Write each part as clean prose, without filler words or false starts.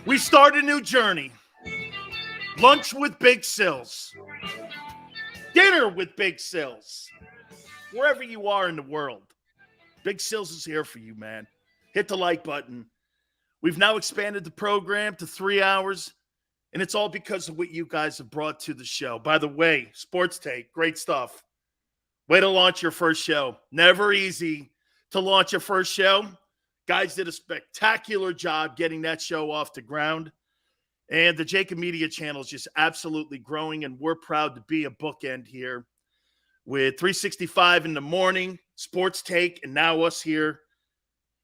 We start a new journey. Lunch with Big Sills. Dinner with Big Sills. Wherever you are in the world, Big Sills is here for you, man. Hit the like button. We've now expanded the program to 3 hours, and it's all because of what you guys have brought to the show. By the way, Sports Take, great stuff. Way to launch your first show. Never easy to launch your first show. Guys did a spectacular job getting that show off the ground. And the JAKIB Media channel is just absolutely growing, and we're proud to be a bookend here with 365 in the morning, Sports Take, and now us here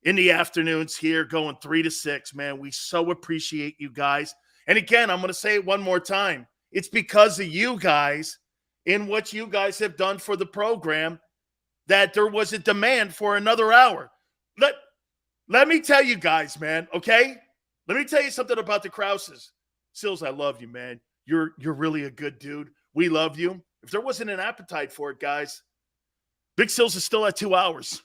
in the afternoons here going 3 to 6. Man, we so appreciate you guys. And again, I'm going to say it one more time. It's because of you guys and what you guys have done for the program that there was a demand for another hour. Let me tell you guys, man, okay? Let me tell you something about the Krauses. Sills, I love you, man. You're really a good dude. We love you. If there wasn't an appetite for it, guys, Big Sills is still at 2 hours.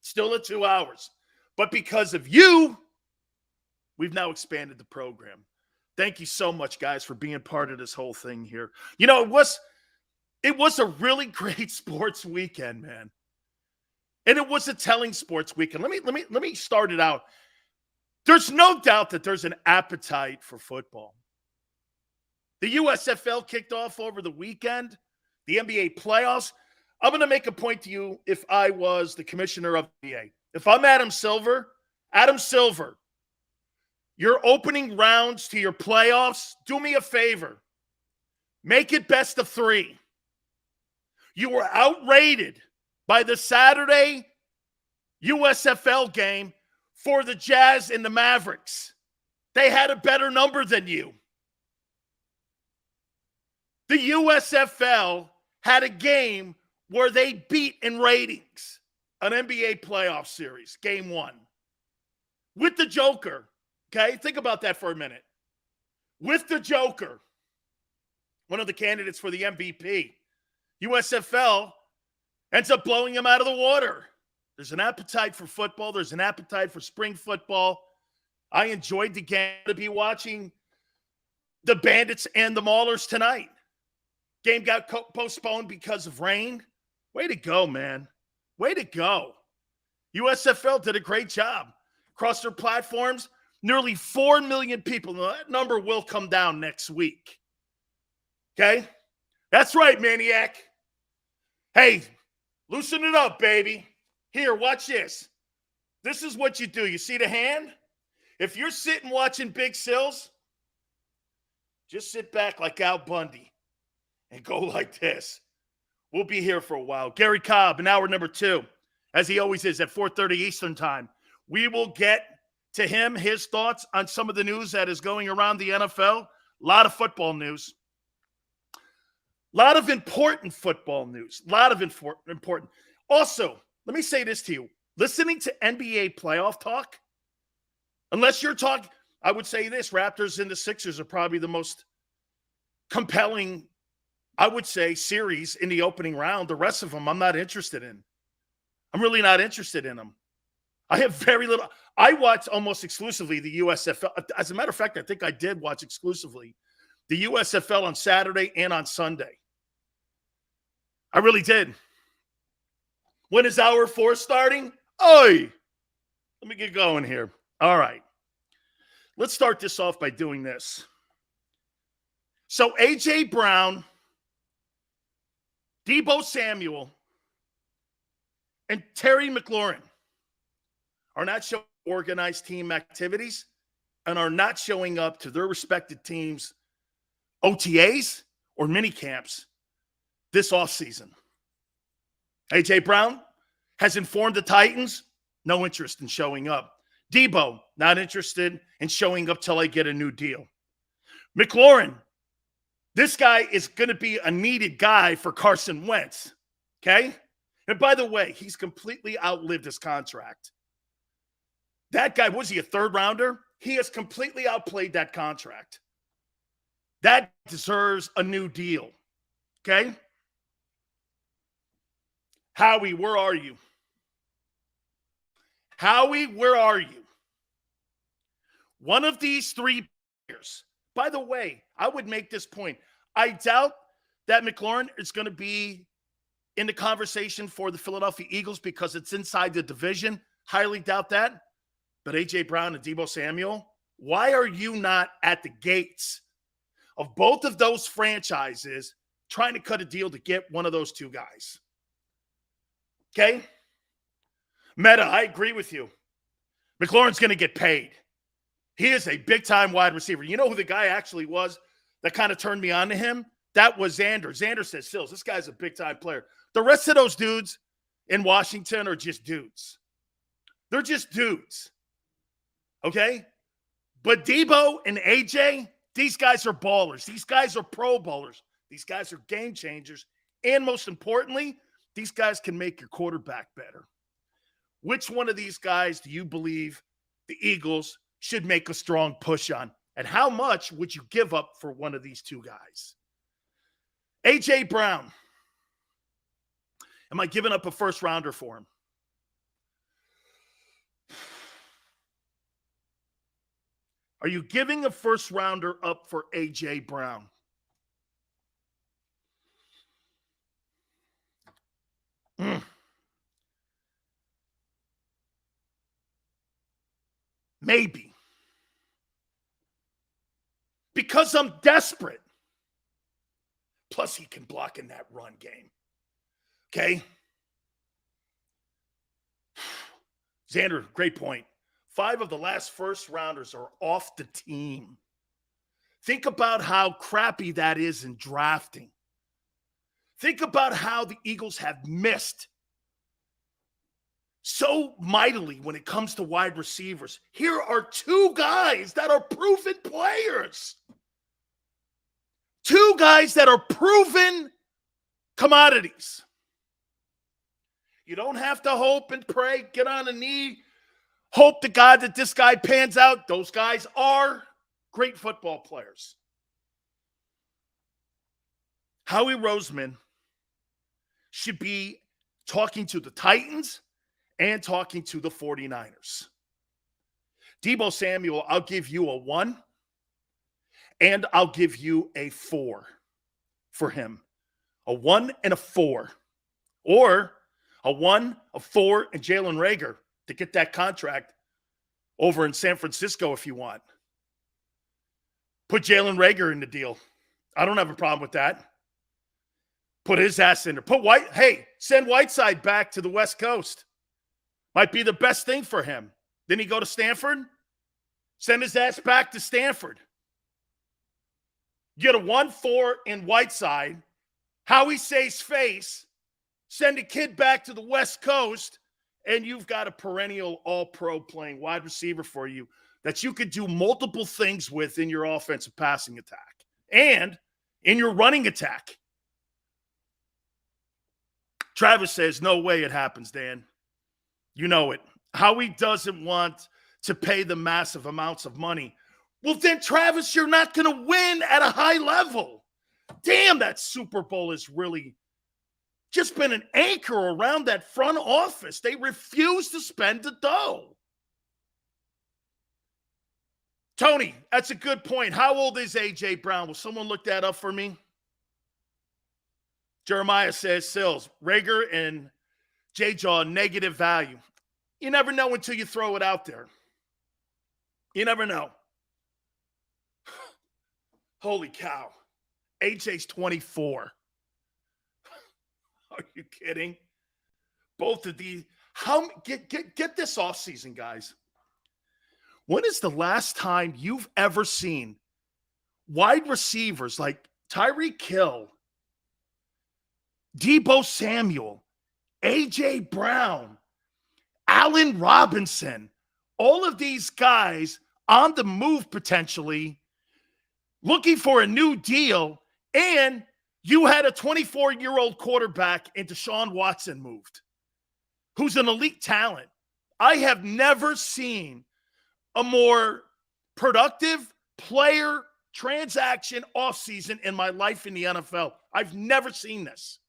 Still at 2 hours. But because of you, we've now expanded the program. Thank you so much, guys, for being part of this whole thing here. You know, it was a really great sports weekend, man. And it was a telling sports weekend. Let me start it out. There's no doubt that there's an appetite for football. The USFL kicked off over the weekend. The NBA playoffs. I'm going to make a point to you if I was the commissioner of the NBA. If I'm Adam Silver, your opening rounds to your playoffs, do me a favor. Make it best of 3. You were outrated by the Saturday USFL game for the Jazz and the Mavericks. They had a better number than you. The USFL had a game where they beat in ratings an NBA playoff series, game 1. With the Joker, okay? Think about that for a minute. With the Joker, one of the candidates for the MVP, USFL ends up blowing him out of the water. There's an appetite for football. There's an appetite for spring football. I enjoyed the game to be watching the Bandits and the Maulers tonight. Game got postponed because of rain. Way to go, man. Way to go. USFL did a great job. Across their platforms, nearly 4 million people. Now, that number will come down next week. Okay? That's right, Maniac. Hey, loosen it up, baby. Here, watch this. This is what you do. You see the hand? If you're sitting watching Big Sills, just sit back like Al Bundy and go like this. We'll be here for a while. Gary Cobb in hour number 2, as he always is at 4:30 Eastern time. We will get to him, his thoughts on some of the news that is going around the NFL. A lot of football news. A lot of important football news. A lot of important. Also, let me say this to you. Listening to NBA playoff talk, unless you're talking, I would say this, Raptors and the Sixers are probably the most compelling, I would say, series in the opening round. The rest of them, I'm not interested in. I'm really not interested in them. I have very little. I watch almost exclusively the USFL. As a matter of fact, I think I did watch exclusively the USFL on Saturday and on Sunday. I really did. When is hour 4 starting? Oi! Let me get going here. All right. Let's start this off by doing this. So A.J. Brown, Deebo Samuel, and Terry McLaurin are not showing organized team activities and are not showing up to their respective teams' OTAs or mini camps this offseason. A.J. Brown has informed the Titans, no interest in showing up. Deebo, not interested in showing up till I get a new deal. McLaurin, this guy is going to be a needed guy for Carson Wentz, okay? And by the way, he's completely outlived his contract. That guy, was he a third rounder? He has completely outplayed that contract. That deserves a new deal, okay? Howie, where are you? Howie, where are you? One of these three players, by the way, I would make this point. I doubt that McLaurin is going to be in the conversation for the Philadelphia Eagles because it's inside the division. Highly doubt that. But A.J. Brown and Deebo Samuel, why are you not at the gates of both of those franchises trying to cut a deal to get one of those two guys? Okay? Meta, I agree with you. McLaurin's going to get paid. He is a big-time wide receiver. You know who the guy actually was that kind of turned me on to him? That was Xander. Xander says, Sills, this guy's a big-time player. The rest of those dudes in Washington are just dudes. They're just dudes. Okay? But Deebo and AJ, these guys are ballers. These guys are pro bowlers. These guys are game changers. And most importantly, these guys can make your quarterback better. Which one of these guys do you believe the Eagles should make a strong push on? And how much would you give up for one of these two guys? A.J. Brown. Am I giving up a first rounder for him? Are you giving a first rounder up for A.J. Brown? Maybe. Because I'm desperate. Plus, he can block in that run game. Okay? Xander, great point. 5 of the last first rounders are off the team. Think about how crappy that is in drafting. Think about how the Eagles have missed so mightily when it comes to wide receivers. Here are 2 guys that are proven players. 2 guys that are proven commodities. You don't have to hope and pray, get on a knee, hope to God that this guy pans out. Those guys are great football players. Howie Roseman should be talking to the Titans and talking to the 49ers. Deebo Samuel, I'll give you a 1, and I'll give you a 4 for him. A 1 and a 4. Or a 1, a 4, and Jalen Reagor to get that contract over in San Francisco if you want. Put Jalen Reagor in the deal. I don't have a problem with that. Put his ass in there. Send Whiteside back to the West Coast. Might be the best thing for him. Didn't he go to Stanford? Send his ass back to Stanford. Get a 1-4 in Whiteside. Howie saves face. Send a kid back to the West Coast. And you've got a perennial all-pro playing wide receiver for you that you could do multiple things with in your offensive passing attack and in your running attack. Travis says, no way it happens, Dan. You know it. Howie doesn't want to pay the massive amounts of money. Well, then, Travis, you're not going to win at a high level. Damn, that Super Bowl has really just been an anchor around that front office. They refuse to spend the dough. Tony, that's a good point. How old is A.J. Brown? Will someone look that up for me? Jeremiah says, Sills, Reagor and J-Jaw, negative value. You never know until you throw it out there. You never know. Holy cow. AJ's 24. Are you kidding? Both of these. Get this offseason, guys. When is the last time you've ever seen wide receivers like Tyreek Hill, Deebo Samuel, A.J. Brown, Allen Robinson, all of these guys on the move potentially, looking for a new deal, and you had a 24-year-old quarterback into Deshaun Watson moved, who's an elite talent. I have never seen a more productive player transaction offseason in my life in the NFL. I've never seen this.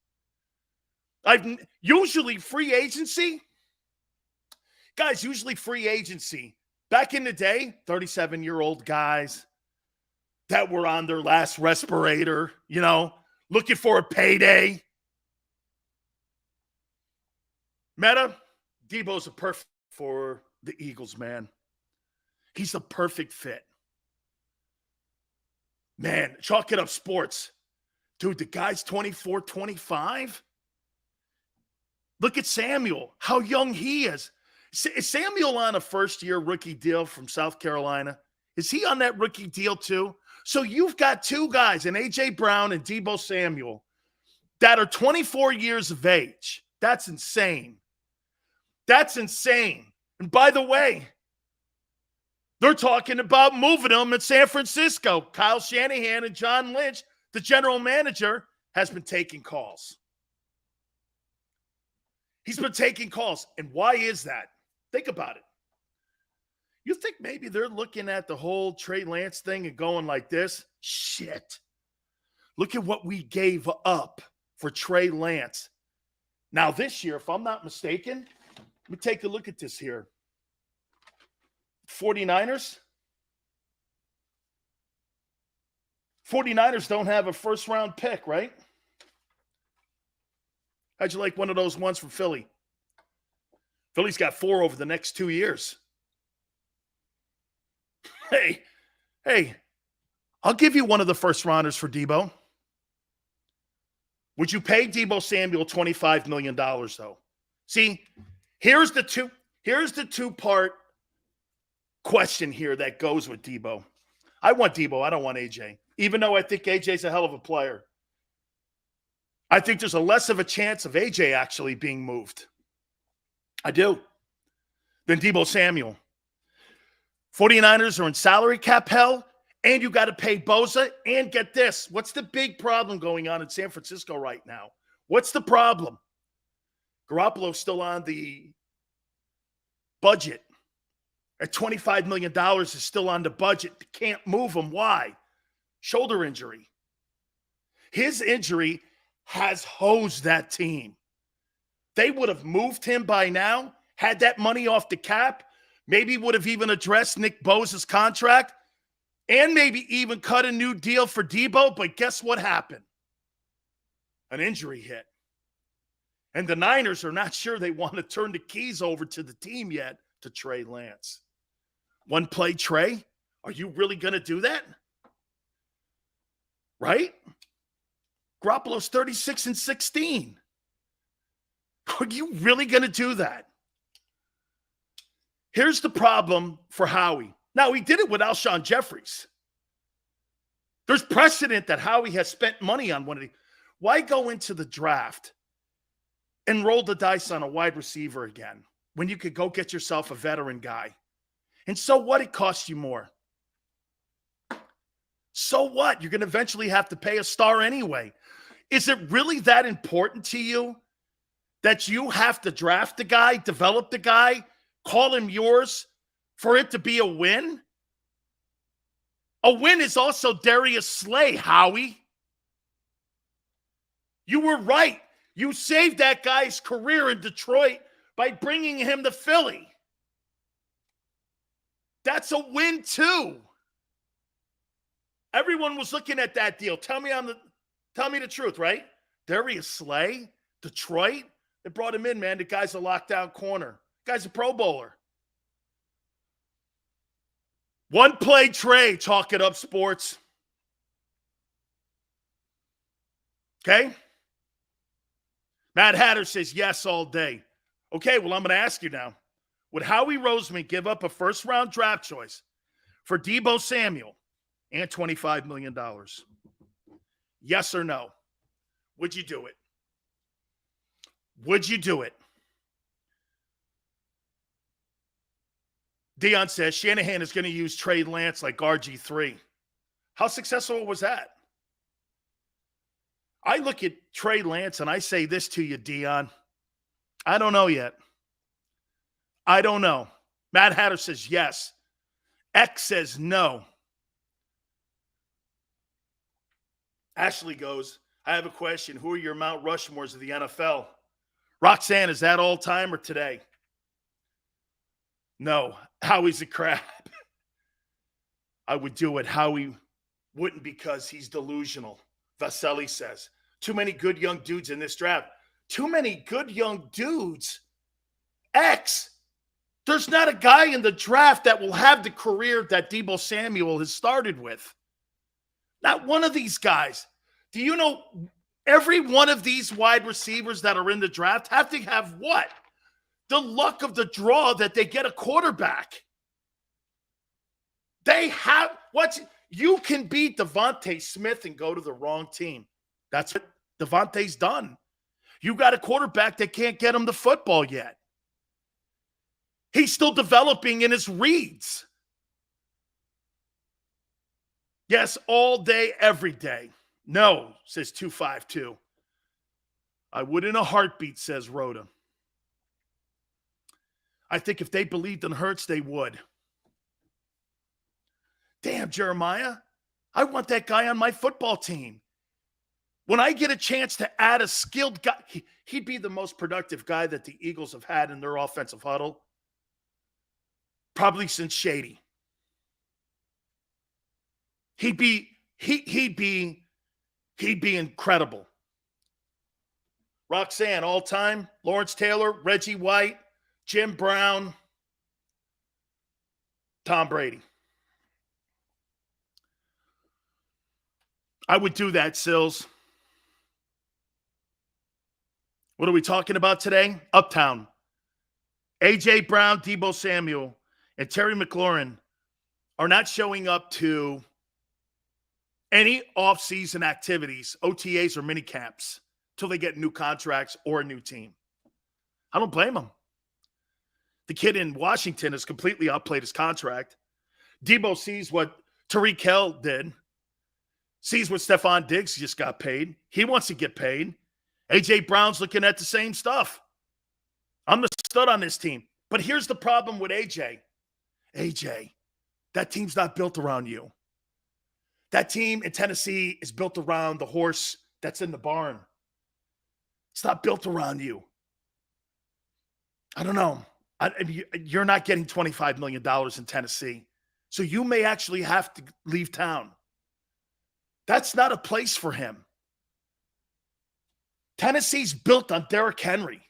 Usually free agency, guys, free agency Back in the day, 37-year-old guys that were on their last respirator, looking for a payday. Meta, Debo's a perfect for the Eagles, man. He's a perfect fit. Man, chalk it up sports. Dude, the guy's 24, 25. Look at Samuel, how young he is. Is Samuel on a first-year rookie deal from South Carolina? Is he on that rookie deal too? So you've got two guys, an A.J. Brown and Deebo Samuel, that are 24 years of age. That's insane. That's insane. And by the way, they're talking about moving them in San Francisco. Kyle Shanahan and John Lynch, the general manager, has been taking calls. He's been taking calls. And why is that? Think about it. You think maybe they're looking at the whole Trey Lance thing and going like this? Shit. Look at what we gave up for Trey Lance. Now this year, if I'm not mistaken, let me take a look at this here. 49ers don't have a first-round pick, right? How'd you like one of those ones from Philly? Philly's got 4 over the next 2 years. Hey, I'll give you one of the first-rounders for Deebo. Would you pay Deebo Samuel $25 million, though? See, here's the two-part question here that goes with Deebo. I want Deebo. I don't want AJ. Even though I think AJ's a hell of a player. I think there's a less of a chance of AJ actually being moved. I do. Than Deebo Samuel. 49ers are in salary cap hell, and you got to pay Bosa. And get this. What's the big problem going on in San Francisco right now? What's the problem? Garoppolo's still on the budget. At $25 million is still on the budget. Can't move him. Why? Shoulder injury. His injury has hosed that team. They would have moved him by now, had that money off the cap, maybe would have even addressed Nick Bosa's contract, and maybe even cut a new deal for Deebo. But guess what happened? An injury hit. And the Niners are not sure they want to turn the keys over to the team yet to Trey Lance. One play Trey? Are you really going to do that? Right? Garoppolo's 36-16. Are you really going to do that? Here's the problem for Howie. Now, he did it with Alshon Jeffries. There's precedent that Howie has spent money on one of the. Why go into the draft and roll the dice on a wide receiver again when you could go get yourself a veteran guy? And so what? It costs you more. So what? You're going to eventually have to pay a star anyway. Is it really that important to you that you have to draft the guy, develop the guy, call him yours for it to be a win? A win is also Darius Slay, Howie. You were right. You saved that guy's career in Detroit by bringing him to Philly. That's a win too. Everyone was looking at that deal. Tell me the truth, right? Darius Slay, Detroit. They brought him in, man. The guy's a lockdown corner. The guy's a Pro Bowler. One play Trey, chalk it up, sports. Okay? Matt Hatter says yes all day. Okay, well, I'm going to ask you now. Would Howie Roseman give up a first-round draft choice for Deebo Samuel and $25 million? Yes or no? Would you do it? Would you do it? Dion says Shanahan is going to use Trey Lance like RG3. How successful was that? I look at Trey Lance and I say this to you, Dion. I don't know yet. I don't know. Matt Hatter says yes. X says no. Ashley goes, I have a question. Who are your Mount Rushmores of the NFL? Roxanne, is that all time or today? No, Howie's a crap. I would do it. Howie wouldn't because he's delusional. Vasselli says. Too many good young dudes in this draft. Too many good young dudes. There's not a guy in the draft that will have the career that Deebo Samuel has started with. Not one of these guys. Do you know every one of these wide receivers that are in the draft have to have what? The luck of the draw that they get a quarterback. They have what? You can beat DeVonta Smith and go to the wrong team. That's what DeVonta's done. You got a quarterback that can't get him the football yet. He's still developing in his reads. Yes, all day, every day. No, says 252. I would in a heartbeat, says Rhoda. I think if they believed in Hurts, they would. Damn, Jeremiah. I want that guy on my football team. When I get a chance to add a skilled guy, he'd be the most productive guy that the Eagles have had in their offensive huddle. Probably since Shady. He'd be incredible. Roxanne, all time. Lawrence Taylor, Reggie White, Jim Brown, Tom Brady. I would do that, Sills. What are we talking about today? Uptown. A.J. Brown, Deebo Samuel, and Terry McLaurin are not showing up to any offseason activities, OTAs or mini camps, till they get new contracts or a new team. I don't blame them. The kid in Washington has completely outplayed his contract. Deebo sees what Tyreek Hill did, sees what Stephon Diggs just got paid. He wants to get paid. A.J. Brown's looking at the same stuff. I'm the stud on this team. But here's the problem with A.J. A.J., that team's not built around you. That team in Tennessee is built around the horse that's in the barn. It's not built around you. I don't know. You're not getting $25 million in Tennessee. So you may actually have to leave town. That's not a place for him. Tennessee's built on Derrick Henry.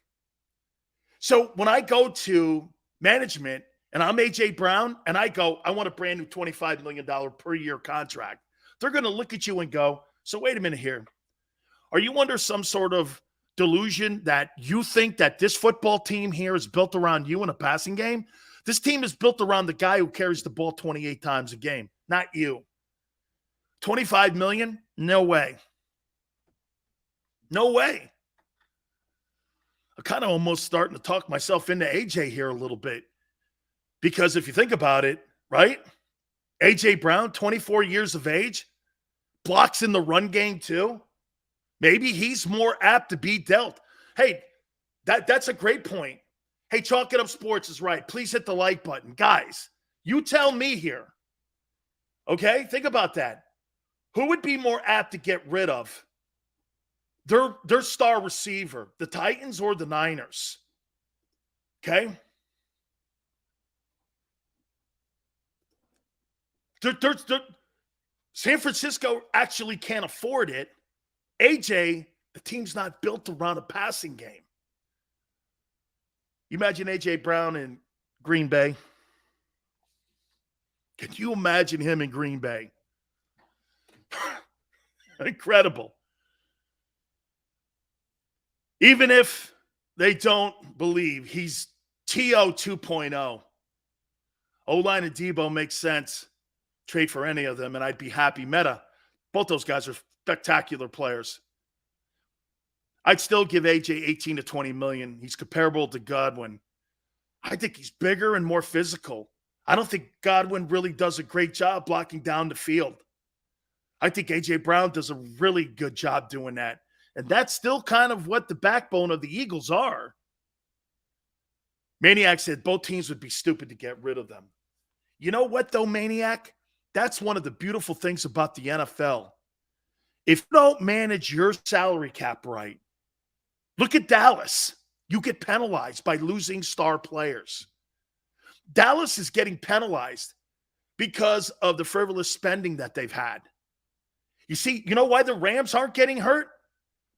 So when I go to management and I'm A.J. Brown and I go, I want a brand new $25 million per year contract, they're going to look at you and go, so wait a minute here. Are you under some sort of delusion that you think that this football team here is built around you in a passing game? This team is built around the guy who carries the ball 28 times a game, not you. $25 million? No way. No way. I'm kind of almost starting to talk myself into AJ here a little bit. Because if you think about it, right? AJ Brown, 24 years of age, blocks in the run game too. Maybe he's more apt to be dealt. Hey, that's a great point. Hey, Chalk It Up Sports is right. Please hit the like button. Guys, you tell me here. Okay? Think about that. Who would be more apt to get rid of their star receiver, the Titans or the Niners? Okay? San Francisco actually can't afford it. AJ, the team's not built around a passing game. You imagine AJ Brown in Green Bay? Can you imagine him in Green Bay? Incredible. Even if they don't believe he's T.O. 2.0, O-line and Deebo makes sense. Trade for any of them, and I'd be happy. Meta, both those guys are spectacular players. I'd still give AJ 18 to 20 million. He's comparable to Godwin. I think he's bigger and more physical. I don't think Godwin really does a great job blocking down the field. I think AJ Brown does a really good job doing that. And that's still kind of what the backbone of the Eagles are. Maniac said both teams would be stupid to get rid of them. You know what, though, Maniac? That's one of the beautiful things about the NFL. If you don't manage your salary cap right, look at Dallas. You get penalized by losing star players. Dallas is getting penalized because of the frivolous spending that they've had. You see, you know why the Rams aren't getting hurt?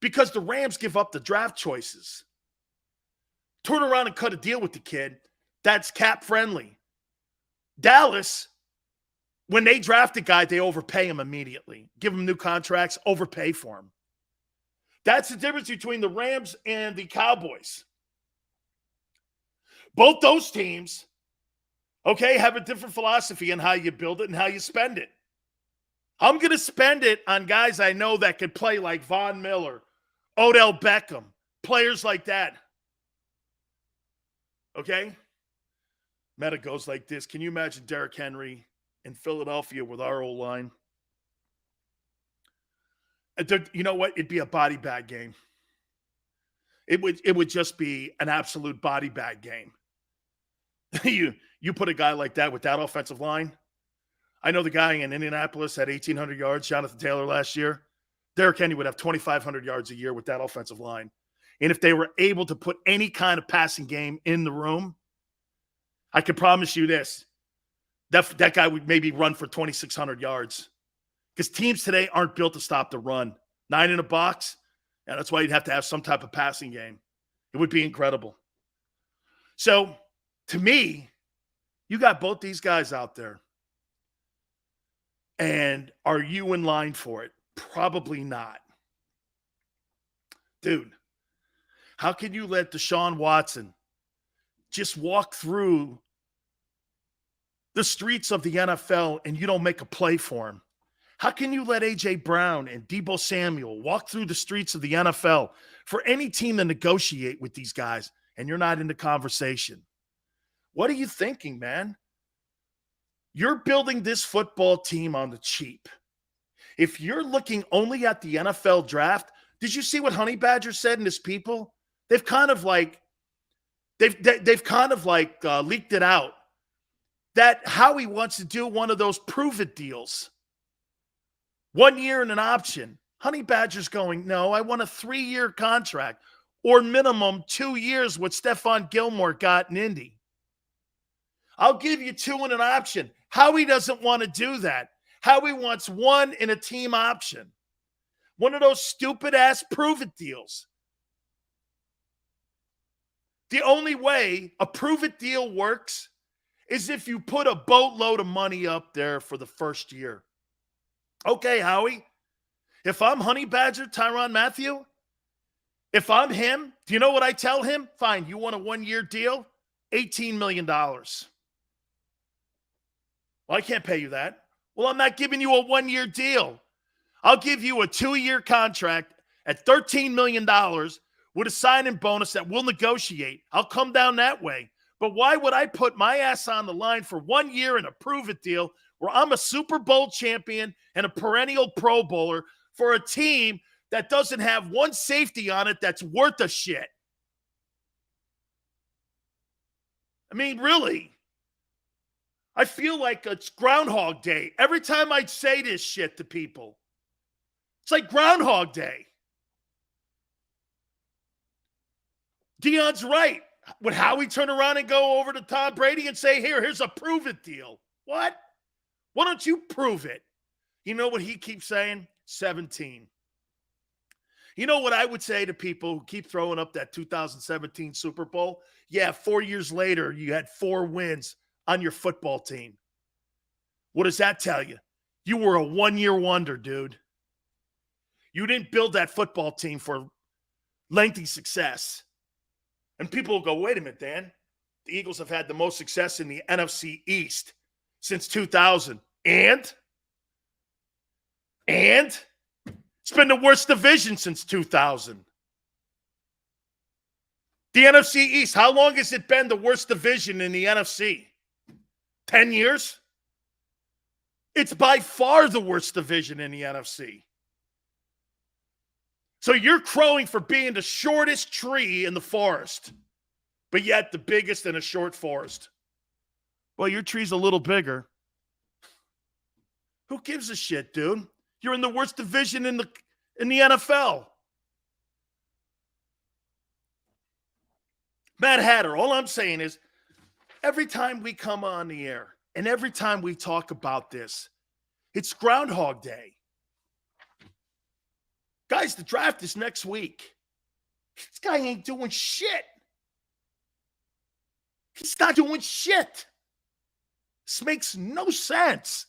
Because the Rams give up the draft choices. Turn around and cut a deal with the kid that's cap friendly. Dallas, when they draft a guy, they overpay him immediately. Give him new contracts, overpay for him. That's the difference between the Rams and the Cowboys. Both those teams, okay, have a different philosophy on how you build it and how you spend it. I'm going to spend it on guys I know that can play like Von Miller, Odell Beckham, players like that. Okay? Meta goes like this. Can you imagine Derrick Henry in Philadelphia with our O-line? You know what? It'd be a body bag game. It would just be an absolute body bag game. You put a guy like that with that offensive line. I know the guy in Indianapolis had 1,800 yards, Jonathan Taylor, last year. Derrick Henry would have 2,500 yards a year with that offensive line. And if they were able to put any kind of passing game in the room, I can promise you this. That guy would maybe run for 2,600 yards. Because teams today aren't built to stop the run. 9 in a box, and that's why you'd have to have some type of passing game. It would be incredible. So, to me, you got both these guys out there. And are you in line for it? Probably not. Dude, how can you let Deshaun Watson just walk through the streets of the NFL and you don't make a play for him? How can you let A.J. Brown and Deebo Samuel walk through the streets of the NFL for any team to negotiate with these guys and you're not in the conversation? What are you thinking, man? You're building this football team on the cheap. If you're looking only at the NFL draft, did you see what Honey Badger said and his people? They've kind of like leaked it out that Howie wants to do one of those prove it deals. 1 year and an option. Honey Badger's going, no, I want a 3-year contract or minimum 2 years what Stephon Gilmore got in Indy. I'll give you 2 and an option. Howie doesn't want to do that. Howie wants 1 in a team option. One of those stupid-ass prove-it deals. The only way a prove-it deal works is if you put a boatload of money up there for the first year. Okay, Howie, if I'm Honey Badger, Tyrann Mathieu, if I'm him, do you know what I tell him? Fine, you want a 1-year deal? $18 million. Well, I can't pay you that. Well, I'm not giving you a 1-year deal. I'll give you a 2-year contract at $13 million with a sign-in bonus that we'll negotiate. I'll come down that way. But why would I put my ass on the line for 1 year and a prove-it deal where I'm a Super Bowl champion and a perennial Pro Bowler for a team that doesn't have one safety on it that's worth a shit? I mean, really? I feel like it's Groundhog Day. Every time I say this shit to people, it's like Groundhog Day. Dion's right. Would Howie turn around and go over to Tom Brady and say, here's a prove-it deal? What? Why don't you prove it? You know what he keeps saying? 17. You know what I would say to people who keep throwing up that 2017 Super Bowl? Yeah, 4 years later, you had 4 wins on your football team. What does that tell you? You were a 1-year wonder, dude. You didn't build that football team for lengthy success. And people will go, wait a minute, Dan. The Eagles have had the most success in the NFC East since 2000. And it's been the worst division since 2000. The NFC East, how long has it been the worst division in the NFC? 10 years? It's by far the worst division in the NFC. So you're crowing for being the shortest tree in the forest, but yet the biggest in a short forest. Well, your tree's a little bigger. Who gives a shit, dude? You're in the worst division in the NFL. Matt Hatter, all I'm saying is Every time we come on the air and every time we talk about this, it's Groundhog Day. Guys, the draft is next week. This guy ain't doing shit. He's not doing shit. This makes no sense.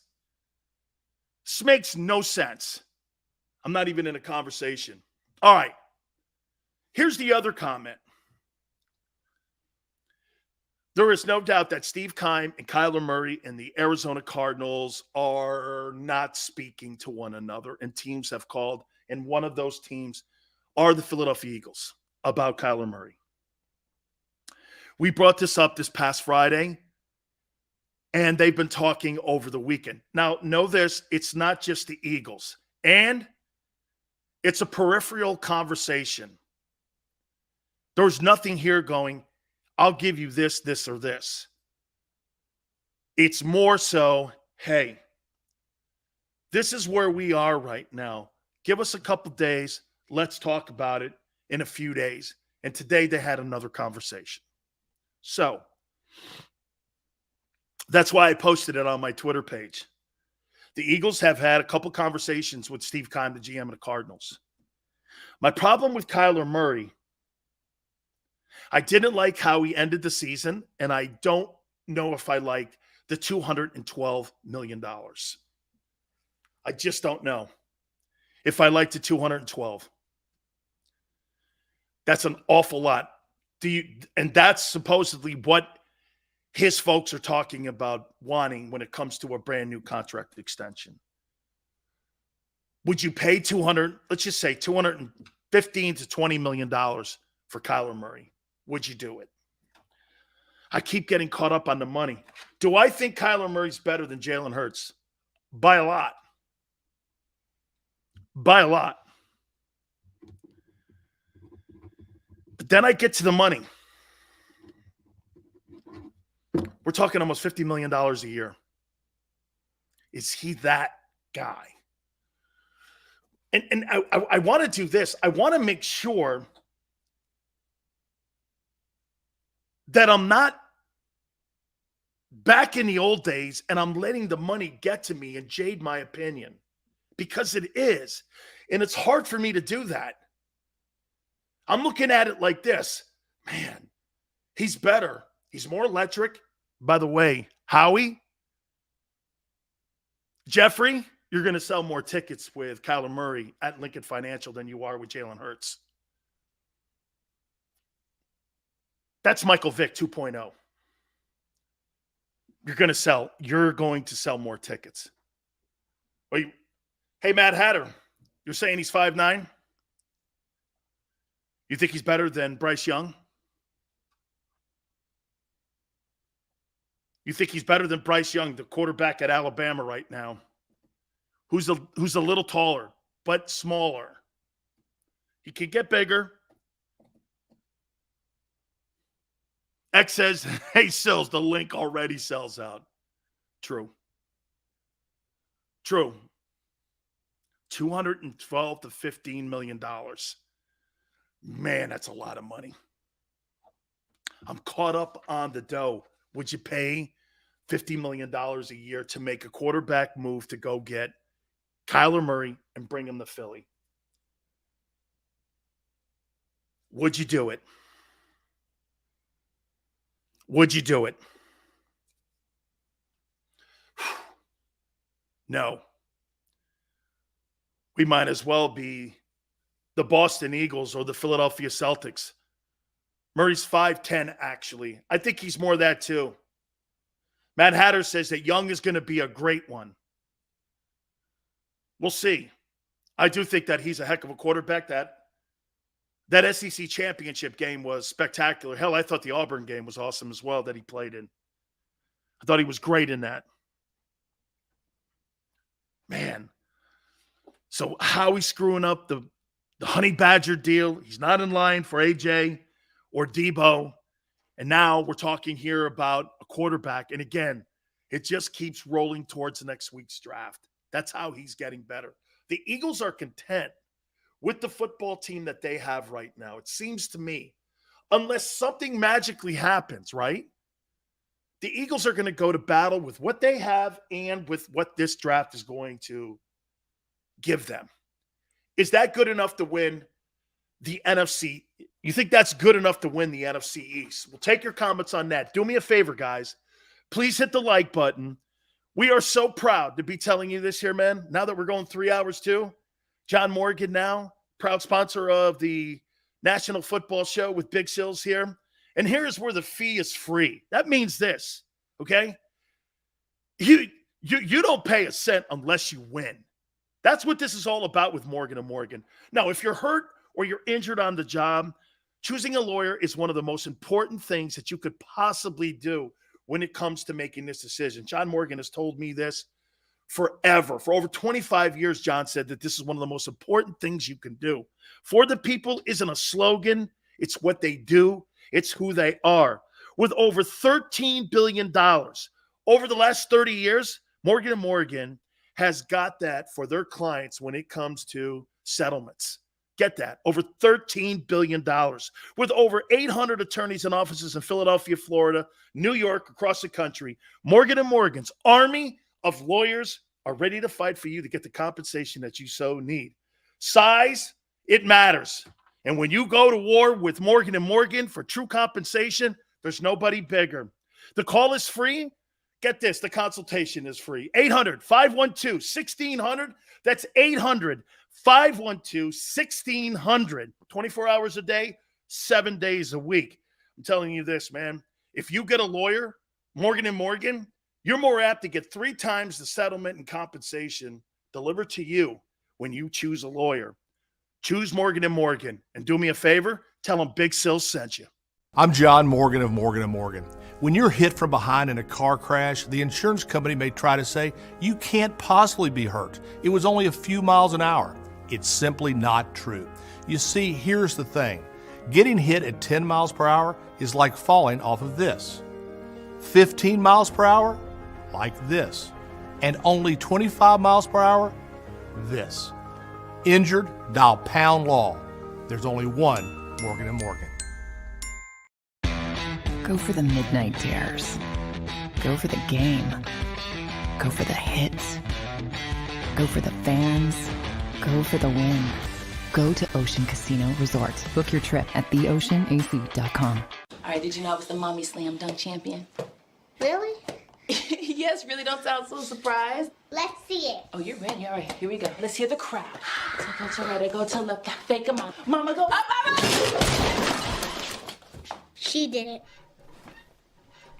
This makes no sense. I'm not even in a conversation. All right. Here's the other comment. There is no doubt that Steve Keim and Kyler Murray and the Arizona Cardinals are not speaking to one another, and teams have called, and one of those teams are the Philadelphia Eagles about Kyler Murray. We brought this up this past Friday, and they've been talking over the weekend. Now, know this, it's not just the Eagles, and it's a peripheral conversation. There's nothing here going, I'll give you this, this, or this. It's more so, hey, this is where we are right now. Give us a couple days. Let's talk about it in a few days. And today they had another conversation. So that's why I posted it on my Twitter page. The Eagles have had a couple conversations with Steve Keim, the GM of the Cardinals. My problem with Kyler Murray, I didn't like how he ended the season, and I don't know if I like the $212 million. I just don't know if I like the 212. That's an awful lot. And that's supposedly what his folks are talking about wanting when it comes to a brand new contract extension. Would you pay let's just say $215 to $20 million for Kyler Murray? Would you do it? I keep getting caught up on the money. Do I think Kyler Murray's better than Jalen Hurts? By a lot. By a lot. But then I get to the money. We're talking almost $50 million a year. Is he that guy? And I want to do this. I want to make sure that I'm not back in the old days and I'm letting the money get to me and jade my opinion, because it is. And it's hard for me to do that. I'm looking at it like this. Man, he's better. He's more electric. By the way, Howie, Jeffrey, you're going to sell more tickets with Kyler Murray at Lincoln Financial than you are with Jalen Hurts. That's Michael Vick 2.0. You're going to sell more tickets. Hey, Matt Hatter, you're saying he's 5'9"? You think he's better than Bryce Young? You think he's better than Bryce Young, the quarterback at Alabama right now, who's a little taller but smaller? He could get bigger. X says, hey, Sills, the link already sells out. True. 212 to $15 million. Man, that's a lot of money. I'm caught up on the dough. Would you pay $50 million a year to make a quarterback move to go get Kyler Murray and bring him to Philly? Would you do it? Would you do it? No. We might as well be the Boston Eagles or the Philadelphia Celtics. Murray's 5'10", actually. I think he's more that too. Matt Hatter says that Young is going to be a great one. We'll see. I do think that he's a heck of a quarterback. That SEC championship game was spectacular. Hell, I thought the Auburn game was awesome as well that he played in. I thought he was great in that. Man. So Howie's screwing up the Honey Badger deal. He's not in line for AJ or Debo. And now we're talking here about a quarterback. And again, it just keeps rolling towards the next week's draft. That's how he's getting better. The Eagles are content with the football team that they have right now. It seems to me, unless something magically happens, right? the Eagles are going to go to battle with what they have and with what this draft is going to give them. Is that good enough to win the NFC? You think that's good enough to win the NFC East? We'll take your comments on that. Do me a favor, guys. Please hit the like button. We are so proud to be telling you this here, man. Now that we're going 3 hours too. John Morgan now, proud sponsor of the National Football Show with Big Sills here. And here's where the fee is free. That means this, okay? You don't pay a cent unless you win. That's what this is all about with Morgan & Morgan. Now, if you're hurt or you're injured on the job, choosing a lawyer is one of the most important things that you could possibly do when it comes to making this decision. John Morgan has told me this forever. For over 25 years, John said that this is one of the most important things you can do. For the people isn't a slogan. It's what they do. It's who they are. With over $13 billion over the last 30 years, Morgan & Morgan has got that for their clients when it comes to settlements. Get that. Over $13 billion. With over 800 attorneys and offices in Philadelphia, Florida, New York, across the country, Morgan & Morgan's army of lawyers are ready to fight for you to get the compensation that you so need. Size, it matters. And when you go to war with Morgan & Morgan for true compensation, there's nobody bigger. The call is free. Get this, the consultation is free. 800-512-1600. That's 800-512-1600. 24 hours a day, 7 days a week. I'm telling you this, man. If you get a lawyer, Morgan & Morgan, you're more apt to get 3 times the settlement and compensation delivered to you when you choose a lawyer. Choose Morgan & Morgan. And do me a favor, tell them Big Sills sent you. I'm John Morgan of Morgan & Morgan. When you're hit from behind in a car crash, the insurance company may try to say, you can't possibly be hurt. It was only a few miles an hour. It's simply not true. You see, here's the thing. Getting hit at 10 miles per hour is like falling off of this. 15 miles per hour, like this. And only 25 miles per hour, this. Injured, dial pound law. There's only one Morgan & Morgan. Go for the midnight dares. Go for the game. Go for the hits. Go for the fans. Go for the win. Go to Ocean Casino Resort. Book your trip at theoceanac.com. All right, did you know I was the Mommy Slam Dunk Champion? Really? Yes, really don't sound so surprised. Let's see it. Oh, you're ready. All right, here we go. Let's hear the crowd. So go to right, I go to left, fake a mom. Mama, go up, mama! She did it.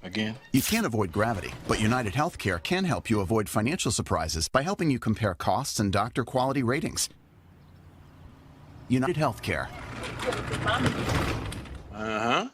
Again? You can't avoid gravity, but United Healthcare can help you avoid financial surprises by helping you compare costs and doctor quality ratings. United Healthcare. Uh-huh.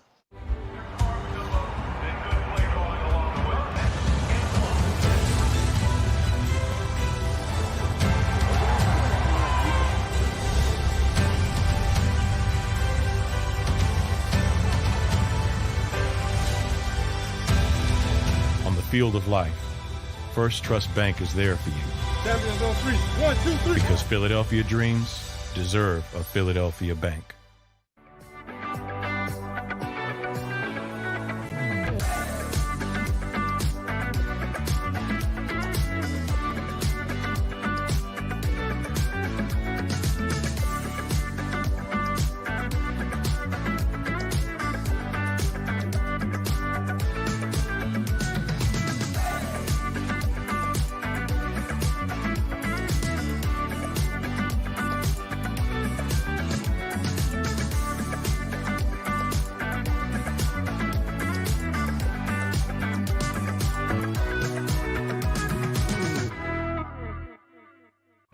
Field of life, First Trust Bank is there for you. Champions on 3. 1, 2, 3. Because Philadelphia dreams deserve a Philadelphia bank.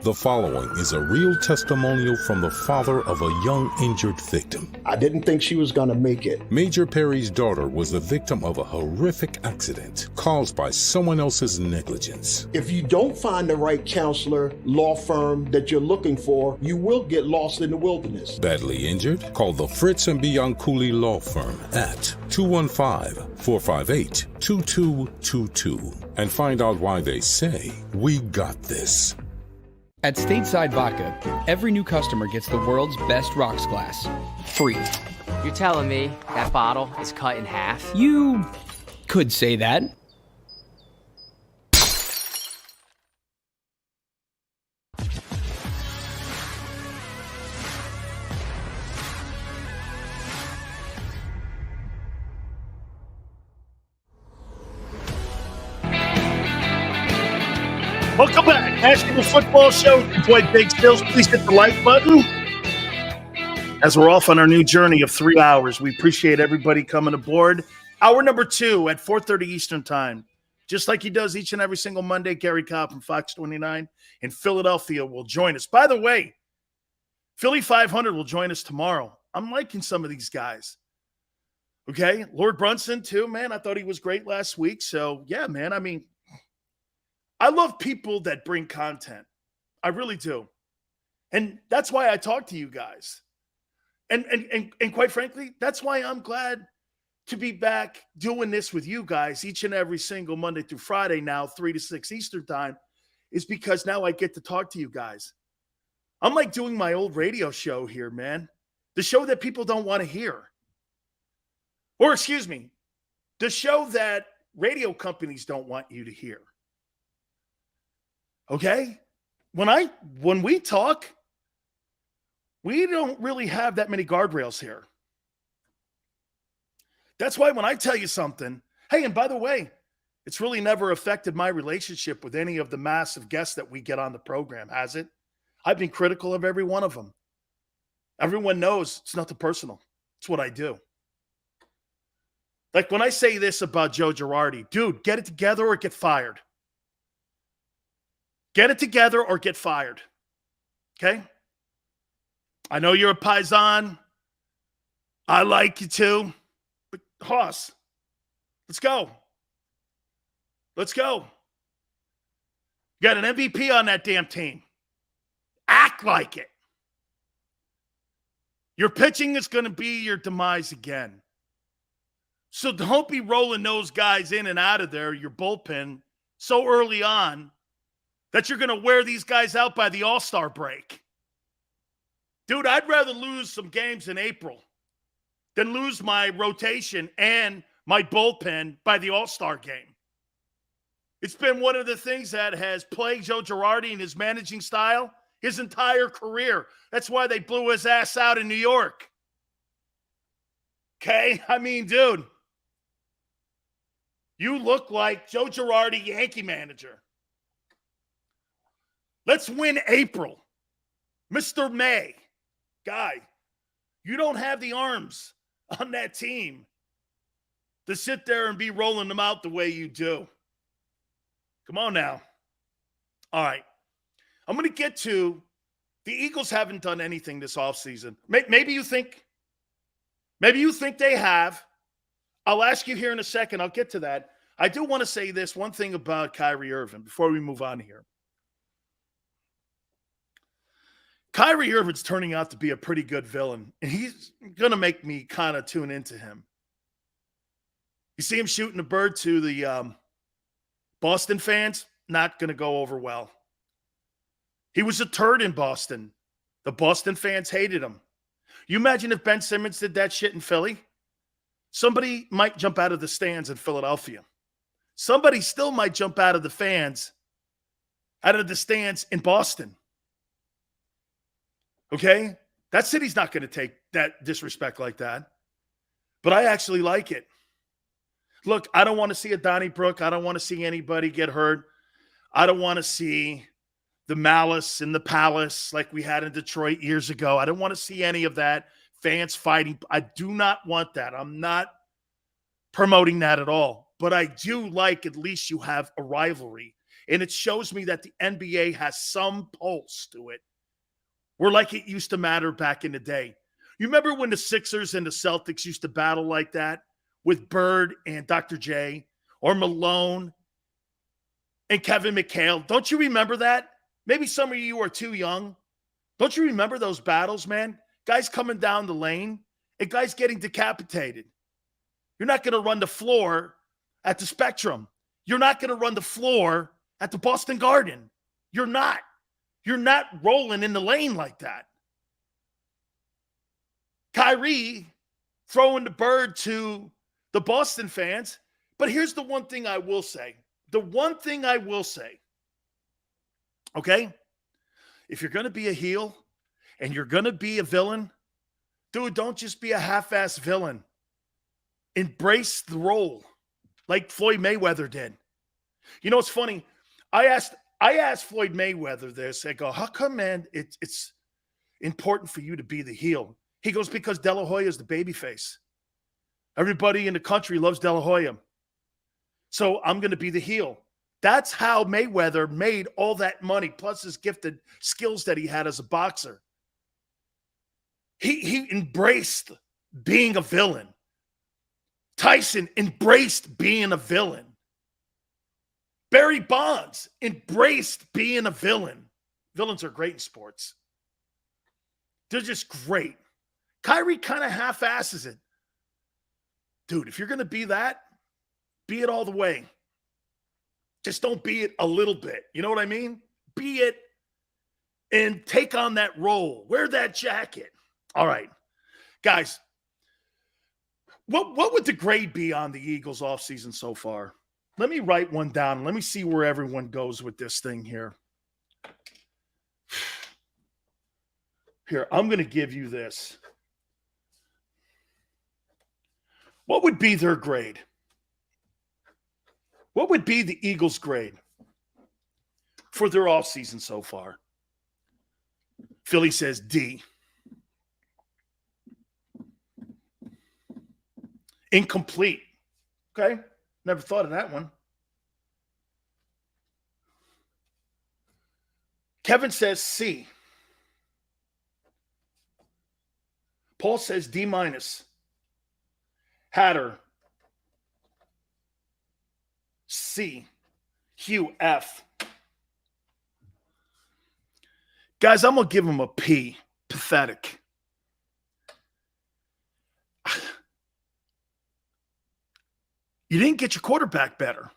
The following is a real testimonial from the father of a young injured victim. I didn't think she was going to make it. Major Perry's daughter was the victim of a horrific accident caused by someone else's negligence. If you don't find the right counselor, law firm that you're looking for, you will get lost in the wilderness. Badly injured? Call the Fritz and Bianculli Law Firm at 215-458-2222 and find out why they say, "We got this." At Stateside Vodka, every new customer gets the world's best rocks glass, free. You're telling me that bottle is cut in half? You could say that. Welcome back. National Football Show. Your boy Big Stills. Please hit the like button. As we're off on our new journey of 3 hours, we appreciate everybody coming aboard. Hour number 2 at 4:30 Eastern Time. Just like he does each and every single Monday, Gary Cobb from Fox 29 in Philadelphia will join us. By the way, Philly 500 will join us tomorrow. I'm liking some of these guys. Okay? Lord Brunson, too, man. I thought he was great last week. So, yeah, man. I mean, I love people that bring content. I really do. And that's why I talk to you guys. And quite frankly, that's why I'm glad to be back doing this with you guys each and every single Monday through Friday now, 3 to 6 Eastern Time, is because now I get to talk to you guys. I'm like doing my old radio show here, man. The show that people don't want to hear. Or excuse me, the show that radio companies don't want you to hear. Okay? When we talk, we don't really have that many guardrails here. That's why when I tell you something, hey, and by the way, it's really never affected my relationship with any of the massive guests that we get on the program, has it? I've been critical of every one of them. Everyone knows it's nothing personal. It's what I do. Like when I say this about Joe Girardi, dude, get it together or get fired. Get it together or get fired. Okay? I know you're a Paisan. I like you too. But Hoss, let's go. Let's go. You got an MVP on that damn team. Act like it. Your pitching is going to be your demise again. So don't be rolling those guys in and out of there, your bullpen, so early on that you're going to wear these guys out by the All-Star break. Dude, I'd rather lose some games in April than lose my rotation and my bullpen by the All-Star game. It's been one of the things that has plagued Joe Girardi and his managing style his entire career. That's why they blew his ass out in New York. Okay? I mean, dude, you look like Joe Girardi, Yankee manager. Let's win April. Mr. May. Guy, you don't have the arms on that team to sit there and be rolling them out the way you do. Come on now. All right. I'm going to get to the Eagles haven't done anything this offseason. Maybe you think they have. I'll ask you here in a second. I'll get to that. I do want to say this one thing about Kyrie Irving before we move on here. Kyrie Irving's turning out to be a pretty good villain, and he's going to make me kind of tune into him. You see him shooting a bird to the Boston fans, not going to go over well. He was a turd in Boston. The Boston fans hated him. You imagine if Ben Simmons did that shit in Philly? Somebody might jump out of the stands in Philadelphia. Somebody still might jump out of the stands in Boston. Okay? That city's not going to take that disrespect like that. But I actually like it. Look, I don't want to see a Donnybrook. I don't want to see anybody get hurt. I don't want to see the malice in the palace like we had in Detroit years ago. I don't want to see any of that. Fans fighting. I do not want that. I'm not promoting that at all. But I do like at least you have a rivalry. And it shows me that the NBA has some pulse to it. We're like it used to matter back in the day. You remember when the Sixers and the Celtics used to battle like that with Bird and Dr. J or Malone and Kevin McHale? Don't you remember that? Maybe some of you are too young. Don't you remember those battles, man? Guys coming down the lane and guys getting decapitated. You're not going to run the floor at the Spectrum. You're not going to run the floor at the Boston Garden. You're not. You're not rolling in the lane like that. Kyrie throwing the bird to the Boston fans. But here's the one thing I will say. Okay? If you're going to be a heel and you're going to be a villain, dude, don't just be a half-ass villain. Embrace the role like Floyd Mayweather did. You know, it's funny. I asked Floyd Mayweather this. I go, how come, man, it's important for you to be the heel? He goes, because De La Hoya is the babyface. Everybody in the country loves De La Hoya. So I'm going to be the heel. That's how Mayweather made all that money, plus his gifted skills that he had as a boxer. He embraced being a villain. Tyson embraced being a villain. Barry Bonds embraced being a villain. Villains are great in sports. They're just great. Kyrie kind of half-asses it. Dude, if you're going to be that, be it all the way. Just don't be it a little bit. You know what I mean? Be it and take on that role. Wear that jacket. All right. Guys, what would the grade be on the Eagles offseason so far? Let me write one down. Let me see where everyone goes with this thing here. Here, I'm going to give you this. What would be their grade? What would be the Eagles' grade for their offseason so far? Philly says D. Incomplete. Okay. Never thought of that one. Kevin says C. Paul says D minus. Hatter. C. Hugh F. Guys, I'm going to give him a P. Pathetic. You didn't get your quarterback better.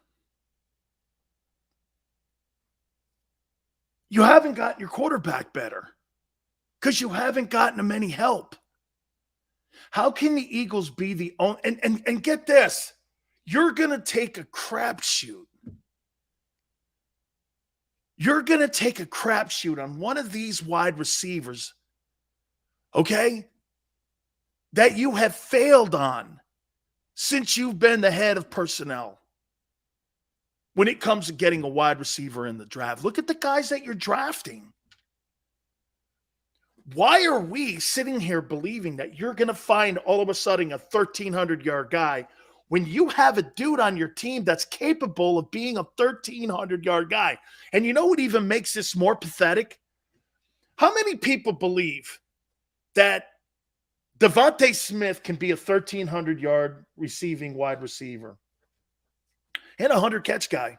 You haven't gotten your quarterback better because you haven't gotten him any help. How can the Eagles be the only – and get this. You're going to take a crapshoot. You're going to take a crapshoot on one of these wide receivers, okay, that you have failed on since you've been the head of personnel when it comes to getting a wide receiver in the draft. Look at the guys that you're drafting. Why are we sitting here believing that you're going to find all of a sudden a 1,300-yard guy when you have a dude on your team that's capable of being a 1,300-yard guy? And you know what even makes this more pathetic? How many people believe that DeVonta Smith can be a 1,300-yard receiving wide receiver and a 100-catch guy?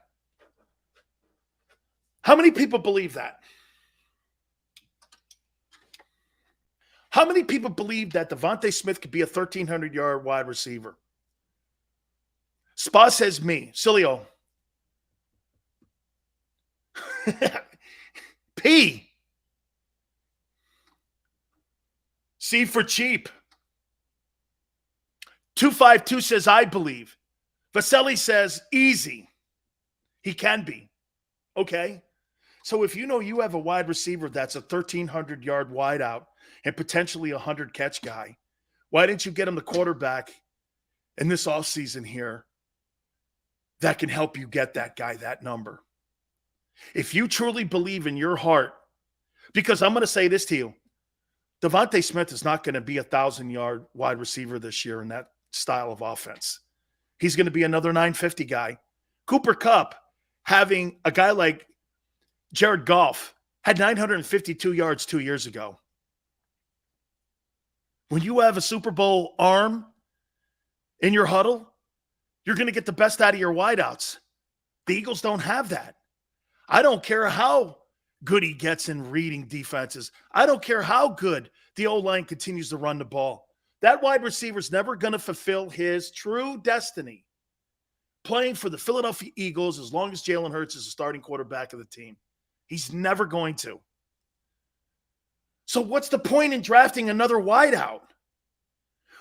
How many people believe that? How many people believe that DeVonta Smith could be a 1,300-yard wide receiver? Spa says me. Sileo. P. C for cheap. 252 says, I believe. Vasily says, easy. He can be. Okay. So if you know you have a wide receiver that's a 1,300-yard wideout and potentially a 100-catch guy, why didn't you get him the quarterback in this offseason here that can help you get that guy that number? If you truly believe in your heart, because I'm going to say this to you, DeVonta Smith is not going to be a 1,000-yard wide receiver this year in that style of offense. He's going to be another 950 guy. Cooper Kupp, having a guy like Jared Goff, had 952 yards 2 years ago. When you have a Super Bowl arm in your huddle, you're going to get the best out of your wideouts. The Eagles don't have that. I don't care how good he gets in reading defenses. I don't care how good the O-line continues to run the ball. That wide receiver is never going to fulfill his true destiny playing for the Philadelphia Eagles as long as Jalen Hurts is the starting quarterback of the team. He's never going to. So what's the point in drafting another wideout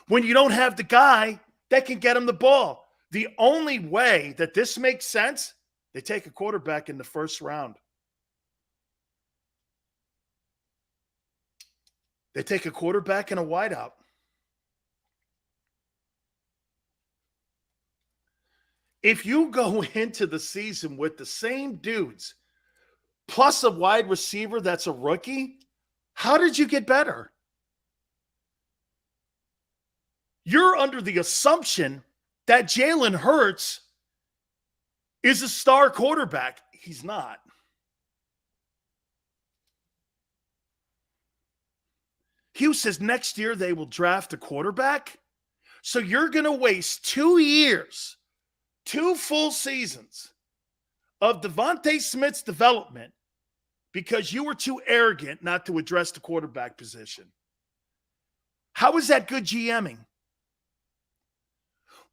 when you don't have the guy that can get him the ball? The only way that this makes sense, they take a quarterback in the first round. They take a quarterback and a wideout. If you go into the season with the same dudes, plus a wide receiver that's a rookie, how did you get better? You're under the assumption that Jalen Hurts is a star quarterback. He's not. Hugh says next year they will draft a quarterback. So you're going to waste 2 years, 2 full seasons of DeVonta Smith's development because you were too arrogant not to address the quarterback position. How is that good GMing?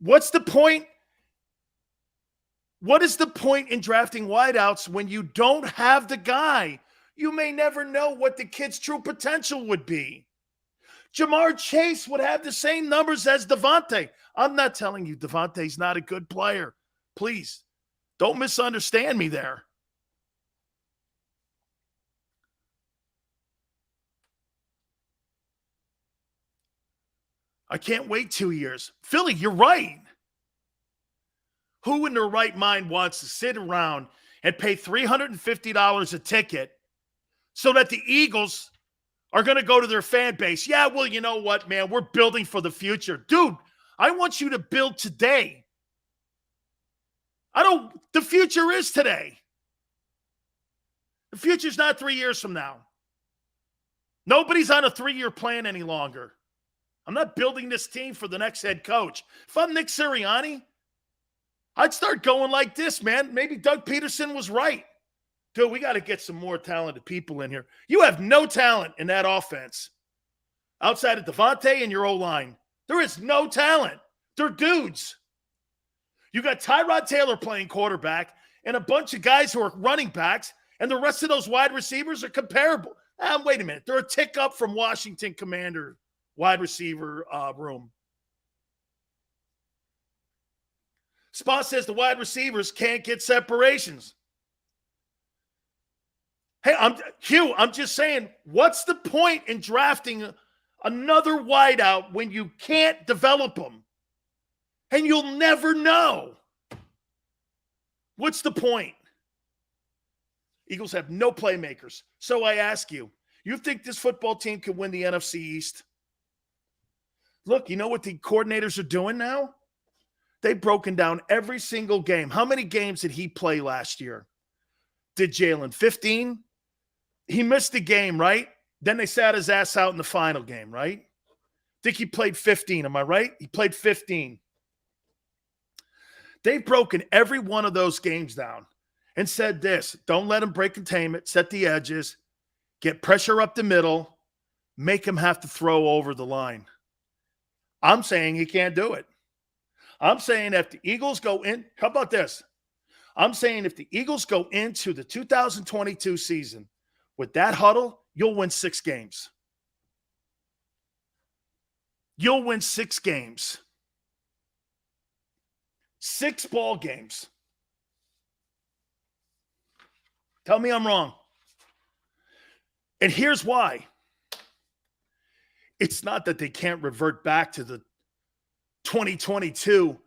What's the point? What is the point in drafting wideouts when you don't have the guy? You may never know what the kid's true potential would be. Jamar Chase would have the same numbers as DeVonta. I'm not telling you DeVonta's not a good player. Please, don't misunderstand me there. I can't wait 2 years. Philly, you're right. Who in their right mind wants to sit around and pay $350 a ticket so that the Eagles are going to go to their fan base? Yeah, well, you know what, man? We're building for the future. Dude, I want you to build today. The future is today. The future's not 3 years from now. Nobody's on a 3-year plan any longer. I'm not building this team for the next head coach. If I'm Nick Sirianni, I'd start going like this, man. Maybe Doug Pederson was right. Dude, we got to get some more talented people in here. You have no talent in that offense. Outside of DeVonta and your O-line, there is no talent. They're dudes. You got Tyrod Taylor playing quarterback and a bunch of guys who are running backs, and the rest of those wide receivers are comparable. Wait a minute. They're a tick up from Washington Commander wide receiver room. Spa says the wide receivers can't get separations. Hey, I'm just saying, what's the point in drafting another wideout when you can't develop them? And you'll never know. What's the point? Eagles have no playmakers. So I ask you, you think this football team can win the NFC East? Look, you know what the coordinators are doing now? They've broken down every single game. How many games did he play last year? Did Jalen 15? He missed the game, right? Then they sat his ass out in the final game, right? I think he played 15. Am I right? He played 15. They've broken every one of those games down and said this: don't let him break containment, set the edges, get pressure up the middle, make him have to throw over the line. I'm saying he can't do it. I'm saying if the Eagles go in, how about this? I'm saying if the Eagles go into the 2022 season with that huddle, you'll win 6 games. You'll win 6 games. 6 ball games. Tell me I'm wrong. And here's why. It's not that they can't revert back to the 2022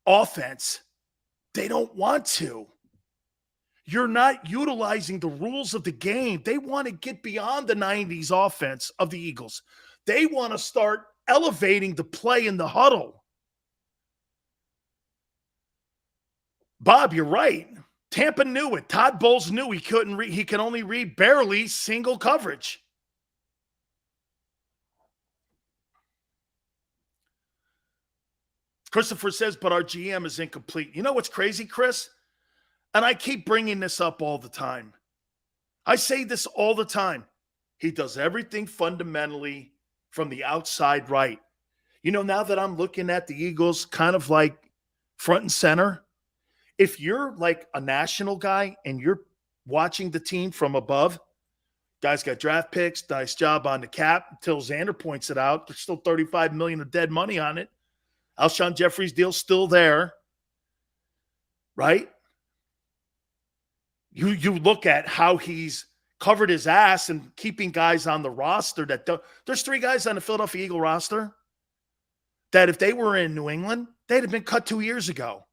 offense. They don't want to. You're not utilizing the rules of the game. They want to get beyond the 90s offense of the Eagles. They want to start elevating the play in the huddle. Bob, you're right. Tampa knew it. Todd Bowles knew he could only read barely single coverage. Christopher says, but our GM is incomplete. You know what's crazy, Chris? And I keep bringing this up all the time. I say this all the time. He does everything fundamentally from the outside right. You know, now that I'm looking at the Eagles kind of like front and center, if you're like a national guy and you're watching the team from above, guys got draft picks, nice job on the cap. Until Xander points it out, there's still $35 million of dead money on it. Alshon Jeffrey's deal's still there, right? You look at how he's covered his ass and keeping guys on the roster that don't. There's 3 guys on the Philadelphia Eagle roster that if they were in New England, they'd have been cut 2 years ago.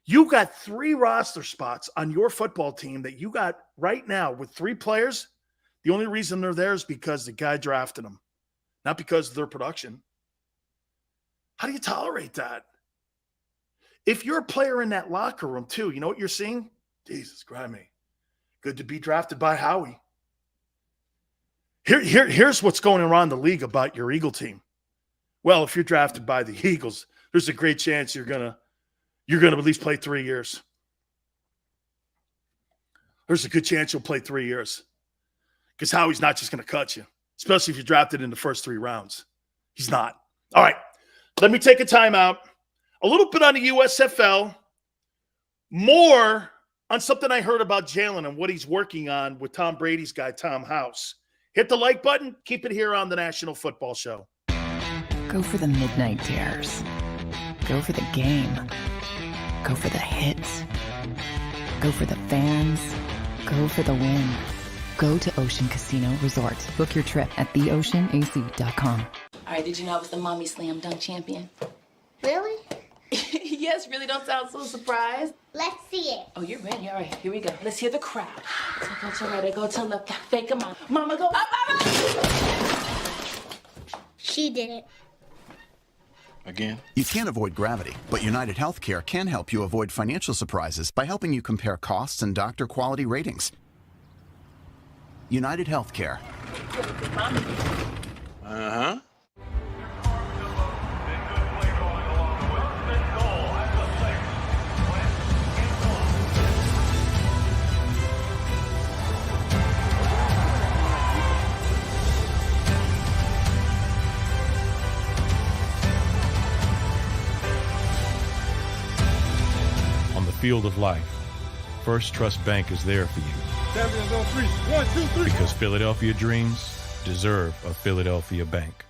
You got 3 roster spots on your football team that you got right now with 3 players. The only reason they're there is because the guy drafted them, not because of their production. How do you tolerate that? If you're a player in that locker room too, you know what you're seeing? Jesus, grimy. Good to be drafted by Howie. Here's what's going around the league about your Eagle team. Well, if you're drafted by the Eagles, there's a great chance you're gonna at least play 3 years. There's a good chance you'll play 3 years. Because Howie's not just going to cut you, especially if you're drafted in the first 3 rounds. He's not. All right, let me take a timeout. A little bit on the USFL. More on something I heard about Jalen and what he's working on with Tom Brady's guy, Tom House. Hit the like button. Keep it here on the National Football Show. Go for the midnight dares. Go for the game. Go for the hits. Go for the fans. Go for the win. Go to Ocean Casino Resort. Book your trip at theoceanac.com. All right, did you know I was the mommy slam dunk champion? Really? Yes, really don't sound so surprised. Let's see it. Oh, you're ready. All right, here we go. Let's hear the crowd. So go to right, go to left, fake a mom. Mama, go up, mama! She did it. Again? You can't avoid gravity, but United Healthcare can help you avoid financial surprises by helping you compare costs and doctor quality ratings. United Healthcare. Uh-huh. On the field of life, First Trust Bank is there for you. Champions on 3. 1, 2, 3. Because Philadelphia dreams deserve a Philadelphia bank.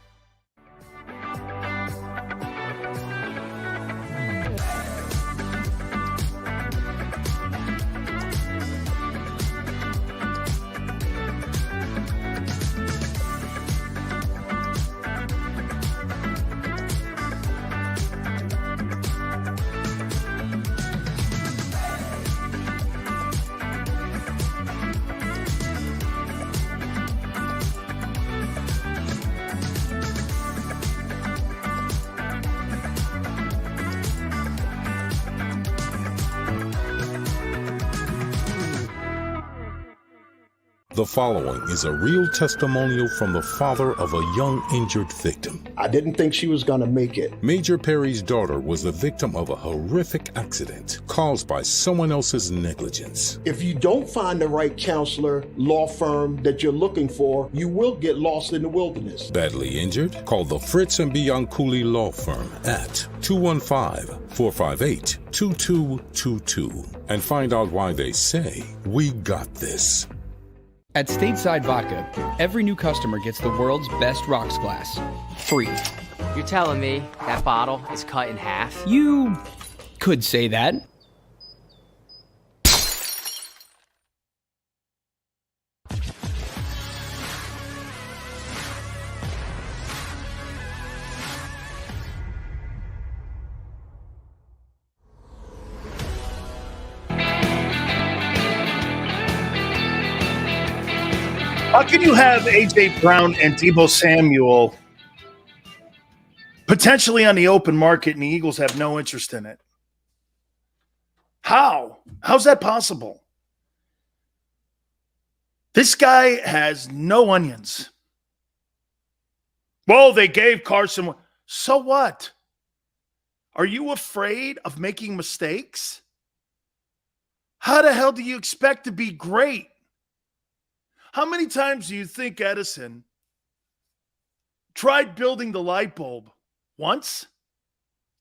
The following is a real testimonial from the father of a young injured victim. I didn't think she was going to make it. Major Perry's daughter was the victim of a horrific accident caused by someone else's negligence. If you don't find the right counselor, law firm that you're looking for, you will get lost in the wilderness. Badly injured? Call the Fritz and Bianculli Law Firm at 215-458-2222 and find out why they say, "We got this." At Stateside Vodka, every new customer gets the world's best rocks glass, free. You're telling me that bottle is cut in half? You could say that. How can you have A.J. Brown and Deebo Samuel potentially on the open market and the Eagles have no interest in it? How? How's that possible? This guy has no onions. Well, they gave Carson. So what? Are you afraid of making mistakes? How the hell do you expect to be great? How many times do you think Edison tried building the light bulb? Once?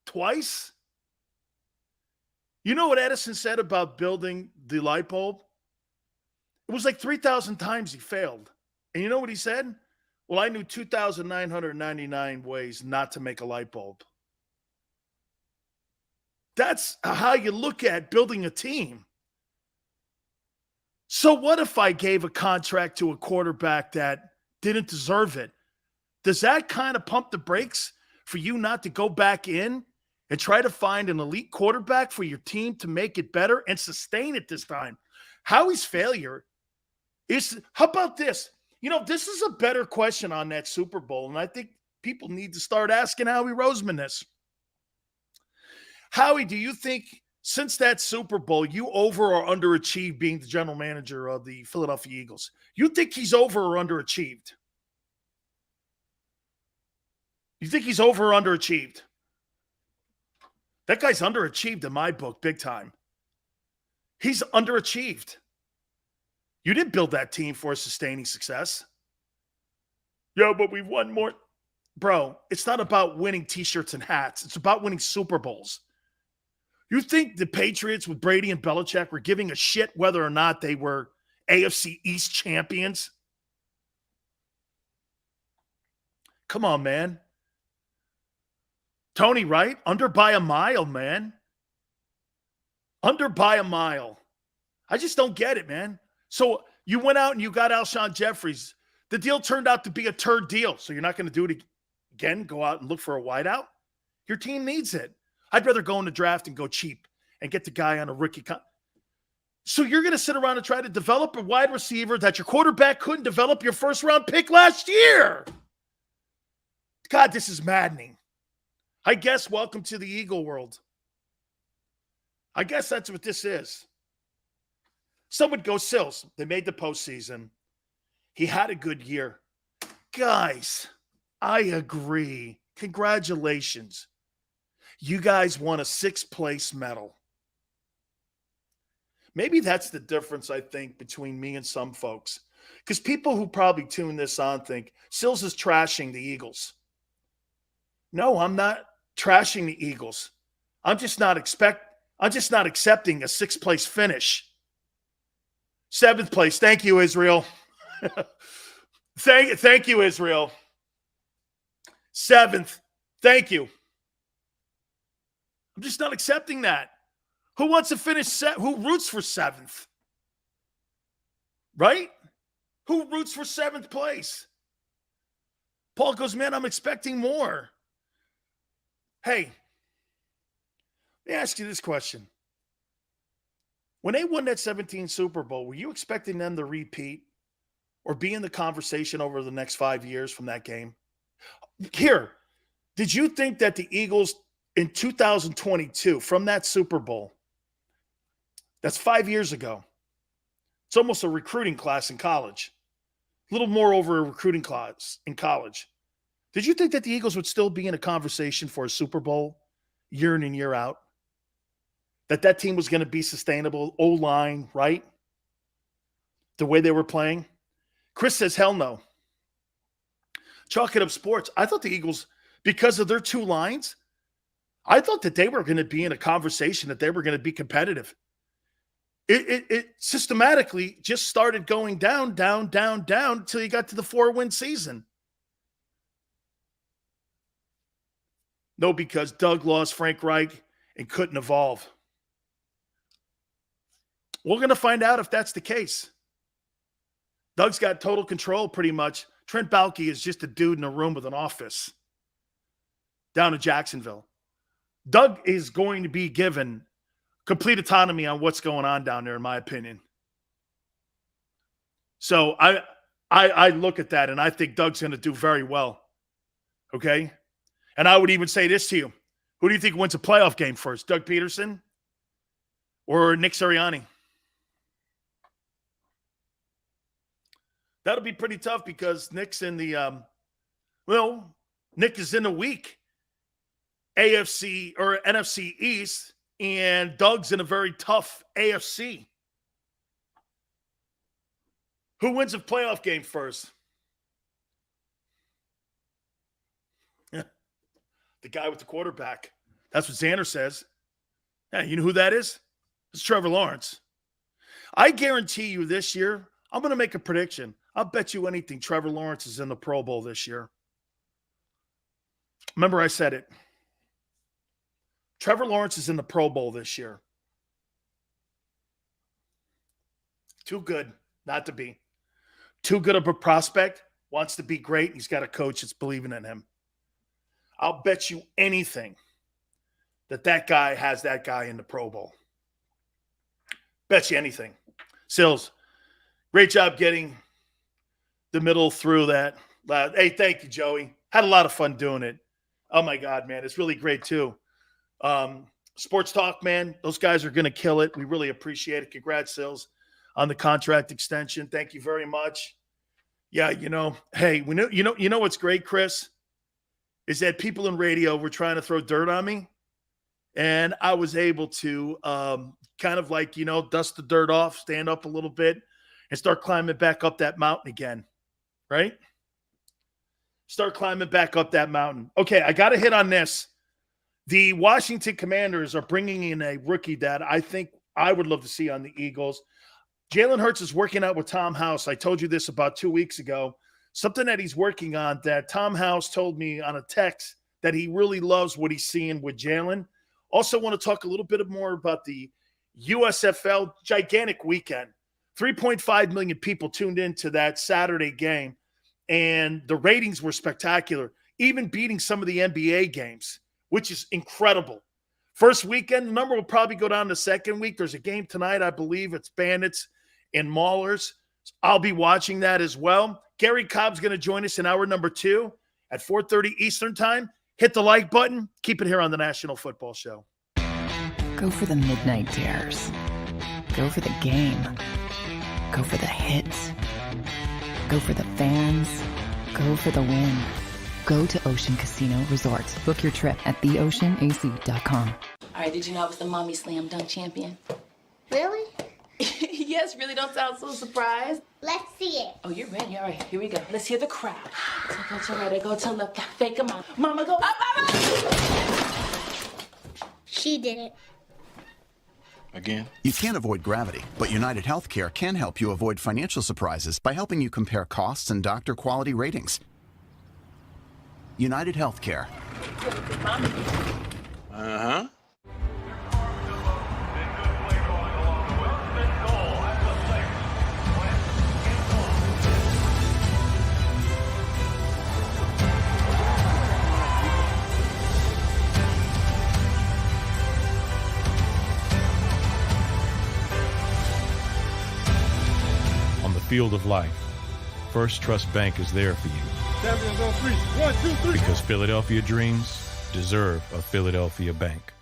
Twice? You know what Edison said about building the light bulb? It was like 3,000 times he failed. And you know what he said? Well, I knew 2,999 ways not to make a light bulb. That's how you look at building a team. So what if I gave a contract to a quarterback that didn't deserve it? Does that kind of pump the brakes for you not to go back in and try to find an elite quarterback for your team to make it better and sustain it this time? Howie's failure is, how about this? This is a better question on that Super Bowl, and I think people need to start asking Howie Roseman this. Howie, do you think since that Super Bowl, you over or underachieved being the general manager of the Philadelphia Eagles? You think he's over or underachieved? You think he's over or underachieved? That guy's underachieved in my book, big time. He's underachieved. You didn't build that team for sustaining success. Yeah, but we've won more. Bro, it's not about winning T-shirts and hats. It's about winning Super Bowls. You think the Patriots with Brady and Belichick were giving a shit whether or not they were AFC East champions? Come on, man. Tony, right? Under by a mile, man. Under by a mile. I just don't get it, man. So you went out and you got Alshon Jeffries. The deal turned out to be a turd deal. So you're not going to do it again? Go out and look for a wideout? Your team needs it. I'd rather go in the draft and go cheap and get the guy on a rookie So you're going to sit around and try to develop a wide receiver that your quarterback couldn't develop your first-round pick last year. God, this is maddening. I guess welcome to the Eagle world. I guess that's what this is. Some would go Sills. They made the postseason. He had a good year. Guys, I agree. Congratulations. You guys won a 6th-place medal. Maybe that's the difference, I think, between me and some folks. Because people who probably tune this on think Sills is trashing the Eagles. No, I'm not trashing the Eagles. I'm just not accepting a 6th-place finish. 7th place. Thank you, Israel. Thank you, Israel. 7th. Thank you. I'm just not accepting that. Who wants to finish who roots for 7th? Right? Who roots for 7th place? Paul goes, man, I'm expecting more. Hey, let me ask you this question. When they won that 17 Super Bowl, were you expecting them to repeat or be in the conversation over the next 5 years from that game? Here, did you think that the Eagles in 2022, from that Super Bowl, that's 5 years ago, it's almost a recruiting class in college, a little more over a recruiting class in college. Did you think that the Eagles would still be in a conversation for a Super Bowl year in and year out? That team was going to be sustainable, O-line, right? The way they were playing? Chris says, hell no. Chalk It Up Sports. I thought the Eagles, because of their 2 lines, I thought that they were going to be in a conversation, that they were going to be competitive. It systematically just started going down until you got to the 4-win season. No, because Doug lost Frank Reich and couldn't evolve. We're going to find out if that's the case. Doug's got total control pretty much. Trent Baalke is just a dude in a room with an office down in Jacksonville. Doug is going to be given complete autonomy on what's going on down there, in my opinion. So I look at that, and I think Doug's going to do very well. Okay? And I would even say this to you. Who do you think wins a playoff game first, Doug Pederson or Nick Sirianni? That'll be pretty tough because Nick's in the Nick is in the weak AFC or NFC East, and Doug's in a very tough AFC. Who wins a playoff game first? The guy with the quarterback. That's what Xander says. Yeah, you know who that is? It's Trevor Lawrence. I guarantee you this year, I'm going to make a prediction. I'll bet you anything Trevor Lawrence is in the Pro Bowl this year. Remember I said it. Trevor Lawrence is in the Pro Bowl this year. Too good not to be. Too good of a prospect. Wants to be great. He's got a coach that's believing in him. I'll bet you anything that guy has that guy in the Pro Bowl. Bet you anything. Sills, great job getting the middle through that. Hey, thank you, Joey. Had a lot of fun doing it. Oh, my God, man. It's really great, too. Sports Talk, man. Those guys are going to kill it. We really appreciate it. Congrats, Sills, on the contract extension. Thank you very much. Yeah, hey, you know what's great, Chris, is that people in radio were trying to throw dirt on me, and I was able to kind of like, dust the dirt off, stand up a little bit, and start climbing back up that mountain again, right? Start climbing back up that mountain. Okay, I got to hit on this. The Washington Commanders are bringing in a rookie that I think I would love to see on the Eagles. Jalen Hurts is working out with Tom House. I told you this about 2 weeks ago. Something that he's working on that Tom House told me on a text that he really loves what he's seeing with Jalen. Also want to talk a little bit more about the USFL gigantic weekend. 3.5 million people tuned into that Saturday game, and the ratings were spectacular, even beating some of the NBA games, which is incredible. First weekend, the number will probably go down the second week. There's a game tonight, I believe. It's Bandits and Maulers. I'll be watching that as well. Gary Cobb's going to join us in hour number 2 at 4:30 Eastern time. Hit the like button. Keep it here on the National Football Show. Go for the midnight dares. Go for the game. Go for the hits. Go for the fans. Go for the win. Go to Ocean Casino Resort. Book your trip at theoceanac.com. All right, did you know I was the mommy slam dunk champion? Really? Yes, really don't sound so surprised. Let's see it. Oh, you're ready. All right, here we go. Let's hear the crowd. So go to right, go to left, fake a mom. Mama go up, She did it. Again? You can't avoid gravity, but United Healthcare can help you avoid financial surprises by helping you compare costs and doctor quality ratings. United Healthcare. Uh-huh. On the field of life, First Trust Bank is there for you. Champions on 3. 1, 2, 3. Because Philadelphia dreams deserve a Philadelphia bank.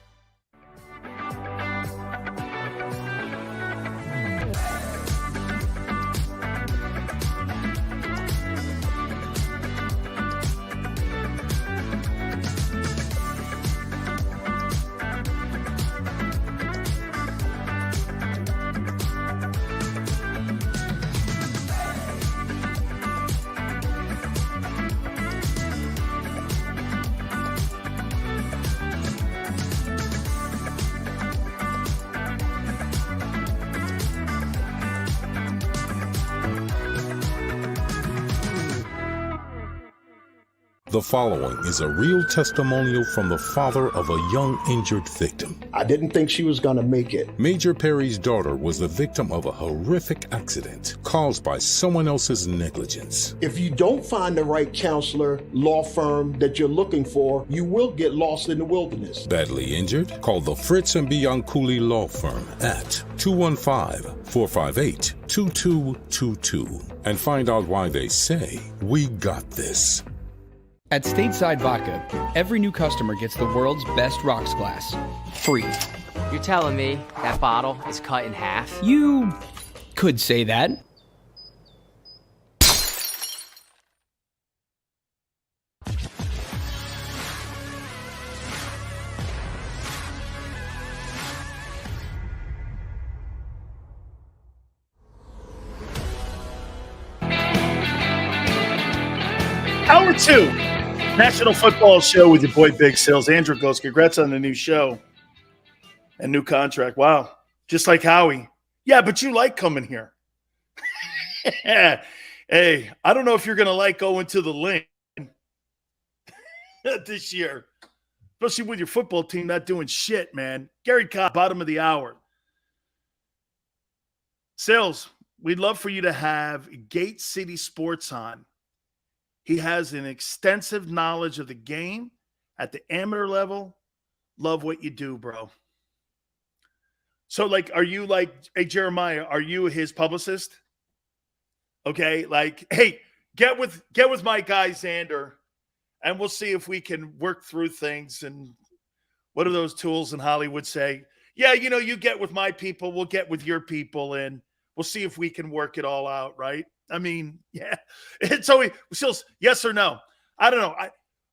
The following is a real testimonial from the father of a young injured victim. I didn't think she was going to make it. Major Perry's daughter was the victim of a horrific accident caused by someone else's negligence. If you don't find the right counselor, law firm that you're looking for, you will get lost in the wilderness. Badly injured? Call the Fritz and Bianculli Law Firm at 215-458-2222 and find out why they say, "We got this." At Stateside Vodka, every new customer gets the world's best rocks glass, free. You're telling me that bottle is cut in half? You could say that. Hour 2. National Football Show with your boy Big Sills. Andrew goes, congrats on the new show and new contract. Wow. Just like Howie. Yeah, but you like coming here. Hey, I don't know if you're going to like going to the link this year, especially with your football team not doing shit, man. Gary Cobb, bottom of the hour. Sales, we'd love for you to have Gate City Sports on. He has an extensive knowledge of the game at the amateur level. Love what you do, bro. So, like, are you like, hey, Jeremiah, are you his publicist? Okay, like, hey, get with my guy Xander, and we'll see if we can work through things. And what are those tools in Hollywood say? Yeah, you know, you get with my people, we'll get with your people, and we'll see if we can work it all out, right? I mean, yeah. It's always yes or no. I don't know.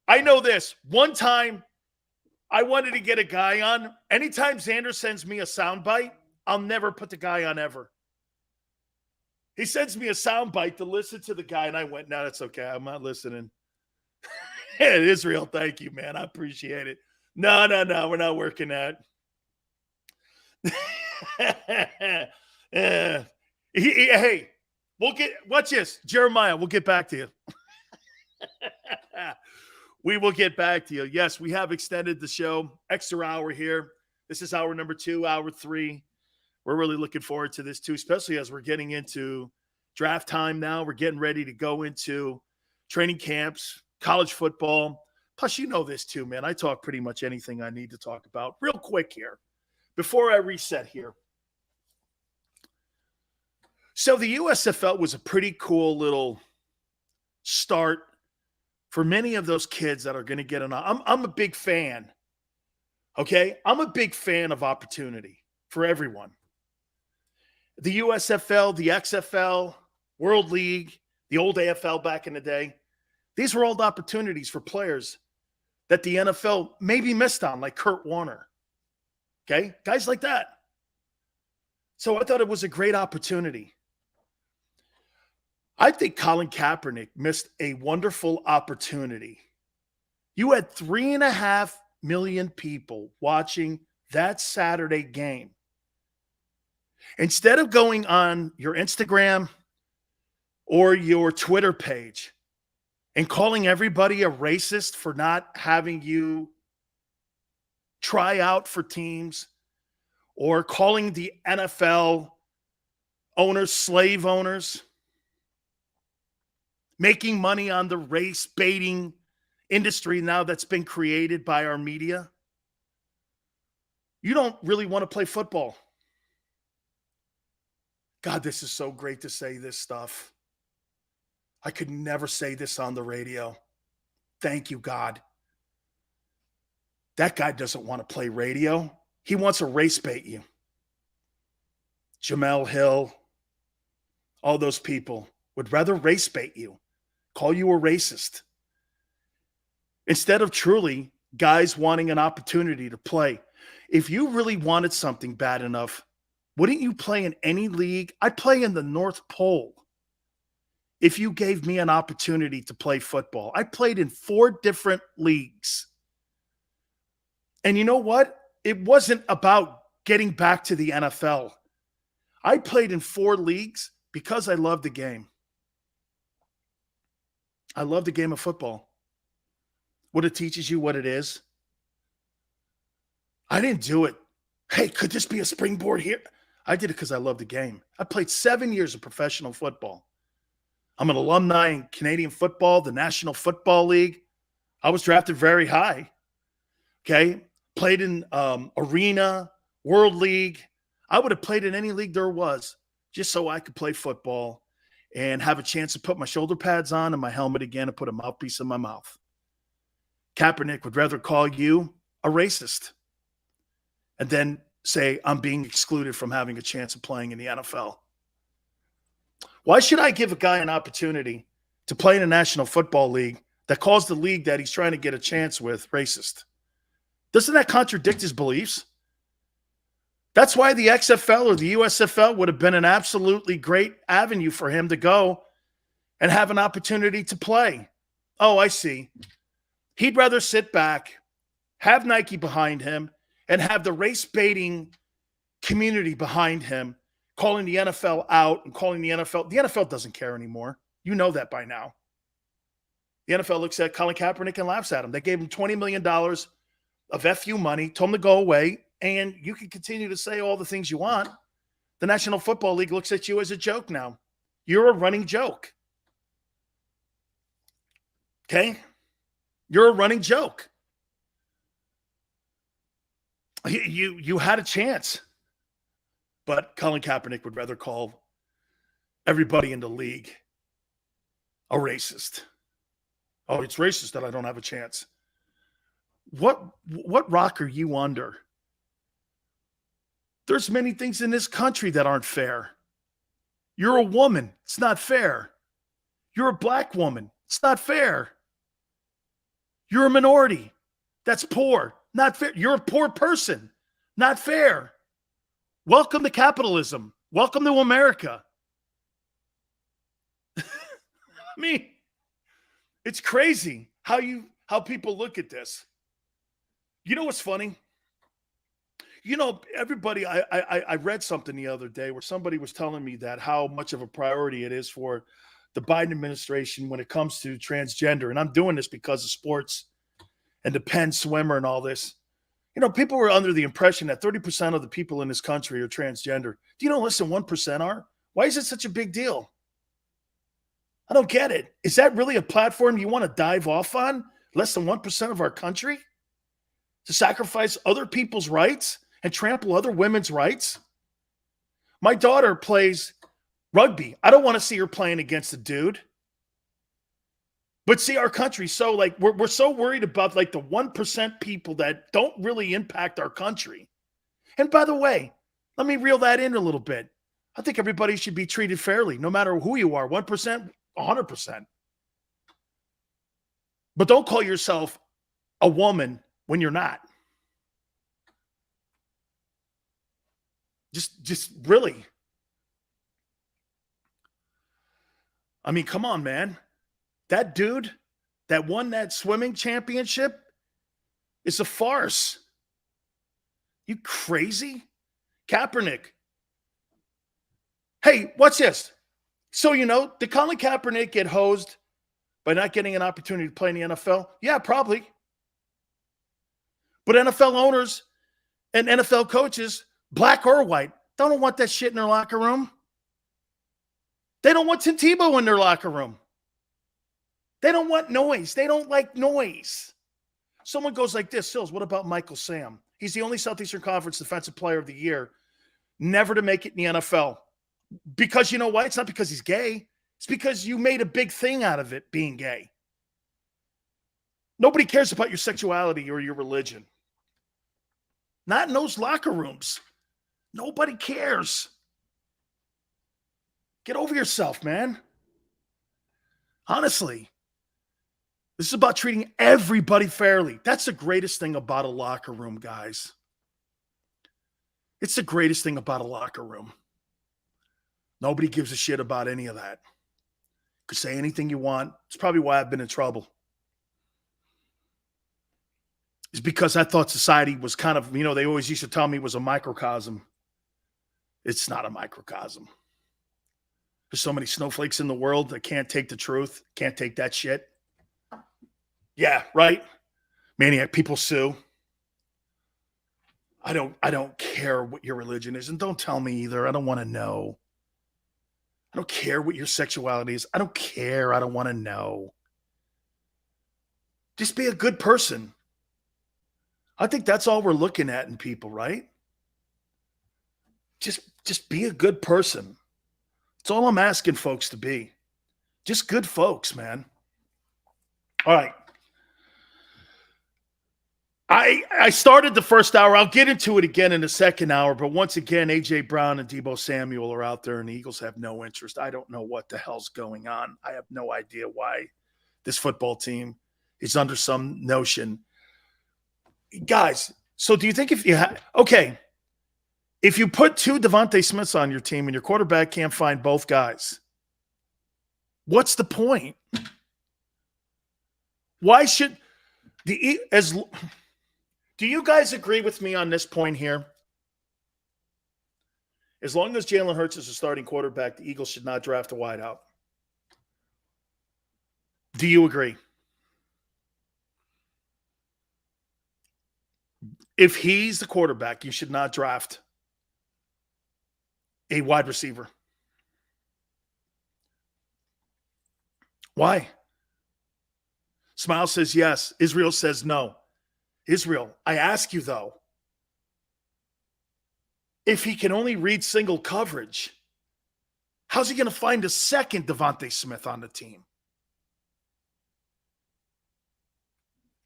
I know this. One time, I wanted to get a guy on. Anytime Xander sends me a soundbite, I'll never put the guy on ever. He sends me a soundbite to listen to the guy, and I went, no, that's okay. I'm not listening. Israel, thank you, man. I appreciate it. No, we're not working that. Hey, watch this. Jeremiah, we'll get back to you. We will get back to you. Yes, we have extended the show. Extra hour here. This is hour number 2, hour 3. We're really looking forward to this too, especially as we're getting into draft time now. We're getting ready to go into training camps, college football. Plus, you know this too, man. I talk pretty much anything I need to talk about. Real quick here, before I reset here. So the USFL was a pretty cool little start for many of those kids that are going to get an – I'm a big fan, okay? I'm a big fan of opportunity for everyone. The USFL, the XFL, World League, the old AFL back in the day, these were all opportunities for players that the NFL maybe missed on, like Kurt Warner, okay? Guys like that. So I thought it was a great opportunity. I think Colin Kaepernick missed a wonderful opportunity. You had 3.5 million people watching that Saturday game. Instead of going on your Instagram or your Twitter page and calling everybody a racist for not having you try out for teams, or calling the NFL owners slave owners, making money on the race baiting industry now that's been created by our media, you don't really want to play football. God, this is so great to say this stuff. I could never say this on the radio. Thank you, God. That guy doesn't want to play radio. He wants to race bait you. Jamel Hill, all those people would rather race bait you, call you a racist, instead of truly guys wanting an opportunity to play. If you really wanted something bad enough, wouldn't you play in any league? I'd play in the North Pole if you gave me an opportunity to play football. I played in 4 different leagues. And you know what? It wasn't about getting back to the NFL. I played in 4 leagues because I love the game. I love the game of football. What it teaches you, what it is. I didn't do it. Hey, could this be a springboard here? I did it because I love the game. I played 7 years of professional football. I'm an alumni in Canadian football, the National Football League. I was drafted very high. Okay. Played in Arena, World League. I would have played in any league there was just so I could play football and have a chance to put my shoulder pads on and my helmet again and put a mouthpiece in my mouth. Kaepernick would rather call you a racist and then say I'm being excluded from having a chance of playing in the NFL. Why should I give a guy an opportunity to play in a National Football League that calls the league that he's trying to get a chance with racist? Doesn't that contradict his beliefs? That's why the XFL or the USFL would have been an absolutely great avenue for him to go and have an opportunity to play. Oh, I see. He'd rather sit back, have Nike behind him, and have the race baiting community behind him, calling the NFL out and calling the NFL. The NFL doesn't care anymore. You know that by now. The NFL looks at Colin Kaepernick and laughs at him. They gave him $20 million of FU money, told him to go away, and you can continue to say all the things you want. The National Football League looks at you as a joke now. You're a running joke. Okay? You're a running joke. You had a chance, but Colin Kaepernick would rather call everybody in the league a racist. Oh, it's racist that I don't have a chance. What rock are you under? There's many things in this country that aren't fair. You're a woman. It's not fair. You're a black woman. It's not fair. You're a minority. That's poor. Not fair. You're a poor person. Not fair. Welcome to capitalism. Welcome to America. I mean, it's crazy how people look at this. You know what's funny? You know, everybody, I read something the other day where somebody was telling me that how much of a priority it is for the Biden administration when it comes to transgender. And I'm doing this because of sports and the Penn swimmer and all this. You know, people were under the impression that 30% of the people in this country are transgender. Do you know less than 1% are? Why is it such a big deal? I don't get it. Is that really a platform you want to dive off on? Less than 1% of our country? To sacrifice other people's rights and trample other women's rights? My daughter plays rugby. I don't want to see her playing against a dude. But see, our country, so like we're so worried about like the 1% people that don't really impact our country. And by the way, let me reel that in a little bit. I think everybody should be treated fairly, no matter who you are, 1%, 100%. But don't call yourself a woman when you're not. Just really. I mean, come on, man. That dude that won that swimming championship is a farce. You crazy? Kaepernick. Hey, watch this. So, you know, did Colin Kaepernick get hosed by not getting an opportunity to play in the NFL? Yeah, probably. But NFL owners and NFL coaches, black or white, don't want that shit in their locker room. They don't want Tim Tebow in their locker room. They don't want noise. They don't like noise. Someone goes like this, Sills, what about Michael Sam? He's the only Southeastern Conference Defensive Player of the Year never to make it in the NFL. Because you know why? It's not because he's gay. It's because you made a big thing out of it being gay. Nobody cares about your sexuality or your religion. Not in those locker rooms. Nobody cares. Get over yourself, man. Honestly. This is about treating everybody fairly. That's the greatest thing about a locker room, guys. It's the greatest thing about a locker room. Nobody gives a shit about any of that. You can say anything you want. It's probably why I've been in trouble. It's because I thought society was kind of, you know, they always used to tell me it was a microcosm. It's not a microcosm. There's so many snowflakes in the world that can't take the truth, can't take that shit. Yeah, right? Maniac, people sue. I don't care what your religion is, and don't tell me either. I don't want to know. I don't care what your sexuality is. I don't care. I don't want to know. Just be a good person. I think that's all we're looking at in people, right? Just be a good person. That's all I'm asking folks to be. Just good folks, man. All right. I started the first hour. I'll get into it again in the second hour. But once again, A.J. Brown and Deebo Samuel are out there, and the Eagles have no interest. I don't know what the hell's going on. I have no idea why this football team is under some notion. Guys, so do you think if you put two DeVonta Smiths on your team and your quarterback can't find both guys, what's the point? Why should do you guys agree with me on this point here? As long as Jalen Hurts is a starting quarterback, the Eagles should not draft a wideout. Do you agree? If he's the quarterback, you should not draft a wide receiver. Why? Smile says yes. Israel says no. Israel, I ask you though, if he can only read single coverage, how's he going to find a second DeVonta Smith on the team?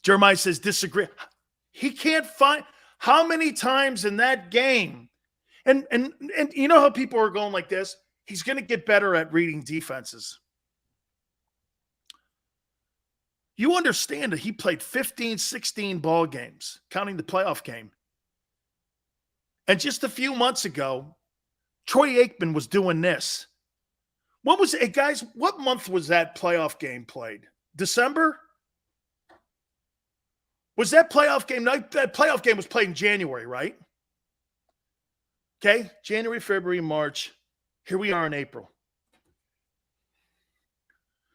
Jeremiah says disagree. He can't find how many times in that game. And you know how people are going like this? He's going to get better at reading defenses. You understand that he played 15, 16 ball games, counting the playoff game. And just a few months ago, Troy Aikman was doing this. What was it, guys? What month was that playoff game played? December? Was that playoff game? That playoff game was played in January, right? Okay, January, February, March. Here we are in April.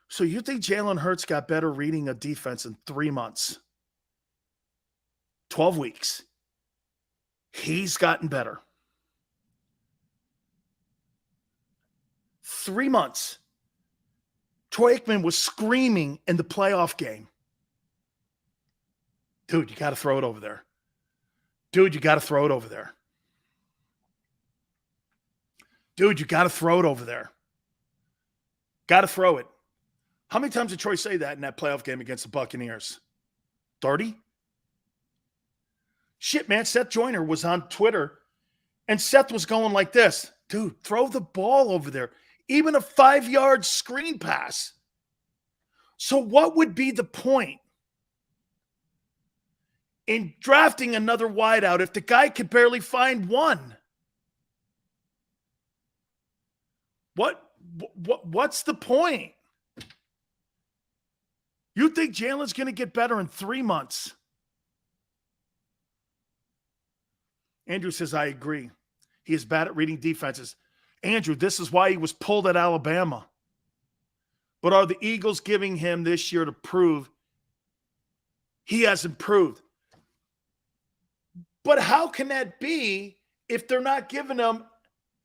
So you think Jalen Hurts got better reading a defense in 3 months? 12 weeks. He's gotten better. 3 months. Troy Aikman was screaming in the playoff game. Dude, you got to throw it over there. Dude, you got to throw it over there. Dude, you got to throw it over there. Got to throw it. How many times did Troy say that in that playoff game against the Buccaneers? 30? Shit, man. Seth Joyner was on Twitter, and Seth was going like this. Dude, throw the ball over there. Even a 5-yard screen pass. So what would be the point in drafting another wideout if the guy could barely find one? What's the point? You think Jalen's going to get better in 3 months? Andrew says, I agree. He is bad at reading defenses. Andrew, this is why he was pulled at Alabama. But are the Eagles giving him this year to prove he has improved? But how can that be if they're not giving him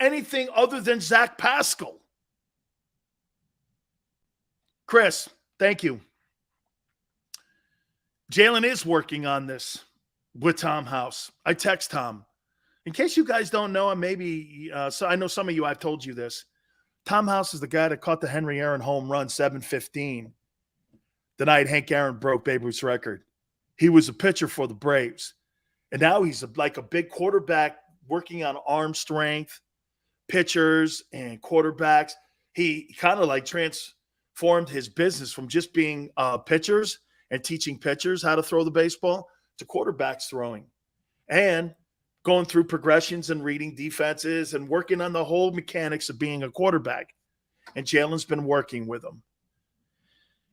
anything other than Zach Pascal? Chris, thank you. Jalen is working on this with Tom House. I text Tom. In case you guys don't know, so I know some of you, I've told you this. Tom House is the guy that caught the Henry Aaron home run, 7-15, the night Hank Aaron broke Babe Ruth's record. He was a pitcher for the Braves. And now he's like a big quarterback working on arm strength, pitchers and quarterbacks. He kind of like transformed his business from just being pitchers and teaching pitchers how to throw the baseball to quarterbacks throwing and going through progressions and reading defenses and working on the whole mechanics of being a quarterback. And Jalen's been working with him.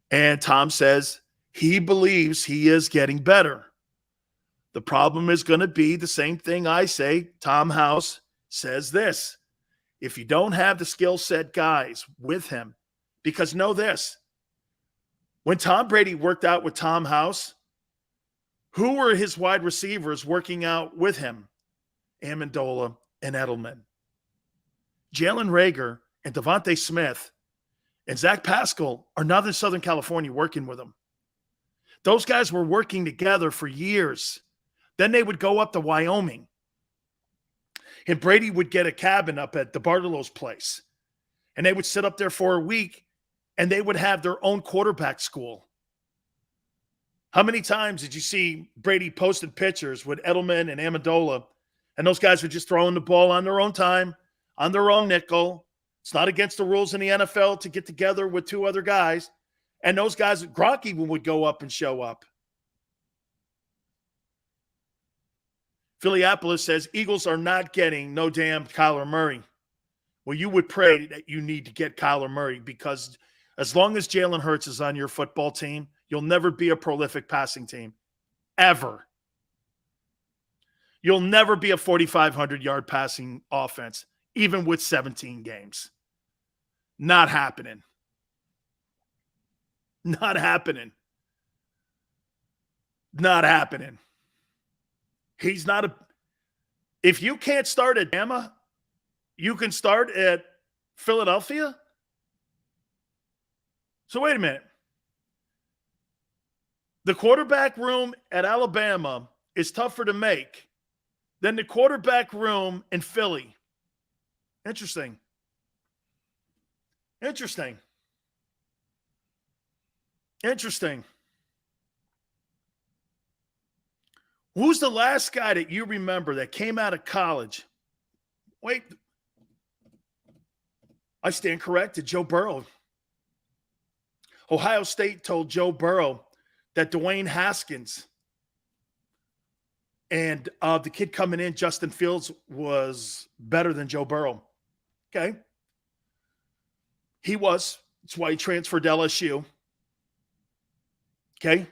And Tom says he believes he is getting better. The problem is going to be the same thing I say. Tom House says this. If you don't have the skill set guys with him, because know this, when Tom Brady worked out with Tom House, who were his wide receivers working out with him? Amendola and Edelman. Jalen Reagor and DeVonta Smith and Zach Pascal are not in Southern California working with him. Those guys were working together for years. Then they would go up to Wyoming. And Brady would get a cabin up at the Bartolo's place. And they would sit up there for a week, and they would have their own quarterback school. How many times did you see Brady posted pictures with Edelman and Amendola, and those guys were just throwing the ball on their own time, on their own nickel? It's not against the rules in the NFL to get together with two other guys. And those guys, Gronk even would go up and show up. Philiopolis says, Eagles are not getting no damn Kyler Murray. Well, you would pray that you need to get Kyler Murray, because as long as Jalen Hurts is on your football team, you'll never be a prolific passing team. Ever. You'll never be a 4,500-yard passing offense, even with 17 games. Not happening. Not happening. Not happening. He's not a – if you can't start at Bama, you can start at Philadelphia? So wait a minute. The quarterback room at Alabama is tougher to make than the quarterback room in Philly. Interesting. Interesting. Interesting. Who's the last guy that you remember that came out of college? Wait. I stand corrected. Joe Burrow. Ohio State told Joe Burrow that Dwayne Haskins and the kid coming in, Justin Fields, was better than Joe Burrow. Okay. He was. That's why he transferred to LSU. Okay.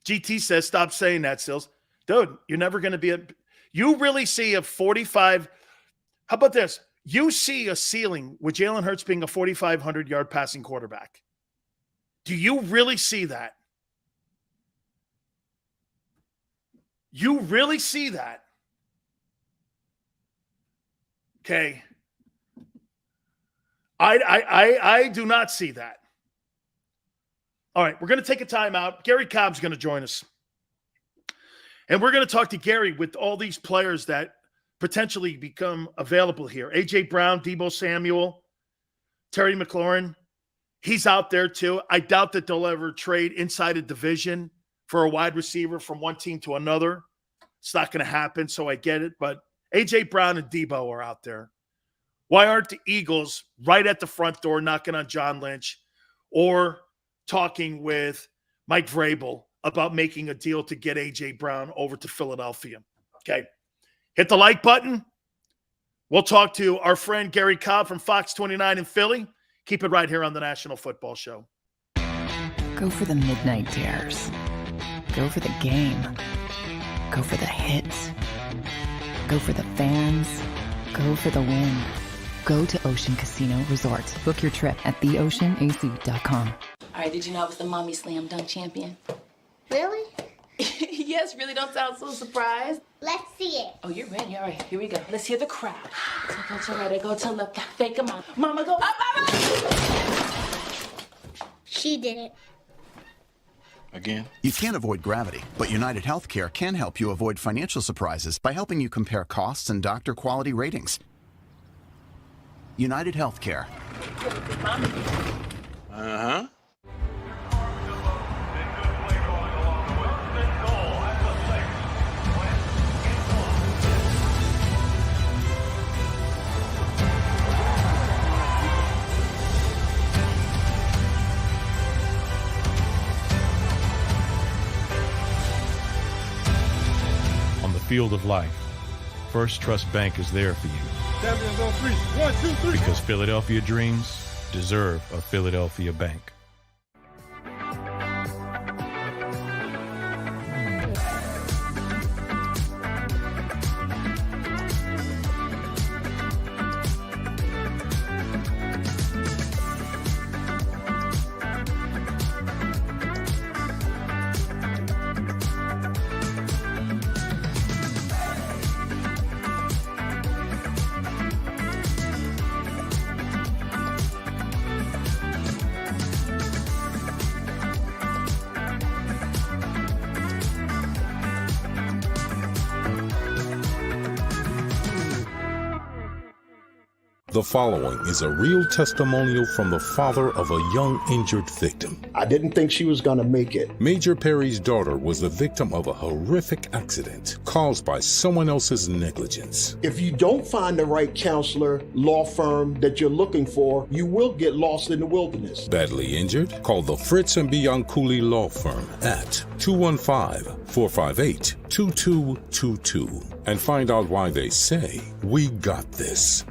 GT says, stop saying that, Sills. Dude, you're never going to be you really see a 45. How about this? You see a ceiling with Jalen Hurts being a 4,500-yard passing quarterback. Do you really see that? You really see that? Okay. I do not see that. All right, we're going to take a timeout. Gary Cobb's going to join us. And we're going to talk to Gary with all these players that potentially become available here. A.J. Brown, Deebo Samuel, Terry McLaurin. He's out there too. I doubt that they'll ever trade inside a division for a wide receiver from one team to another. It's not going to happen, so I get it. But A.J. Brown and Deebo are out there. Why aren't the Eagles right at the front door knocking on John Lynch or talking with Mike Vrabel about making a deal to get A.J. Brown over to Philadelphia? Okay. Hit the like button. We'll talk to our friend Gary Cobb from Fox 29 in Philly. Keep it right here on the National Football Show. Go for the midnight dares. Go for the game. Go for the hits. Go for the fans. Go for the win. Go to Ocean Casino Resort. Book your trip at theoceanac.com. All right, did you know I was the mommy slam dunk champion? Really? Yes, really, don't sound so surprised. Let's see it. Oh, you're ready. All right, here we go. Let's hear the crowd. So go to right, I go to left, fake 'em out. Mama, go up, mama! She did it. Again? You can't avoid gravity, but United Healthcare can help you avoid financial surprises by helping you compare costs and doctor quality ratings. United Healthcare. Uh-huh. On the field of life, First Trust Bank is there for you. Champions on three. 1, 2, 3. Because Philadelphia dreams deserve a Philadelphia bank. The following is a real testimonial from the father of a young injured victim. I didn't think she was going to make it. Major Perry's daughter was the victim of a horrific accident caused by someone else's negligence. If you don't find the right counselor, law firm that you're looking for, you will get lost in the wilderness. Badly injured? Call the Fritz and Bianculli Law Firm at 215-458-2222 and find out why they say, "We got this."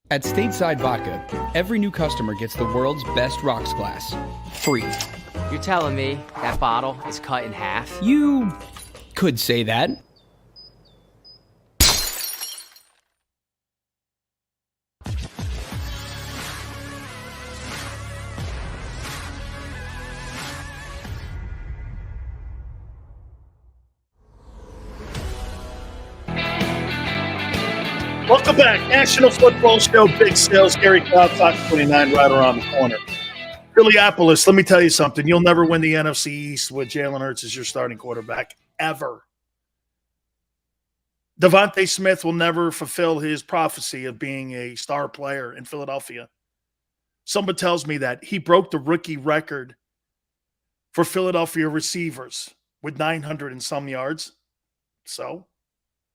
At Stateside Vodka, every new customer gets the world's best rocks glass, free. You're telling me that bottle is cut in half? You could say that. Welcome back. National Football Show, Big Sales. Gary Cobb, Fox 29, right around the corner. Phillypolis, let me tell you something. You'll never win the NFC East with Jalen Hurts as your starting quarterback, ever. DeVonta Smith will never fulfill his prophecy of being a star player in Philadelphia. Someone tells me that he broke the rookie record for Philadelphia receivers with 900 and some yards. So,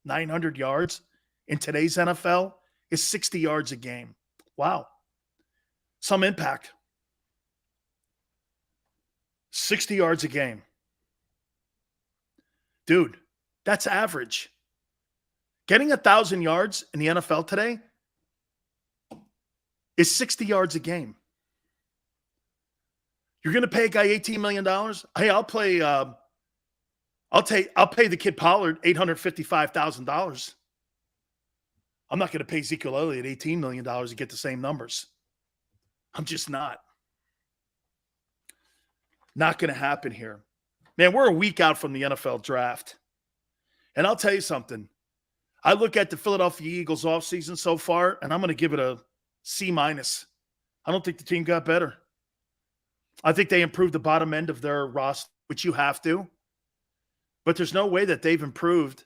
900 yards in today's NFL is 60 yards a game. Wow. Some impact. 60 yards a game. Dude, that's average. Getting 1,000 yards in the NFL today is 60 yards a game. You're going to pay a guy $18 million? Hey, I'll pay the kid Pollard $855,000. I'm not going to pay Ezekiel Elliott $18 million to get the same numbers. I'm just not. Not going to happen here. Man, we're a week out from the NFL draft. And I'll tell you something. I look at the Philadelphia Eagles offseason so far, and I'm going to give it a C-. I don't think the team got better. I think they improved the bottom end of their roster, which you have to. But there's no way that they've improved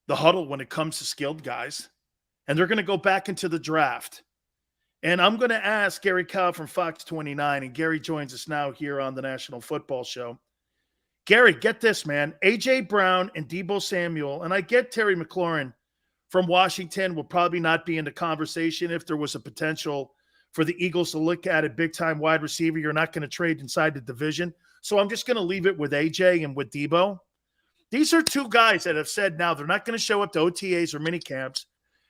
the huddle when it comes to skilled guys. And they're going to go back into the draft. And I'm going to ask Gary Cobb from Fox 29, and Gary joins us now here on the National Football Show. Gary, get this, man. A.J. Brown and Deebo Samuel, and I get Terry McLaurin from Washington will probably not be in the conversation if there was a potential for the Eagles to look at a big-time wide receiver. You're not going to trade inside the division. So I'm just going to leave it with A.J. and with Deebo. These are two guys that have said now they're not going to show up to OTAs or minicamps,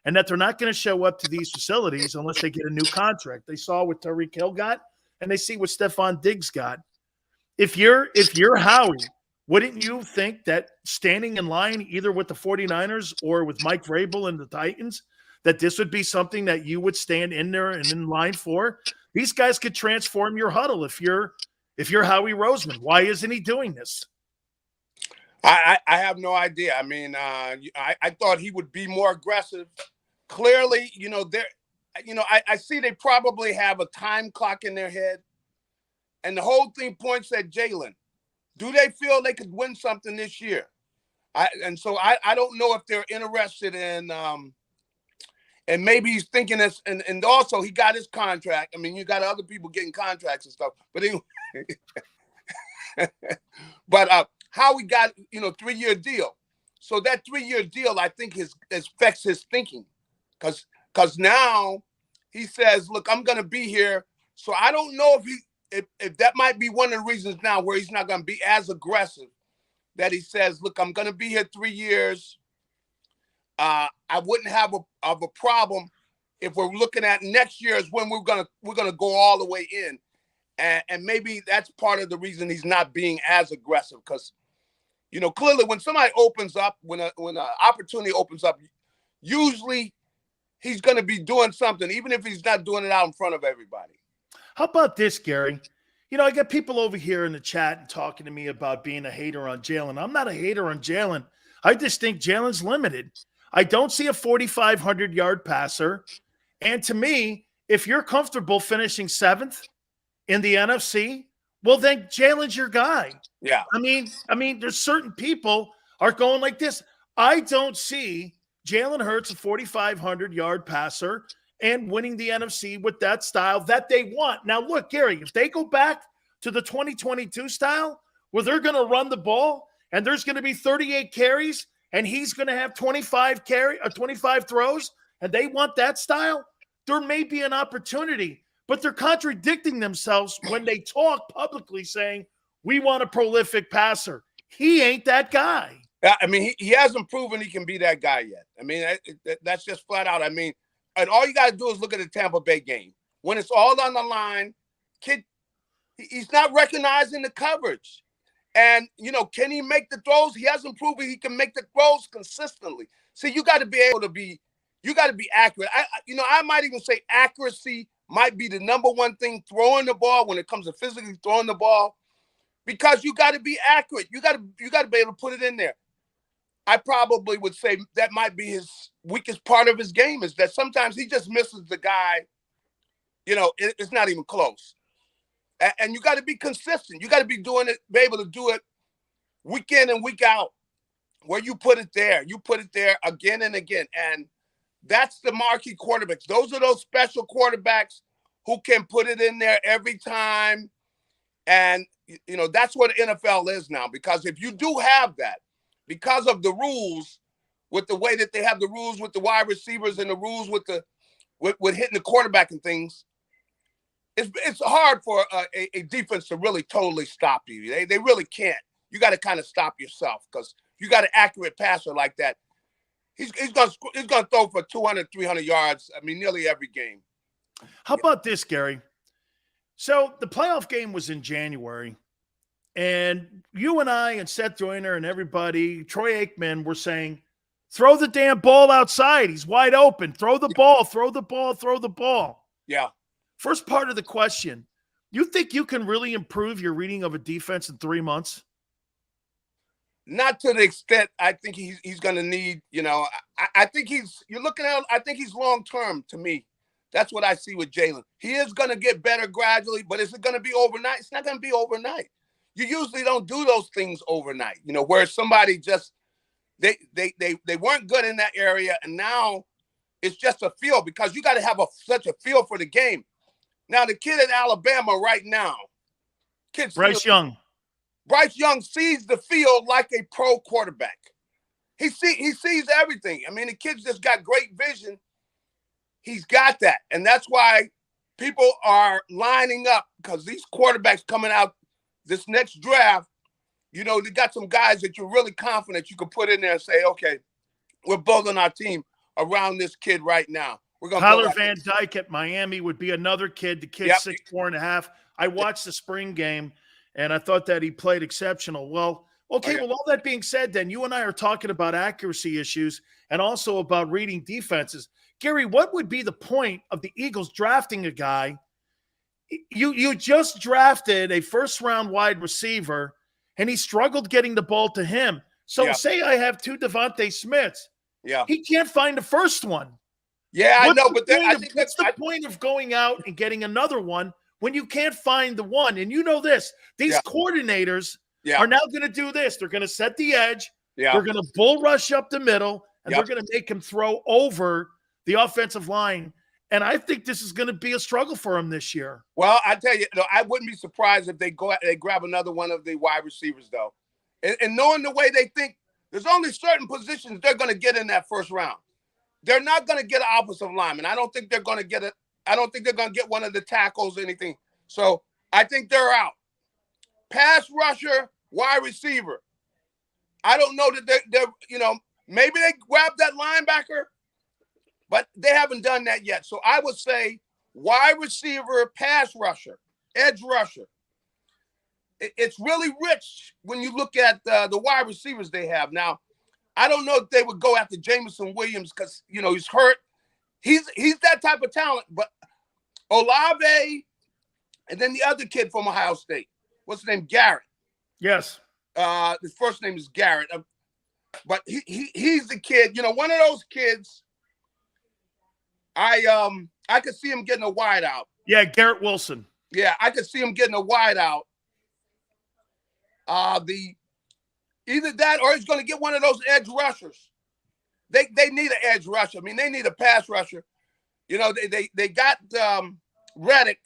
and that they're not going to show up to these facilities unless they get a new contract. They saw what Tyreek Hill got, and they see what Stephon Diggs got. If you're Howie, wouldn't you think that standing in line either with the 49ers or with Mike Vrabel and the Titans, that this would be something that you would stand in there and in line for? These guys could transform your huddle if you're Howie Roseman. Why isn't he doing this? I have no idea. I mean, I thought he would be more aggressive. Clearly, I see they probably have a time clock in their head. And the whole thing points at Jalen. Do they feel they could win something this year? I don't know if they're interested in and maybe he's thinking this, and also he got his contract. I mean, you got other people getting contracts and stuff, but anyway. But Howie got 3-year deal. So that 3-year deal, I think, affects his thinking. Because now he says, look, I'm going to be here. So I don't know if that might be one of the reasons now where he's not going to be as aggressive, that he says, look, I'm going to be here 3 years. I wouldn't have a problem if we're looking at next year is when we're gonna go all the way in, and maybe that's part of the reason he's not being as aggressive, because clearly when somebody opens up, when an opportunity opens up, usually he's going to be doing something, even if he's not doing it out in front of everybody. How about this, Gary? I got people over here in the chat and talking to me about being a hater on Jalen. I'm not a hater on Jalen. I just think Jalen's limited. I don't see a 4,500-yard passer. And to me, if you're comfortable finishing 7th in the NFC, well, then Jalen's your guy. Yeah. I mean, there's certain people are going like this. I don't see Jalen Hurts, a 4,500-yard passer, and winning the NFC with that style that they want. Now, look, Gary, if they go back to the 2022 style where they're going to run the ball and there's going to be 38 carries and he's going to have 25 throws, and they want that style, there may be an opportunity. But they're contradicting themselves when they talk publicly saying, we want a prolific passer. He ain't that guy. I mean, he hasn't proven he can be that guy yet. I mean, that's just flat out. I mean, and all you got to do is look at the Tampa Bay game. When it's all on the line, kid, he's not recognizing the coverage. And, can he make the throws? He hasn't proven he can make the throws consistently. So you got to be able to be accurate. I might even say accuracy might be the number one thing throwing the ball when it comes to physically throwing the ball, because you got to be accurate. You got to be able to put it in there. I probably would say that might be his weakest part of his game, is that sometimes he just misses the guy. You know, it's not even close. And you got to be consistent. You got to be able to do it week in and week out, where you put it there. You put it there again and again. And that's the marquee quarterbacks. Those are those special quarterbacks who can put it in there every time. And, you know, that's what the NFL is now. Because if you do have that, because of the rules, with the way that they have the rules with the wide receivers and the rules with hitting the quarterback and things, it's hard for a defense to really totally stop you. They really can't. You got to kind of stop yourself, because if you got an accurate passer like that, he's gonna throw for 200, 300 yards. I mean, nearly every game. How about this, Gary? So the playoff game was in January, and you and I and Seth Joyner and everybody, Troy Aikman, were saying, throw the damn ball outside. He's wide open. Throw the ball, throw the ball, throw the ball. Yeah. First part of the question, you think you can really improve your reading of a defense in 3 months? Not to the extent I think he's going to need, you know. I think you're looking at, I think he's long-term to me. That's what I see with Jalen. He is going to get better gradually, but is it going to be overnight? It's not going to be overnight. You usually don't do those things overnight, you know, where somebody just, they weren't good in that area, and now it's just a feel, because you got to have such a feel for the game. Now, the kid at Alabama right now, Bryce Young sees the field like a pro quarterback. He sees everything. I mean, the kid's just got great vision. He's got that. And that's why people are lining up, because these quarterbacks coming out this next draft, you know, they got some guys that you're really confident you can put in there and say, okay, we're building our team around this kid right now. We're going Tyler Van Dyke at Miami would be another kid. The kid's 6'4.5". I watched the spring game, and I thought that he played exceptional. Well, okay, well, all that being said, then, you and I are talking about accuracy issues and also about reading defenses. Gary, what would be the point of the Eagles drafting a guy? You just drafted a first-round wide receiver, and he struggled getting the ball to him. So say I have two DeVonta Smiths. Yeah. He can't find the first one. Yeah, I know, but what's the point of going out and getting another one when you can't find the one? And you know this, these coordinators are now going to do this. They're going to set the edge. They're going to bull rush up the middle, and they're going to make him throw over the offensive line. And I think this is going to be a struggle for him this year. Well, I tell you, I wouldn't be surprised if they grab another one of the wide receivers, though. And knowing the way they think, there's only certain positions they're going to get in that first round. They're not going to get an offensive lineman. I don't think they're going to get it. I don't think they're going to get one of the tackles or anything. So I think they're out. Pass rusher, wide receiver. I don't know that they're you know, maybe they grab that linebacker, but they haven't done that yet. So I would say wide receiver, pass rusher, edge rusher. It's really rich when you look at the wide receivers they have. Now, I don't know if they would go after Jameson Williams because, you know, he's hurt. He's that type of talent. But Olave and then the other kid from Ohio State. What's his name? Garrett. Yes. His first name is Garrett. But he's the kid. You know, one of those kids, I could see him getting a wide out. Yeah, Garrett Wilson. Yeah, I could see him getting a wide out. Either that or he's going to get one of those edge rushers. They need an edge rusher. I mean, they need a pass rusher. You know, they got Reddick,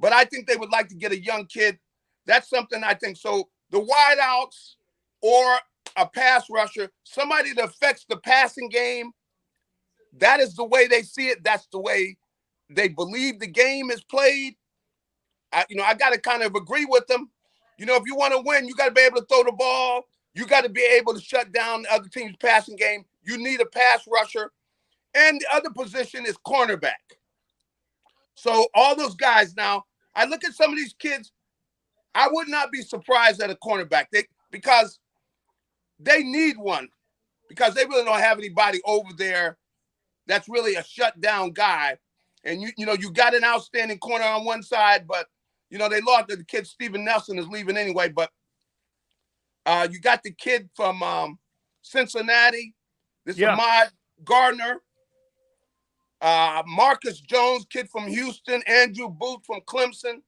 but I think they would like to get a young kid. That's something I think. So the wideouts or a pass rusher, somebody that affects the passing game, that is the way they see it. That's the way they believe the game is played. I got to kind of agree with them. You know, if you want to win, you got to be able to throw the ball. You got to be able to shut down the other team's passing game. You need a pass rusher. And the other position is cornerback. So all those guys now, I look at some of these kids, I would not be surprised at a cornerback because they need one, because they really don't have anybody over there that's really a shutdown guy. And, you got an outstanding corner on one side, but, you know, they lost the kid. Steven Nelson is leaving anyway, but you got the kid from Cincinnati. This is Yeah. Ahmad Gardner. Marcus Jones, kid from Houston. Andrew Booth from Clemson.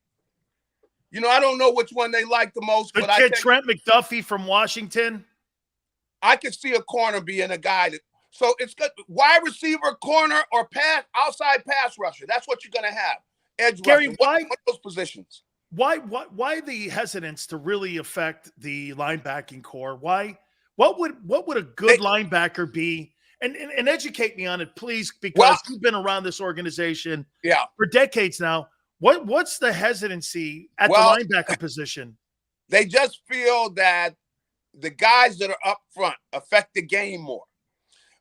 You know, I don't know which one they like the most, The but kid Trent McDuffie from Washington. I could see a corner being a guy that. So it's good. Wide receiver, corner, or outside pass rusher. That's what you're going to have. Edge Gary, rusher. why what those positions? Why the hesitance to really affect the linebacking core? Why? What would a good linebacker be? And educate me on it, please, because you've been around this organization for decades now. What's the hesitancy at the linebacker position? They just feel that the guys that are up front affect the game more.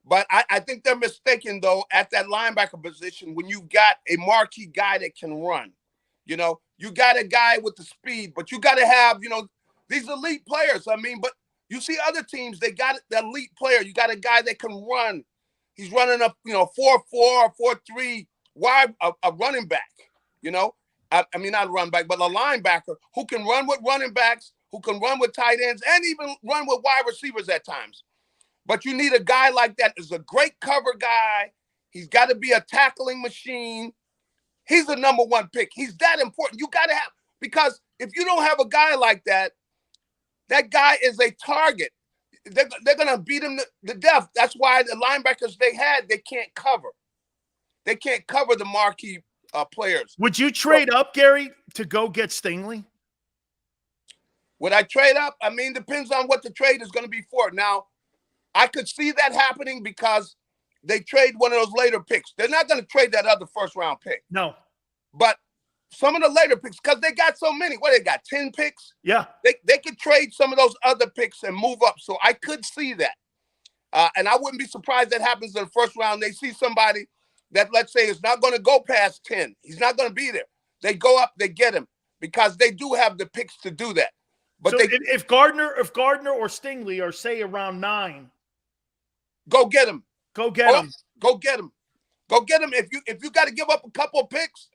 But I think they're mistaken, though, at that linebacker position when you've got a marquee guy that can run. You know, you got a guy with the speed, but you got to have, you know, these elite players. I mean, but you see other teams, they got the elite player. You got a guy that can run. He's running up, 4-4, 4-3, wide, a running back, I mean, not a running back, but a linebacker who can run with running backs, who can run with tight ends, and even run with wide receivers at times. But you need a guy like that is a great cover guy. He's got to be a tackling machine. He's the number one pick. He's that important. You got to have, because if you don't have a guy like that, that guy is a target. They're going to beat him to death. That's why the linebackers they can't cover. They can't cover the marquee players. Would you trade up, Gary, to go get Stingley? Would I trade up? I mean, depends on what the trade is going to be for. Now, I could see that happening because they trade one of those later picks. They're not going to trade that other first-round pick. No. But some of the later picks, because they got so many. What, they got 10 picks? Yeah. They could trade some of those other picks and move up. So I could see that. And I wouldn't be surprised that happens in the first round. They see somebody that, let's say, is not going to go past 10. He's not going to be there. They go up, they get him, because they do have the picks to do that. But so if Gardner or Stingley are, say, around 9, go get him. Go get him. Go get him. Go get him. If you got to give up a couple of picks,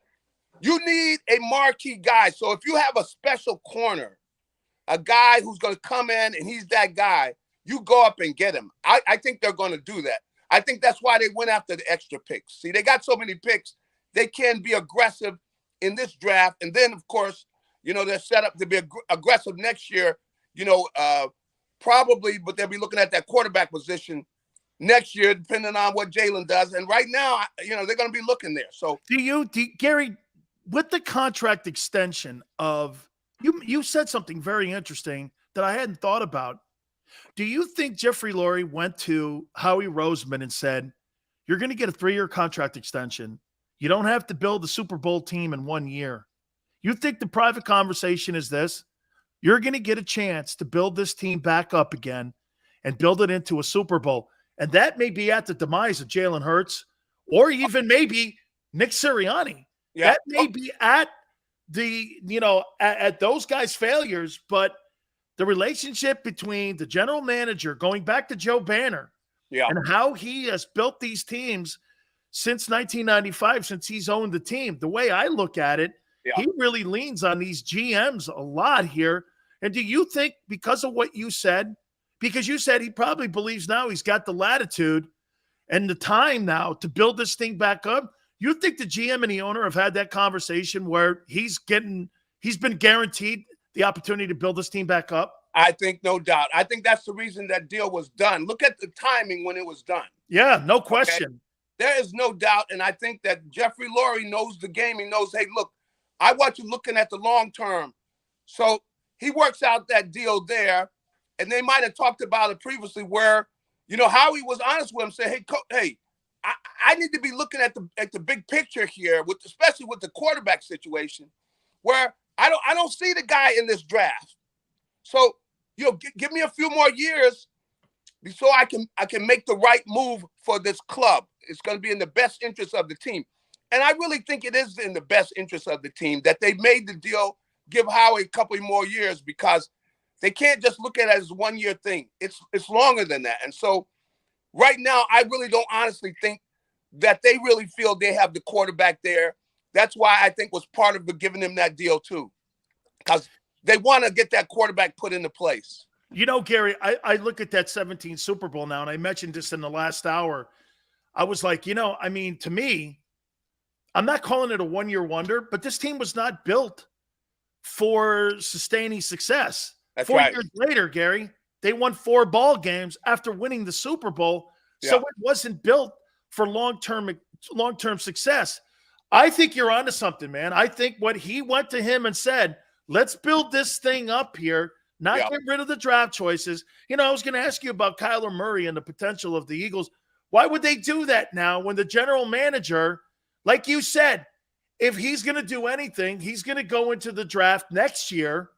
you need a marquee guy. So if you have a special corner, a guy who's going to come in and he's that guy, you go up and get him. I think they're going to do that. I think that's why they went after the extra picks. See, they got so many picks, they can be aggressive in this draft. And then, of course, they're set up to be aggressive next year, probably, but they'll be looking at that quarterback position next year, depending on what Jalen does. And right now, they're going to be looking there. So Gary, with the contract extension of, you said something very interesting that I hadn't thought about. Do you think Jeffrey Lurie went to Howie Roseman and said, you're going to get a 3-year contract extension. You don't have to build the Super Bowl team in 1 year. You think the private conversation is this? You're going to get a chance to build this team back up again and build it into a Super Bowl. And that may be at the demise of Jalen Hurts or even maybe Nick Sirianni. Yeah. That may be at the, at those guys' failures, but the relationship between the general manager, going back to Joe Banner, and how he has built these teams since 1995, since he's owned the team, the way I look at it, he really leans on these GMs a lot here. And do you think, because of what you said, because you said he probably believes now he's got the latitude and the time now to build this thing back up, you think the GM and the owner have had that conversation where he's been guaranteed the opportunity to build this team back up? I think, no doubt. I think that's the reason that deal was done. Look at the timing when it was done. Yeah, no question. Okay? There is no doubt. And I think that Jeffrey Lurie knows the game. He knows, hey, look, I want you looking at the long term. So he works out that deal there. And they might have talked about it previously where, Howie was honest with him, saying, hey, I need to be looking at the big picture here, especially with the quarterback situation, where I don't see the guy in this draft. So, give me a few more years so I can make the right move for this club. It's going to be in the best interest of the team. And I really think it is in the best interest of the team that they made the deal, give Howie a couple more years, because they can't just look at it as a 1-year thing. It's longer than that. And so right now, I really don't honestly think that they really feel they have the quarterback there. That's why I think was part of giving them that deal too, because they want to get that quarterback put into place. You know, Gary, I look at that 17 Super Bowl now, and I mentioned this in the last hour. I was like, I mean, to me, I'm not calling it a one-year wonder, but this team was not built for sustaining success. That's 4 right. years later, Gary, they won 4 ball games after winning the Super Bowl. Yeah. So it wasn't built for long-term success. I think you're onto something, man. I think what he went to him and said, let's build this thing up here, not get rid of the draft choices. I was going to ask you about Kyler Murray and the potential of the Eagles. Why would they do that now when the general manager, like you said, if he's going to do anything, he's going to go into the draft next year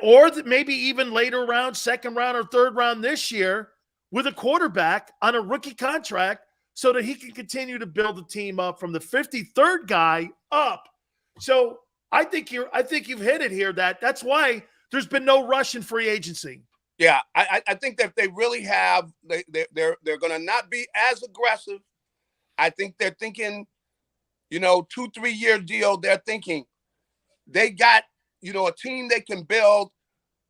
or maybe even later round, second round or third round this year with a quarterback on a rookie contract so that he can continue to build the team up from the 53rd guy up. So I think you've hit it here. That's why there's been no rush in free agency. Yeah, I think that if they really have, they're going to not be as aggressive. I think they're thinking, 2-3 year deal. They're thinking they got, a team they can build,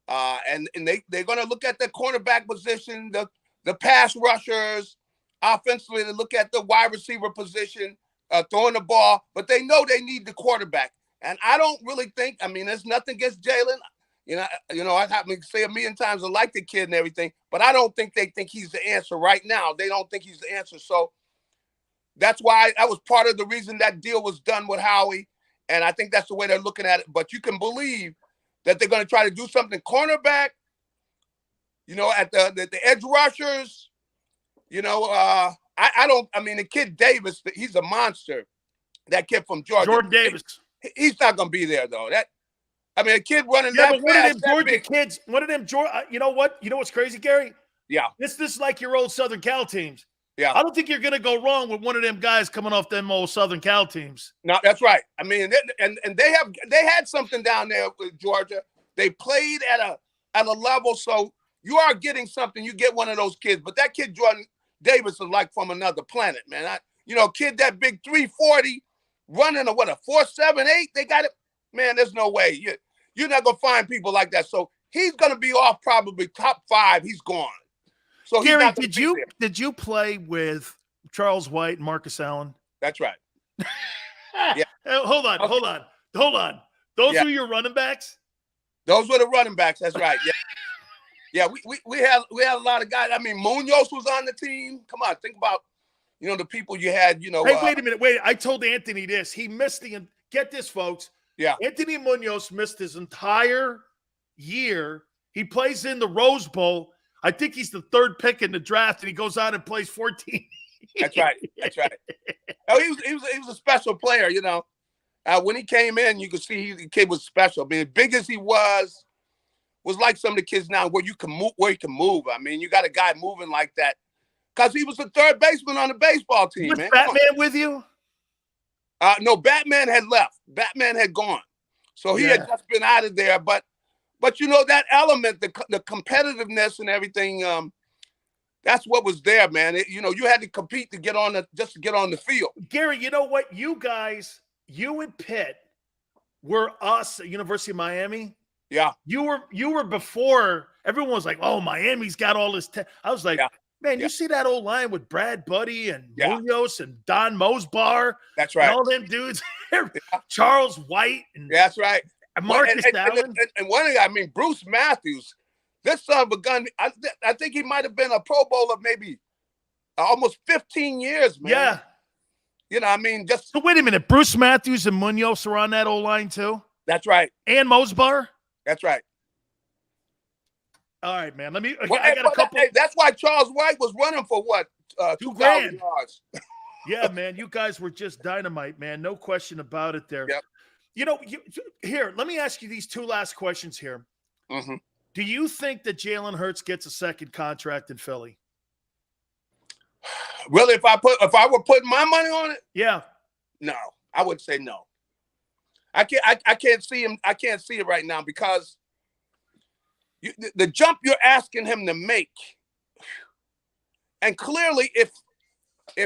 and they're going to look at the cornerback position, the pass rushers, offensively. They look at the wide receiver position, throwing the ball, but they know they need the quarterback. And I don't really think, there's nothing against Jalen. I happen to say a million times I like the kid and everything, but I don't think they think he's the answer right now. They don't think he's the answer. So that's why that was part of the reason that deal was done with Howie. And I think that's the way they're looking at it. But you can believe that they're going to try to do something cornerback, at the edge rushers, the kid Davis, he's a monster. That kid from Georgia. Jordan Davis. He's not going to be there, though. A kid running that but one of them Georgia kids, one of them Georgia, you know what? You know what's crazy, Gary? Yeah. This is like your old Southern Cal teams. Yeah. I don't think you're going to go wrong with one of them guys coming off them old Southern Cal teams. No, that's right. And they had something down there with Georgia. They played at a level, so you are getting something. You get one of those kids, but that kid Jordan Davis is like from another planet, man. Kid that big 340 running a 4.78. They got it, man. There's no way you're not gonna find people like that. So he's gonna be off probably top 5. He's gone. So Gary, did you play with Charles White and Marcus Allen? That's right. Yeah. Hold on. Those are your running backs? Those were the running backs. That's right. Yeah. Yeah, we had a lot of guys. Munoz was on the team. Come on, think about, the people you had, Hey, wait a minute. Wait, I told Anthony this. He missed get this, folks. Yeah. Anthony Munoz missed his entire year. He plays in the Rose Bowl. I think he's the 3rd pick in the draft, and he goes out and plays 14. That's right. Oh, he was a special player, when he came in, you could see the kid was special. As big as he was like some of the kids now where you can move, you got a guy moving like that because he was the 3rd baseman on the baseball team. Was man. Batman with you? No, Batman had left. Batman had gone. So he had just been out of there. But that element, the competitiveness and everything, that's what was there, man. You had to compete to get on the field. Gary, you know what? You guys, you and Pitt were us at University of Miami. Yeah. You were before everyone was like, oh, Miami's got all this. I was like, man, you see that old line with Brad Buddy and Munoz and Don Mosbar. That's right. And all them dudes. Charles White. And that's right. Marcus Allen. And one thing, Bruce Matthews, this son of a gun, I think he might have been a Pro Bowler maybe almost 15 years, man. Yeah. So wait a minute. Bruce Matthews and Munoz are on that old line too? That's right. And Mosbar? That's right. All right, man. I got a couple. That's why Charles White was running for what? 2,000 yards. Yeah, man. You guys were just dynamite, man. No question about it there. Yep. Here, let me ask you these 2 last questions here. Mm-hmm. Do you think that Jalen Hurts gets a second contract in Philly? Really, if I were putting my money on it? Yeah. No, I would say no. I can't see him. I can't see it right now because the jump you're asking him to make, and clearly, if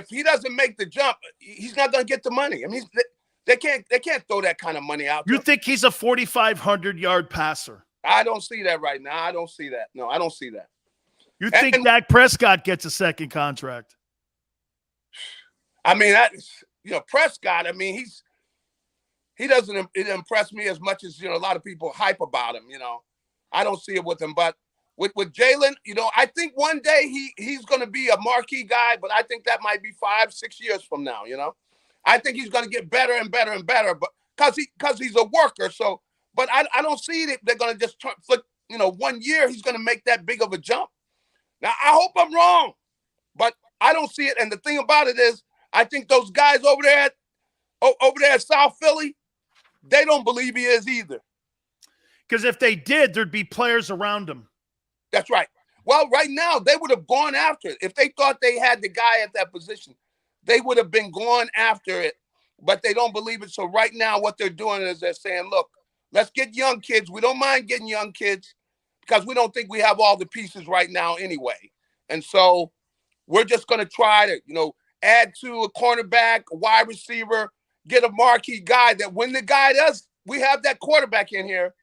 he doesn't make the jump, he's not going to get the money. They can't throw that kind of money out. You think he's a 4,500 yard passer? I don't see that right now. I don't see that. No, I don't see that. You think Dak Prescott gets a second contract? I mean, Prescott, I mean, he doesn't impress me as much as, a lot of people hype about him, I don't see it with him. But with Jalen, I think one day he's going to be a marquee guy, but I think that might be 5-6 years from now, I think he's going to get better and better and better, but because he's a worker. So, but I don't see that they're going to just flip, 1 year he's going to make that big of a jump. Now, I hope I'm wrong, but I don't see it. And the thing about it is, I think those guys over there at South Philly, they don't believe he is either. Because if they did, there'd be players around him. That's right. Well, right now, they would have gone after it. If they thought they had the guy at that position, they would have been going after it, but they don't believe it. So right now, what they're doing is they're saying, look, let's get young kids. We don't mind getting young kids because we don't think we have all the pieces right now anyway. And so we're just going to try to, add to a cornerback, a wide receiver, get a marquee guy that when the guy does, we have that quarterback in here,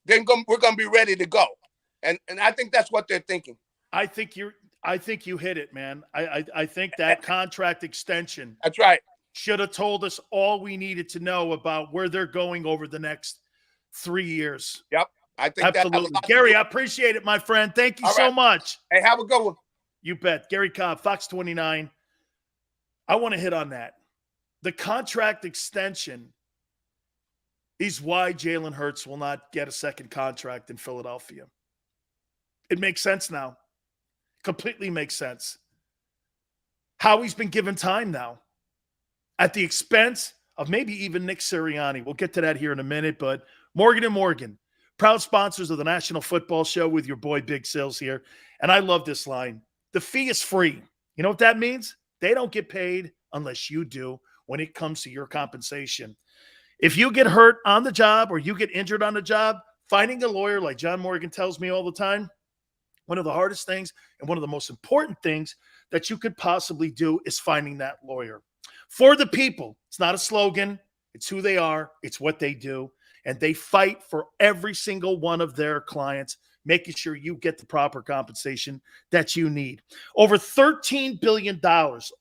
then we're going to be ready to go. And I think that's what they're thinking. I think you hit it, man. I think that contract extension. That's right. Should have told us all we needed to know about where they're going over the next 3 years. Yep. I think absolutely. Gary, I appreciate it, my friend. Thank you so much. Hey, have a good one. You bet. Gary Cobb, Fox 29. I want to hit on that. The contract extension is why Jalen Hurts will not get a second contract in Philadelphia. It makes sense now. Completely makes sense. Howie's been given time now at the expense of maybe even Nick Sirianni. We'll get to that here in a minute, but Morgan & Morgan, proud sponsors of the National Football Show with your boy Big Sills here. And I love this line. The fee is free. You know what that means? They don't get paid unless you do when it comes to your compensation. If you get hurt on the job or you get injured on the job, finding a lawyer, like John Morgan tells me all the time, one of the hardest things and one of the most important things that you could possibly do is finding that lawyer. For the people, it's not a slogan. It's who they are. It's what they do. And they fight for every single one of their clients, making sure you get the proper compensation that you need. Over $13 billion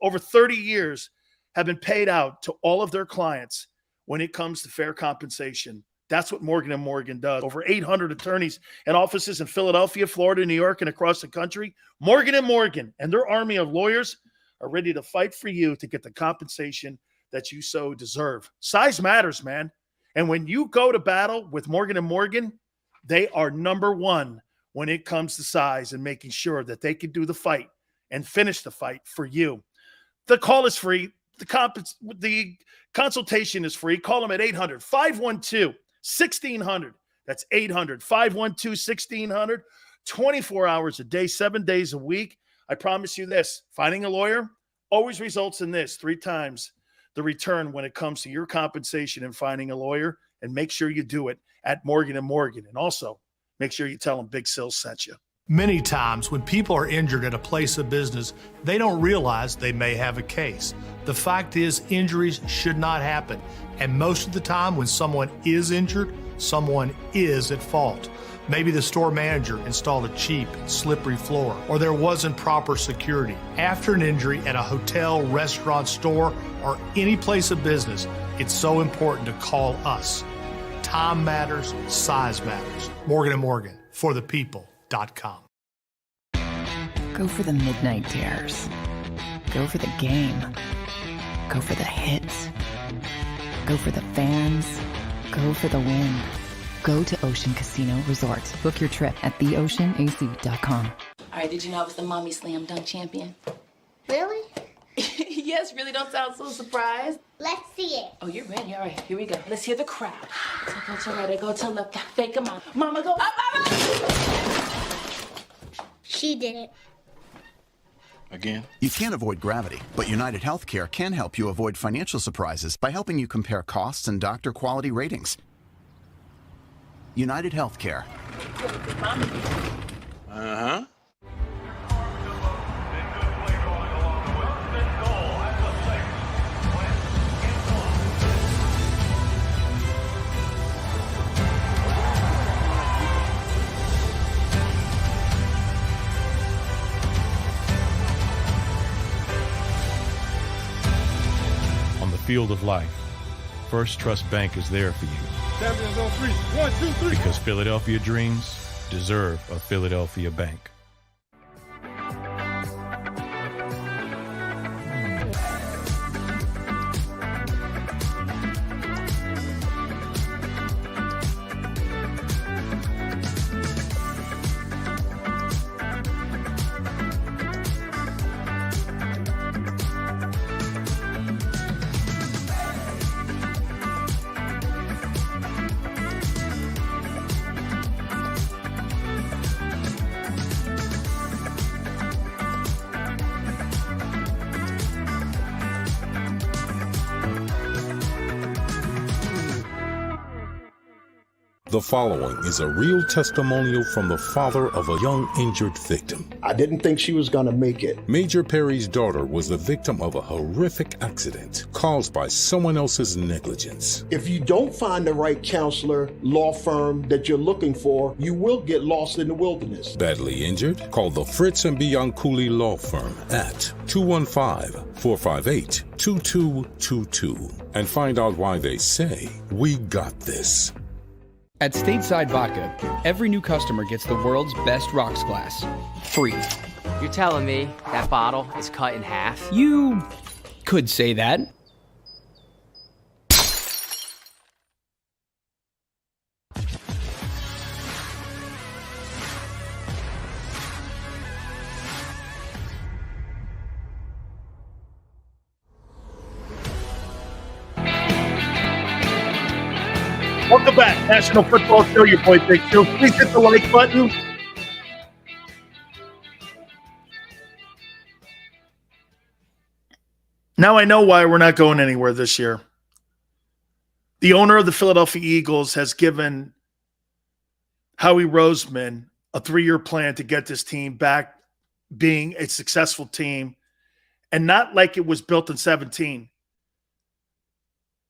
over 30 years have been paid out to all of their clients when it comes to fair compensation. That's what Morgan & Morgan does. Over 800 attorneys and offices in Philadelphia, Florida, New York, and across the country. Morgan & Morgan and their army of lawyers are ready to fight for you to get the compensation that you so deserve. Size matters, man. And when you go to battle with Morgan & Morgan, they are number one when it comes to size and making sure that they can do the fight and finish the fight for you. The call is free. The consultation is free. Call them at 800-512-1600. That's 800-512-1600. 24 hours a day, 7 days a week. I promise you this, finding a lawyer always results in this 3 times the return when it comes to your compensation and finding a lawyer. And make sure you do it at Morgan & Morgan. And also make sure you tell them Big Sills sent you. Many times when people are injured at a place of business, they don't realize they may have a case. The fact is, injuries should not happen. And most of the time when someone is injured, someone is at fault. Maybe the store manager installed a cheap, slippery floor, or there wasn't proper security. After an injury at a hotel, restaurant, store, or any place of business, it's so important to call us. Time matters, size matters. Morgan & Morgan, forthepeople.com. Go for the midnight dares. Go for the game. Go for the hits. Go for the fans. Go for the win. Go to Ocean Casino Resort. Book your trip at theoceanac.com. All right, did you know I was the mommy slam dunk champion? Really? Yes, really don't sound so surprised. Let's see it. Oh, you're ready. All right, here we go. Let's hear the crowd. So go to right, go to left, fake them out. Mama, go up, mama! She did it. Again? You can't avoid gravity, but United Healthcare can help you avoid financial surprises by helping you compare costs and doctor quality ratings. United Healthcare. Uh-huh. field of life, First Trust Bank is there for you. Champions on three. 1, 2, 3. Because Philadelphia dreams deserve a Philadelphia bank. The following is a real testimonial from the father of a young injured victim. I didn't think she was going to make it. Major Perry's daughter was the victim of a horrific accident caused by someone else's negligence. If you don't find the right counselor, law firm that you're looking for, you will get lost in the wilderness. Badly injured? Call the Fritz and Bianculli Law Firm at 215-458-2222 and find out why they say, "We got this." At Stateside Vodka, every new customer gets the world's best rocks glass, free. You're telling me that bottle is cut in half? You could say that. Welcome back, National Football Show, your boy Big Phil. Please hit the like button. Now I know why we're not going anywhere this year. The owner of the Philadelphia Eagles has given Howie Roseman a 3-year plan to get this team back being a successful team, and not like it was built in 17.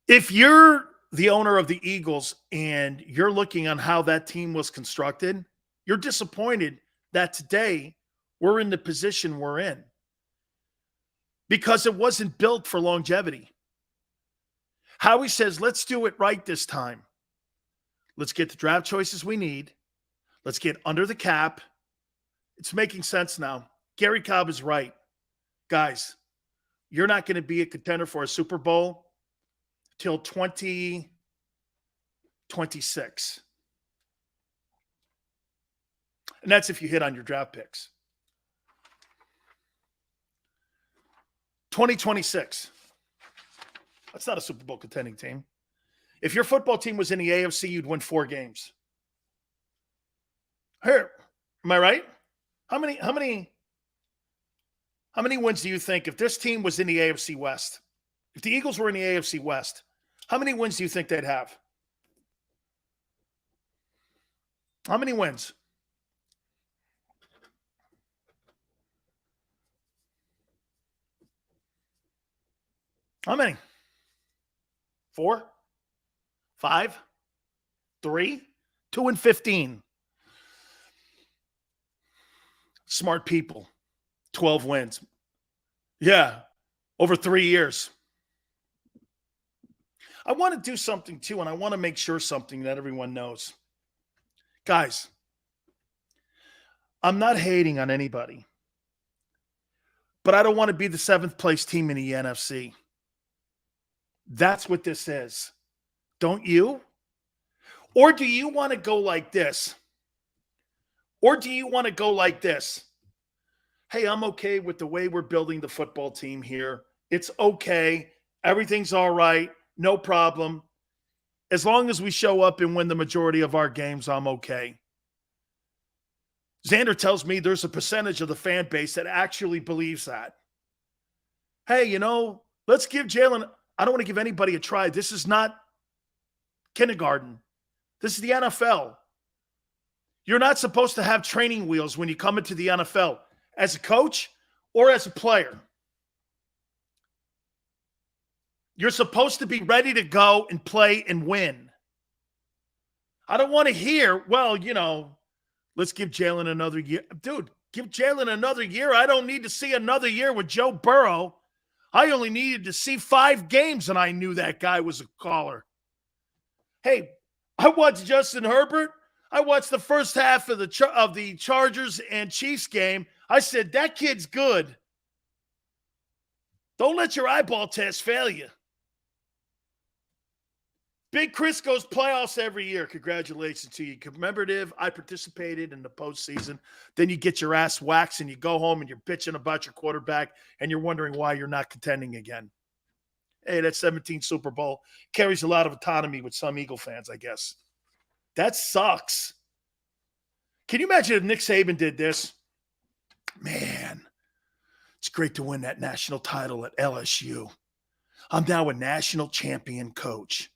If you're the owner of the Eagles and you're looking on how that team was constructed, you're disappointed that today we're in the position we're in because it wasn't built for longevity. Howie says, let's do it right this time. Let's get the draft choices we need. Let's get under the cap. It's making sense now. Gary Cobb is right. Guys, you're not going to be a contender for a Super Bowl till 2026. And that's if you hit on your draft picks. 2026. That's not a Super Bowl contending team. If your football team was in the AFC, you'd win 4 games. Here, am I right? How many wins do you think if this team was in the AFC West? If the Eagles were in the AFC West, how many wins do you think they'd have? How many wins? How many? 4? 5? 3? 2-15. Smart people. 12 wins. Yeah, over 3 years. I want to do something too, and I want to make sure something that everyone knows. Guys, I'm not hating on anybody, but I don't want to be the 7th place team in the NFC. That's what this is. Don't you? Or do you want to go like this? Or do you want to go like this? Hey, I'm okay with the way we're building the football team here. It's okay. Everything's all right. No problem. As long as we show up and win the majority of our games, I'm okay. Xander tells me there's a percentage of the fan base that actually believes that. Hey, you know, let's give Jalen – I don't want to give anybody a try. This is not kindergarten. This is the NFL. You're not supposed to have training wheels when you come into the NFL as a coach or as a player. You're supposed to be ready to go and play and win. I don't want to hear, well, you know, let's give Jalen another year. Dude, give Jalen another year. I don't need to see another year with Joe Burrow I only needed to see 5 games, and I knew that guy was a caller. Hey, I watched Justin Herbert. I watched the first half of the Chargers and Chiefs game. I said, that kid's good. Don't let your eyeball test fail you. Big Chris goes playoffs every year. Congratulations to you. Commemorative. I participated in the postseason. Then you get your ass waxed and you go home and you're bitching about your quarterback and you're wondering why you're not contending again. Hey, that 17th Super Bowl carries a lot of autonomy with some Eagle fans, I guess. That sucks. Can you imagine if Nick Saban did this? Man, it's great to win that national title at LSU. I'm now a national champion coach.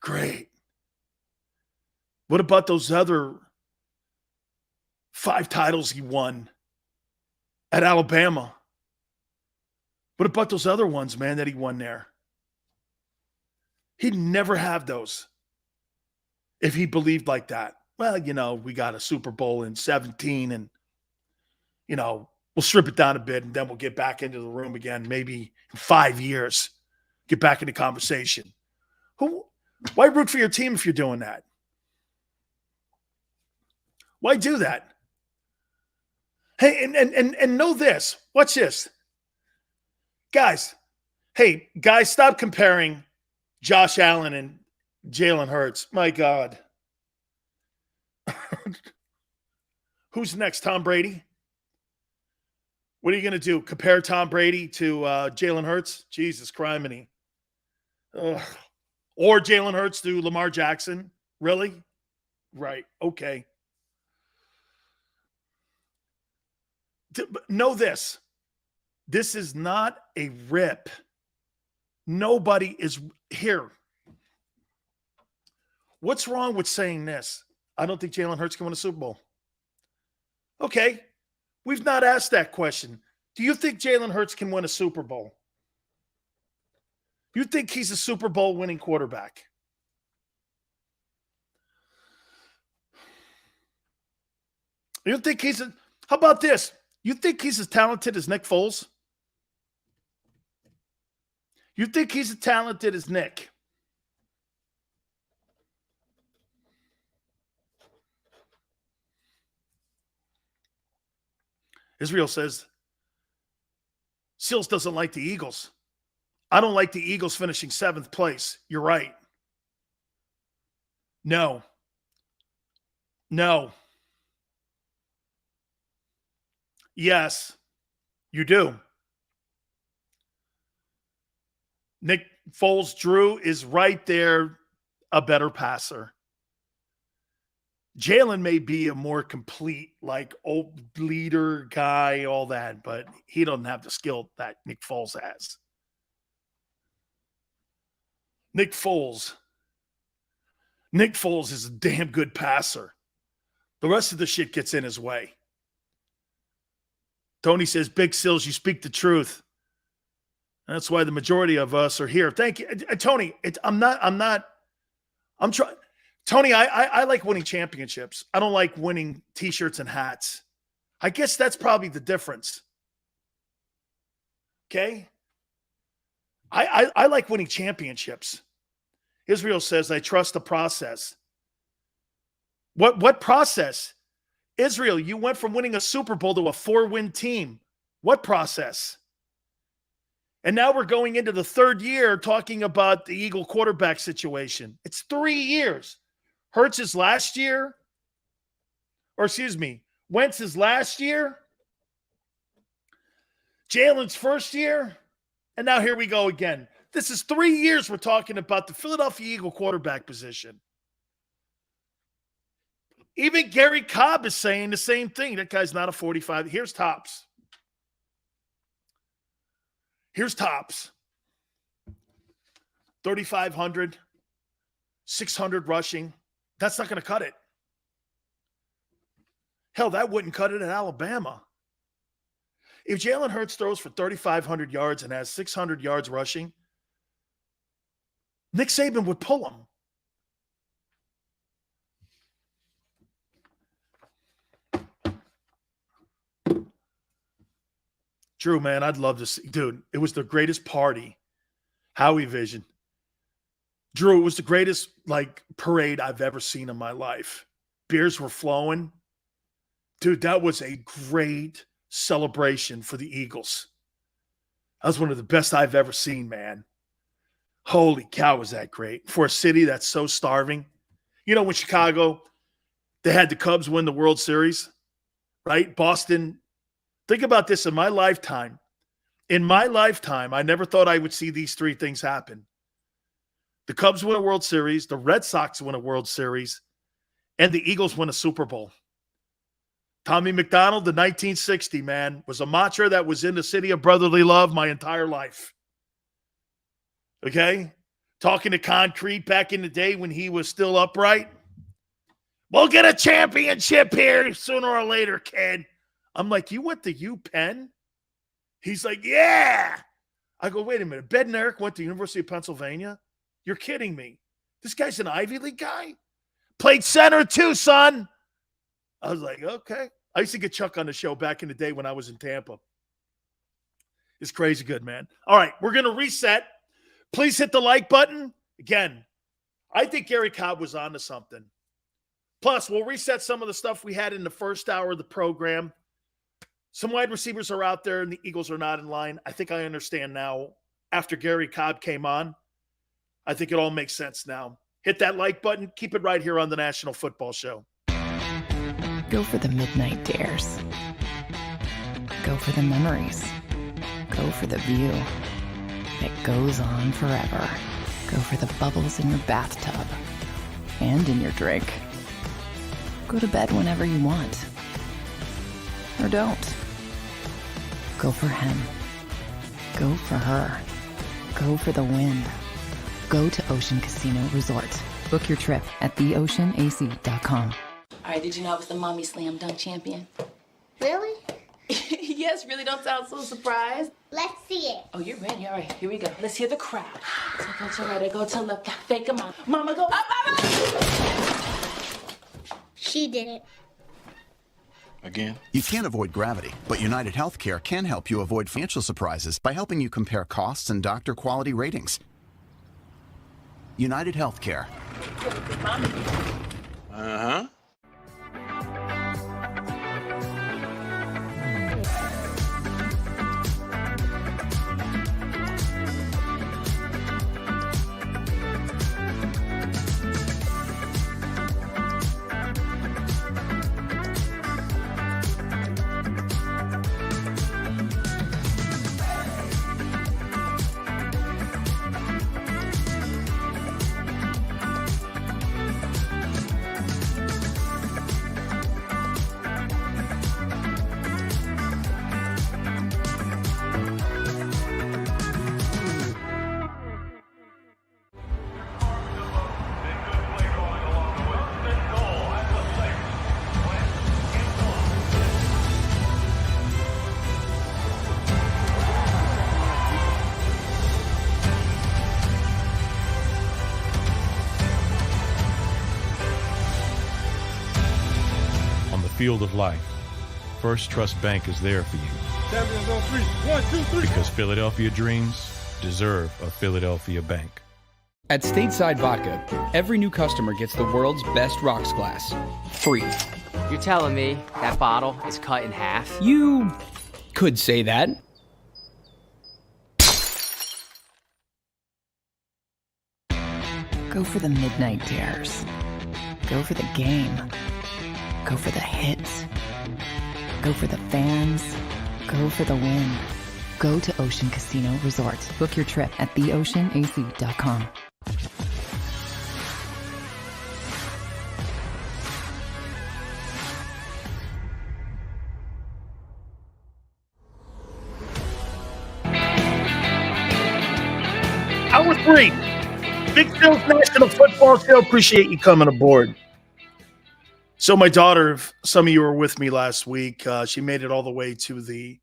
Great. What about those other 5 titles he won at Alabama? What about those other ones, man, that he won there? He'd never have those if he believed like that. Well, we got a Super Bowl in 17 and, we'll strip it down a bit and then we'll get back into the room again, maybe in 5 years, get back into conversation. Why root for your team if you're doing that? Why do that? Hey, and know this. Watch this. Guys, stop comparing Josh Allen and Jalen Hurts. My God. Who's next? Tom Brady? What are you going to do? Compare Tom Brady to Jalen Hurts? Jesus criminy. Ugh. Or Jalen Hurts to Lamar Jackson? Really? Right. Okay. Know this. This is not a rip. Nobody is here. What's wrong with saying this? I don't think Jalen Hurts can win a Super Bowl. Okay. We've not asked that question. Do you think Jalen Hurts can win a Super Bowl? You think he's a Super Bowl winning quarterback? You think how about this? You think he's as talented as Nick Foles? You think he's as talented as Nick? Israel says, Seals doesn't like the Eagles. I don't like the Eagles finishing 7th place. You're right. No. Yes, you do. Nick Foles, Drew is right there, a better passer. Jalen may be a more complete, old leader guy, all that, but he doesn't have the skill that Nick Foles has. Nick Foles is a damn good passer. The rest of the shit gets in his way. Tony says, Big Sills, you speak the truth. That's why the majority of us are here. Thank you. Tony, I'm trying. Tony, I like winning championships. I don't like winning T-shirts and hats. I guess that's probably the difference. Okay? I like winning championships. Israel says, I trust the process. What process? Israel, you went from winning a Super Bowl to a 4-win team. What process? And now we're going into the 3rd year talking about the Eagle quarterback situation. It's 3 years. Hurts' last year, Wentz's last year, Jalen's first year, and now here we go again. This is 3 years we're talking about the Philadelphia Eagle quarterback position. Even Gary Cobb is saying the same thing. That guy's not a 45. Here's Tops. 3,500, 600 rushing. That's not going to cut it. Hell, that wouldn't cut it at Alabama. If Jalen Hurts throws for 3,500 yards and has 600 yards rushing, Nick Saban would pull him. Drew, man, I'd love to see. Dude, it was the greatest party. Howie Vision. Drew, it was the greatest, parade I've ever seen in my life. Beers were flowing. Dude, that was a great celebration for the Eagles. That was one of the best I've ever seen, man. Holy cow, was that great. For a city that's so starving. You know, when Chicago, they had the Cubs win the World Series, right? Boston. Think about this. In my lifetime, I never thought I would see these three things happen. The Cubs win a World Series, the Red Sox win a World Series, and the Eagles win a Super Bowl. Tommy McDonald, the 1960, man, was a mantra that was in the city of brotherly love my entire life. Okay? Talking to Concrete back in the day when he was still upright. We'll get a championship here sooner or later, kid. I'm like, you went to UPenn? He's like, yeah. I go, wait a minute. Bednarik went to University of Pennsylvania? You're kidding me. This guy's an Ivy League guy? Played center too, son. I was like, okay. I used to get Chuck on the show back in the day when I was in Tampa. It's crazy good, man. All right, we're going to reset. Please hit the like button. Again, I think Gary Cobb was on to something. Plus, we'll reset some of the stuff we had in the first hour of the program. Some wide receivers are out there and the Eagles are not in line. I think I understand now. After Gary Cobb came on, I think it all makes sense now. Hit that like button. Keep it right here on the National Football Show. Go for the midnight dares. Go for the memories. Go for the view that goes on forever. Go for the bubbles in your bathtub and in your drink. Go to bed whenever you want. Or don't. Go for him. Go for her. Go for the win. Go to Ocean Casino Resort. Book your trip at theoceanac.com. All right, did you know I was the mommy slam dunk champion? Really? Yes, really, don't sound so surprised. Let's see it. Oh, you're ready. All right, here we go. Let's hear the crowd. So go to right, I go to left, fake a mom. Mama, go up, mama! She did it. Again? You can't avoid gravity, but United Healthcare can help you avoid financial surprises by helping you compare costs and doctor quality ratings. United Healthcare. Uh-huh. Field of life, First Trust Bank is there for you. Champions on three. 1, 2, 3. Because Philadelphia dreams deserve a Philadelphia bank. At Stateside Vodka, every new customer gets the world's best rocks glass, free. You're telling me that bottle is cut in half? You could say that. Go for the midnight dares. Go for the game. Go for the hits. Go for the fans. Go for the win. Go to Ocean Casino Resort. Book your trip at theoceanac.com. Hour 3. Big Phil's National Football Show. Appreciate you coming aboard. So my daughter, some of you were with me last week. She made it all the way to the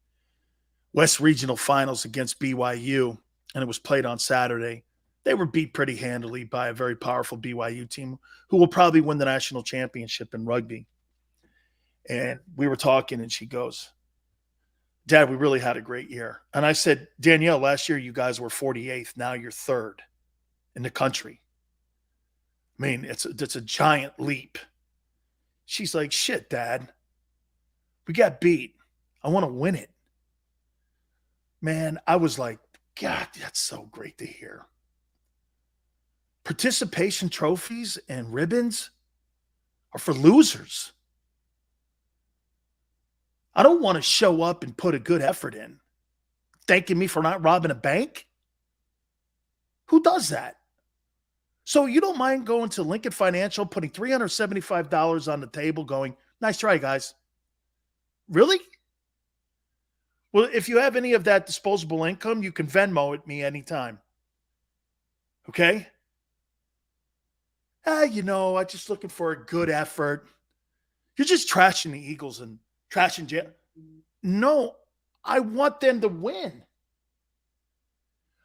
West Regional Finals against BYU, and it was played on Saturday. They were beat pretty handily by a very powerful BYU team who will probably win the national championship in rugby. And we were talking, and she goes, Dad, we really had a great year. And I said, Danielle, last year you guys were 48th. Now you're third in the country. I mean, it's a giant leap. She's like, shit, Dad. We got beat. I want to win it. Man, I was like, God, that's so great to hear. Participation trophies and ribbons are for losers. I don't want to show up and put a good effort in. Thanking me for not robbing a bank? Who does that? So you don't mind going to Lincoln Financial, putting $375 on the table going, nice try, guys. Really? Well, if you have any of that disposable income, you can Venmo at me anytime. Okay? I'm just looking for a good effort. You're just trashing the Eagles and trashing Jalen. No, I want them to win.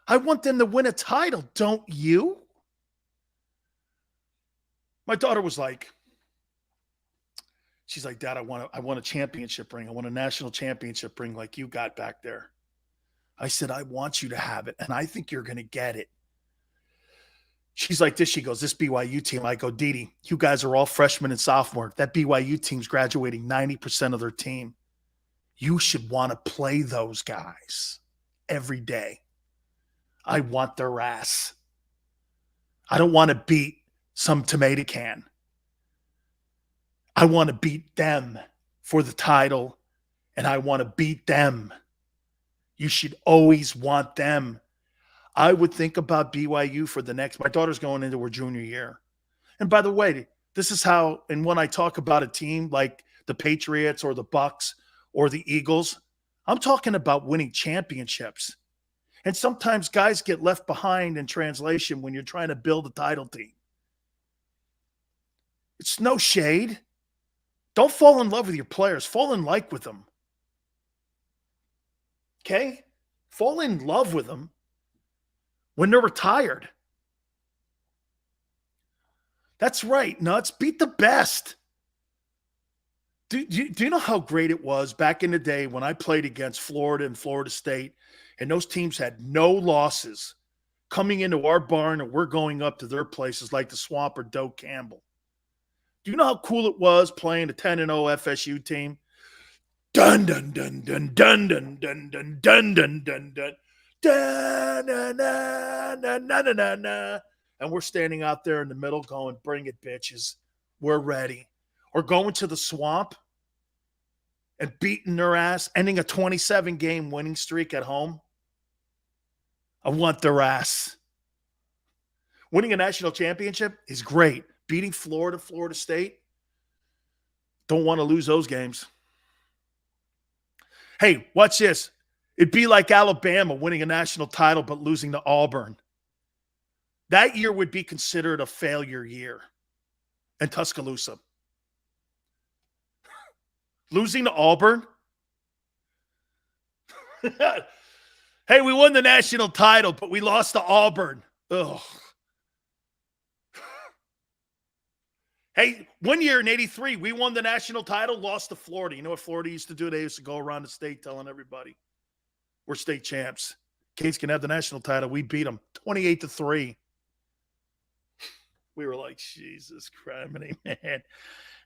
I want them to win a title, don't you? My daughter was like, she's like, Dad, I want a championship ring. I want a national championship ring like you got back there. I said, I want you to have it, and I think you're going to get it. She's like this. She goes, this BYU team. I go, Dee, you guys are all freshmen and sophomore. That BYU team's graduating 90% of their team. You should want to play those guys every day. I want their ass. I don't want to beat some tomato can. I want to beat them for the title, and I want to beat them. You should always want them. I would think about BYU for the next. My daughter's going into her junior year. And by the way, this is how, and when I talk about a team like the Patriots or the Bucks or the Eagles, I'm talking about winning championships. And sometimes guys get left behind in translation when you're trying to build a title team. It's no shade. Don't fall in love with your players. Fall in like with them. Okay? Fall in love with them when they're retired. That's right, Nuts. Beat the best. Do you know how great it was back in the day when I played against Florida and Florida State, and those teams had no losses coming into our barn, and we're going up to their places like the Swamp or Doak Campbell? Do you know how cool it was playing a 10-0 FSU team? Dun dun dun dun dun dun dun dun dun dun dun dun. Da, na, na, na, na, na, na, na. And we're standing out there in the middle going, bring it, bitches. We're ready. Or going to the Swamp and beating their ass, ending a 27-game winning streak at home. I want their ass. Winning a national championship is great. Beating Florida State, don't want to lose those games. Hey, watch this. It'd be like Alabama winning a national title but losing to Auburn. That year would be considered a failure year in Tuscaloosa. Losing to Auburn? Hey, we won the national title, but we lost to Auburn. Ugh. Hey, one year in 83, we won the national title, lost to Florida. You know what Florida used to do? They used to go around the state telling everybody, we're state champs. Canes can have the national title. We beat them 28-3. We were like, Jesus Christ, man.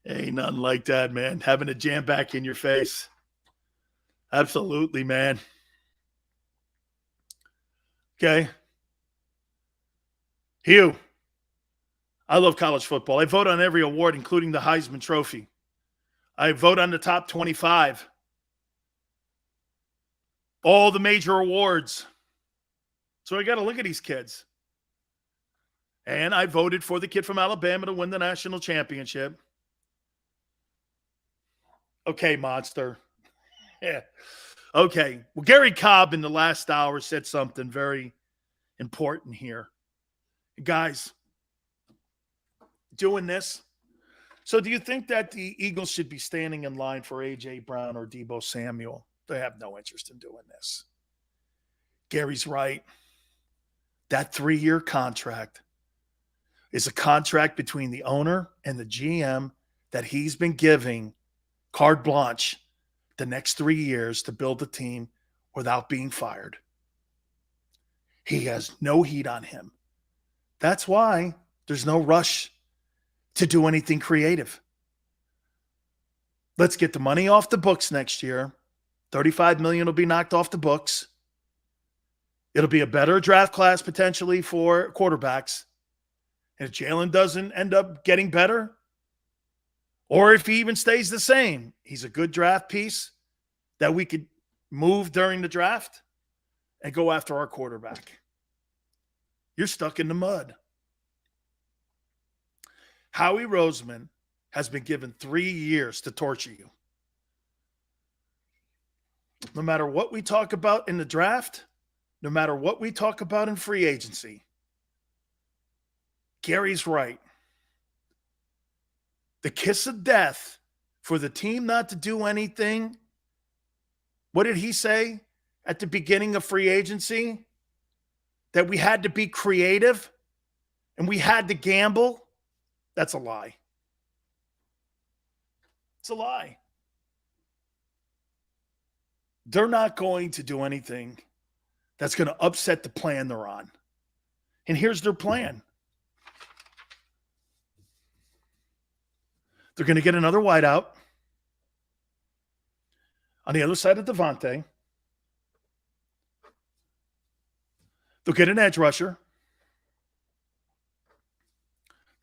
Ain't nothing like that, man. Having a jam back in your face. Absolutely, man. Okay. Hugh. I love college football. I vote on every award, including the Heisman Trophy. I vote on the top 25. All the major awards. So I got to look at these kids. And I voted for the kid from Alabama to win the national championship. Okay, monster. Yeah. Okay. Well, Gary Cobb in the last hour said something very important here. Guys, doing this. So do you think that the Eagles should be standing in line for A.J. Brown or Deebo Samuel? They have no interest in doing this. Gary's right. That 3-year contract is a contract between the owner and the GM that he's been giving carte blanche the next 3 years to build a team without being fired. He has no heat on him. That's why there's no rush to do anything creative. Let's get the money off the books next year. $35 million will be knocked off the books. It'll be a better draft class potentially for quarterbacks. And if Jalen doesn't end up getting better, or if he even stays the same, he's a good draft piece that we could move during the draft and go after our quarterback. You're stuck in the mud. Howie Roseman has been given 3 years to torture you. No matter what we talk about in the draft, no matter what we talk about in free agency, Gary's right. The kiss of death for the team not to do anything. What did he say at the beginning of free agency? That we had to be creative and we had to gamble? That's a lie. It's a lie. They're not going to do anything that's going to upset the plan they're on. And here's their plan. They're going to get another wideout on the other side of DeVonta. They'll get an edge rusher.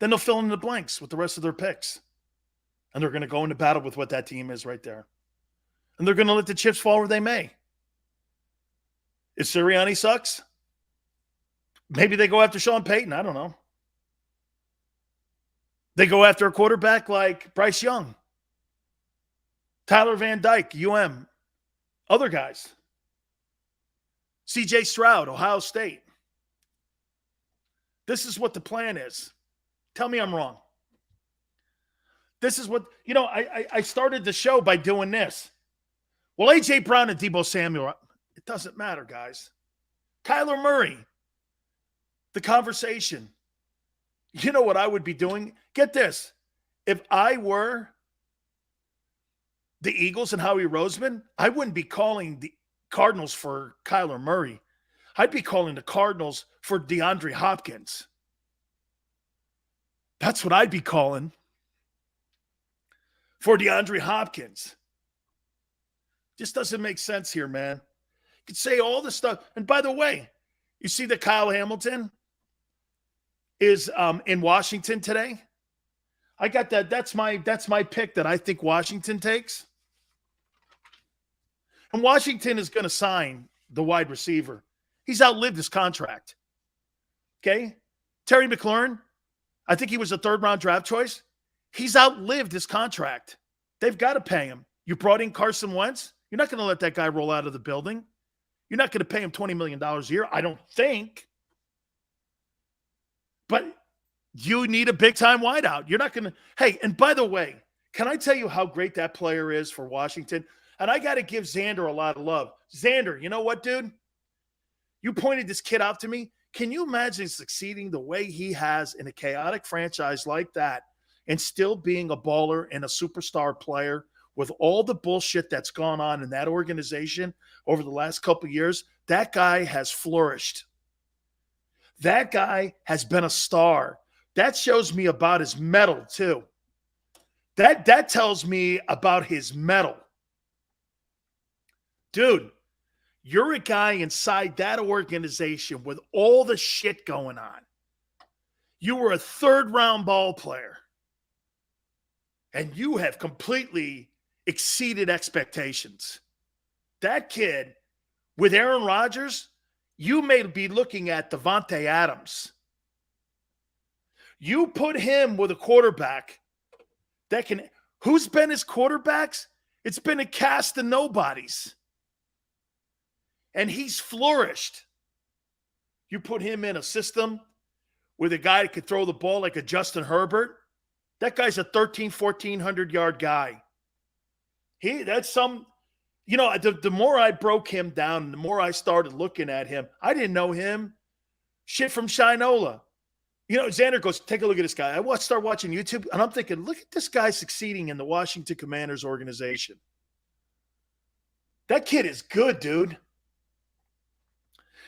Then they'll fill in the blanks with the rest of their picks. And they're going to go into battle with what that team is right there. And they're going to let the chips fall where they may. If Sirianni sucks, maybe they go after Sean Payton. I don't know. They go after a quarterback like Bryce Young, Tyler Van Dyke, UM, other guys. CJ Stroud, Ohio State. This is what the plan is. Tell me I'm wrong. This is what, I started the show by doing this. Well, A.J. Brown and Deebo Samuel, it doesn't matter, guys. Kyler Murray, the conversation. You know what I would be doing? Get this. If I were the Eagles and Howie Roseman, I wouldn't be calling the Cardinals for Kyler Murray. I'd be calling the Cardinals for DeAndre Hopkins. That's what I'd be calling for DeAndre Hopkins. Just doesn't make sense here, man. You could say all this stuff. And by the way, you see that Kyle Hamilton is in Washington today? I got that. That's my pick that I think Washington takes. And Washington is going to sign the wide receiver. He's outlived his contract. Okay? Terry McLaurin, I think he was a third-round draft choice. He's outlived his contract. They've got to pay him. You brought in Carson Wentz. You're not going to let that guy roll out of the building. You're not going to pay him $20 million a year, I don't think. But you need a big-time wideout. You're not going to – hey, and by the way, can I tell you how great that player is for Washington? And I got to give Xander a lot of love. Xander, you know what, dude? You pointed this kid out to me. Can you imagine succeeding the way he has in a chaotic franchise like that and still being a baller and a superstar player with all the bullshit that's gone on in that organization over the last couple of years? That guy has flourished. That guy has been a star. That shows me about his mettle, too. That tells me about his mettle. Dude, you're a guy inside that organization with all the shit going on. You were a third-round ball player. And you have completely exceeded expectations. That kid, with Aaron Rodgers, you may be looking at Devontae Adams. You put him with a quarterback that can – who's been his quarterbacks? It's been a cast of nobodies. And he's flourished. You put him in a system with a guy that could throw the ball like a Justin Herbert. That guy's a 1,400-yard guy. That's some – the more I broke him down, the more I started looking at him. I didn't know him. Shit from Shinola. Xander goes, take a look at this guy. I start watching YouTube, and I'm thinking, look at this guy succeeding in the Washington Commanders organization. That kid is good, dude.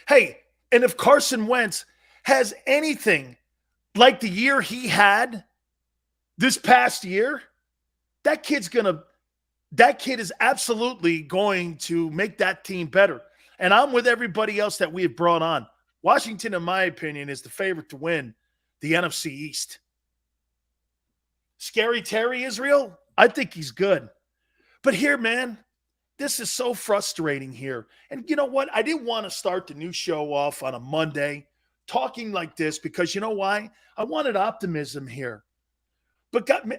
Hey, and if Carson Wentz has anything like the year he had this past year, that kid is absolutely going to make that team better. And I'm with everybody else that we have brought on. Washington, in my opinion, is the favorite to win the NFC East. Scary Terry Israel, I think he's good. But here, man, this is so frustrating here. And you know what? I didn't want to start the new show off on a Monday talking like this because you know why? I wanted optimism here. But God,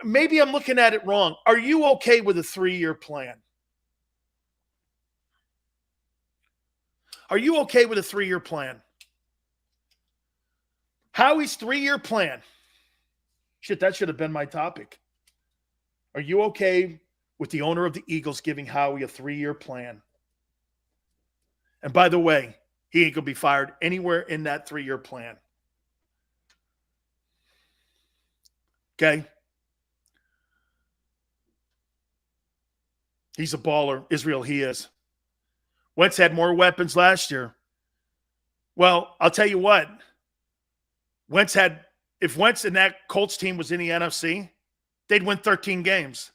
maybe I'm looking at it wrong. Are you okay with a 3-year plan? Are you okay with a 3-year plan? Howie's 3-year plan. Shit, that should have been my topic. Are you okay with the owner of the Eagles giving Howie a 3-year plan? And by the way, he ain't going to be fired anywhere in that 3-year plan. Okay? He's a baller. Israel, he is. Wentz had more weapons last year. Well, I'll tell you what. If Wentz and that Colts team was in the NFC, they'd win 13 games.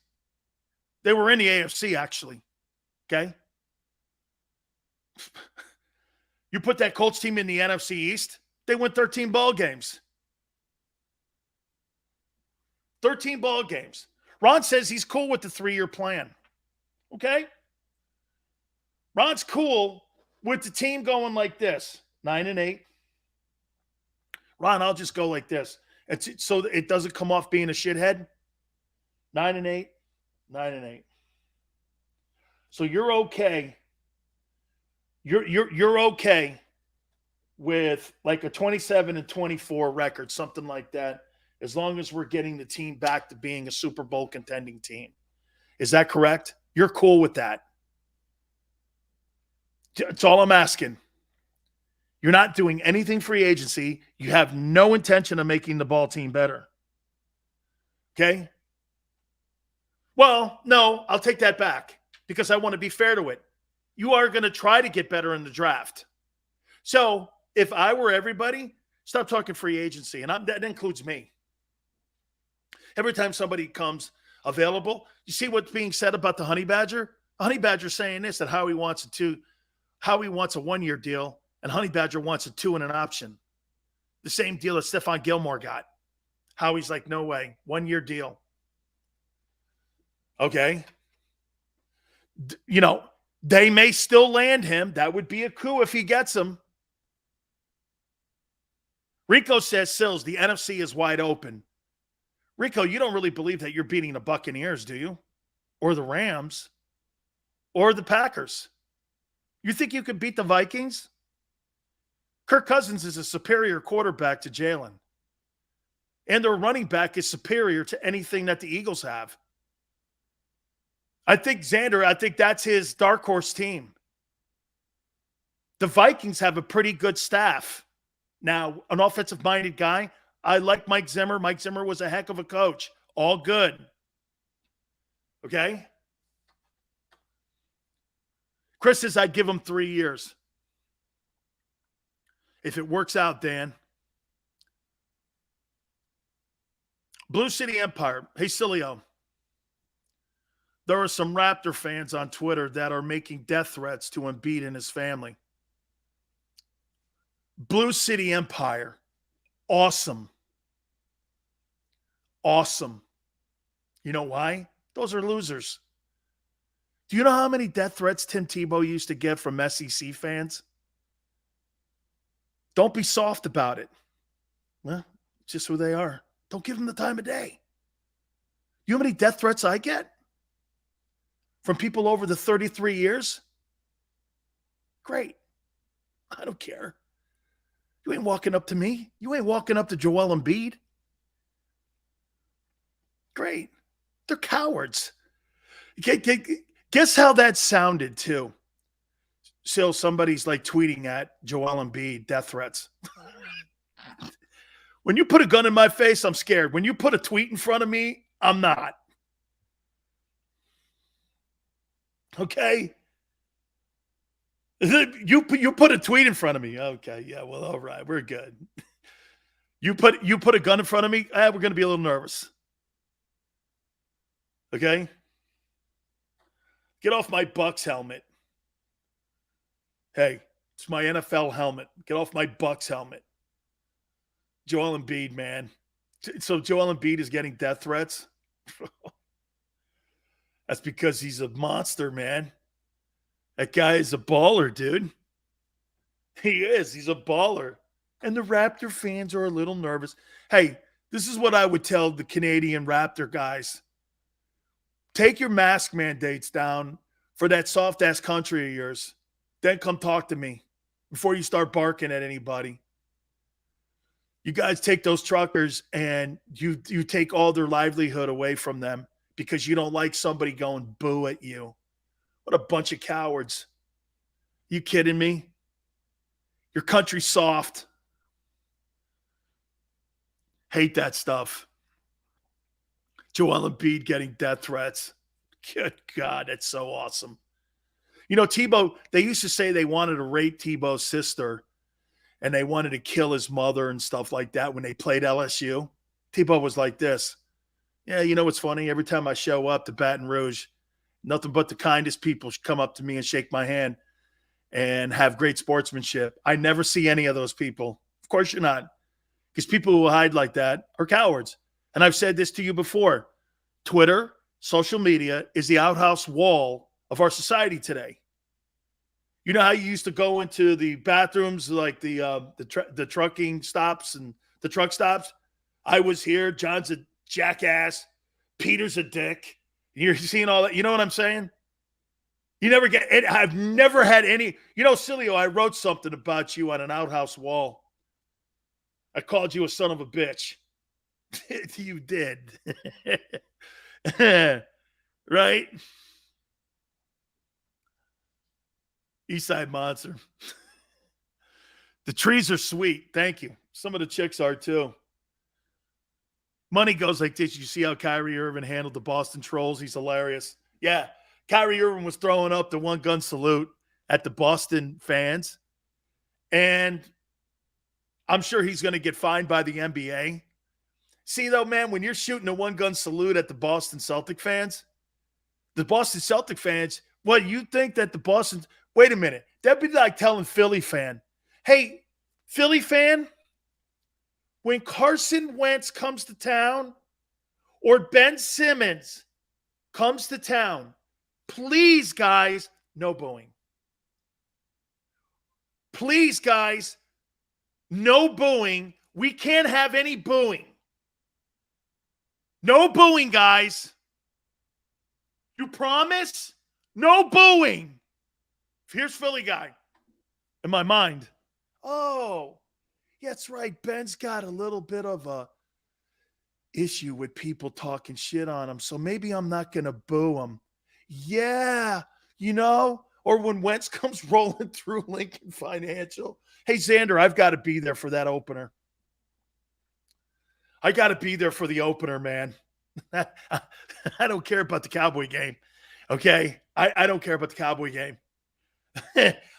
They were in the AFC, actually. Okay? You put that Colts team in the NFC East, they win 13 ball games. 13 ball games. Ron says he's cool with the 3-year plan. Okay? Ron's cool with the team going like this, 9-8. Ron, I'll just go like this. So it doesn't come off being a shithead. 9-8, 9-8. So you're okay. You're okay with like a 27-24 record, something like that, as long as we're getting the team back to being a Super Bowl contending team. Is that correct? You're cool with that. That's all I'm asking. You're not doing anything free agency. You have no intention of making the ball team better. Okay? Well, no, I'll take that back because I want to be fair to it. You are going to try to get better in the draft. So if I were everybody, stop talking free agency. And that includes me. Every time somebody comes available, you see what's being said about the Honey Badger? The Honey Badger saying this, that Howie wants a 1-year deal, and Honey Badger wants a 2 and an option. The same deal that Stephon Gilmore got. Howie's like, no way, 1-year deal. Okay. They may still land him. That would be a coup if he gets him. Rico says, Sills, the NFC is wide open. Rico, you don't really believe that you're beating the Buccaneers, do you? Or the Rams? Or the Packers? You think you could beat the Vikings? Kirk Cousins is a superior quarterback to Jalen. And their running back is superior to anything that the Eagles have. I think that's his dark horse team. The Vikings have a pretty good staff. Now, an offensive-minded guy, I like Mike Zimmer. Mike Zimmer was a heck of a coach. All good. Okay? Chris says I'd give him 3 years. If it works out, Dan. Blue City Empire. Hey, Sileo. There are some Raptor fans on Twitter that are making death threats to Embiid and his family. Blue City Empire. Awesome. Awesome. You know why? Those are losers. Do you know how many death threats Tim Tebow used to get from SEC fans? Don't be soft about it. Well, it's just who they are. Don't give them the time of day. You know how many death threats I get? From people over the 33 years? Great. I don't care. You ain't walking up to me. You ain't walking up to Joel Embiid. Great. They're cowards. Guess how that sounded, too? Still, somebody's like tweeting at Joel Embiid, death threats. When you put a gun in my face, I'm scared. When you put a tweet in front of me, I'm not. Okay? You put a tweet in front of me. Okay, yeah, well, all right, we're good. You put a gun in front of me, we're going to be a little nervous. Okay? Get off my Bucks helmet. Hey, it's my NFL helmet. Get off my Bucks helmet. Joel Embiid, man. So Joel Embiid is getting death threats? That's because he's a monster, man. That guy is a baller, dude. He is. He's a baller. And the Raptor fans are a little nervous. Hey, this is what I would tell the Canadian Raptor guys. Take your mask mandates down for that soft-ass country of yours. Then come talk to me before you start barking at anybody. You guys take those truckers and you take all their livelihood away from them because you don't like somebody going boo at you. What a bunch of cowards. You kidding me? Your country's soft. Hate that stuff. Joel Embiid getting death threats. Good God, that's so awesome. You know, Tebow, they used to say they wanted to rape Tebow's sister and they wanted to kill his mother and stuff like that when they played LSU. Tebow was like this. Yeah, you know what's funny? Every time I show up to Baton Rouge, nothing but the kindest people come up to me and shake my hand and have great sportsmanship. I never see any of those people. Of course you're not. Because people who hide like that are cowards. And I've said this to you before. Twitter, social media is the outhouse wall of our society today. You know how you used to go into the bathrooms like the trucking stops and the truck stops? I was here. John's a jackass. Peter's a dick. You're seeing all that. You know what I'm saying? You never get it. I've never had any. You know, Sileo, I wrote something about you on an outhouse wall. I called you a son of a bitch. You did. Right? Eastside Monster. The trees are sweet. Thank you. Some of the chicks are too. Money goes like this. You see how Kyrie Irving handled the Boston Trolls? He's hilarious. Yeah. Kyrie Irving was throwing up the one-gun salute at the Boston fans. And I'm sure he's going to get fined by the NBA. See, though, man, when you're shooting a one-gun salute at the Boston Celtic fans, what, you think that the Boston – wait a minute. That'd be like telling Philly fan, hey, Philly fan, when Carson Wentz comes to town or Ben Simmons comes to town, please, guys, no booing. Please, guys, no booing. We can't have any booing. No booing, guys. You promise? No booing. Here's Philly guy in my mind. Oh, yeah, that's right. Ben's got a little bit of a issue with people talking shit on him, so maybe I'm not going to boo him. Yeah, you know, or when Wentz comes rolling through Lincoln Financial. Hey, Xander, I've got to be there for that opener. I got to be there for the opener, man. I don't care about the Cowboy game, okay? I don't care about the Cowboy game.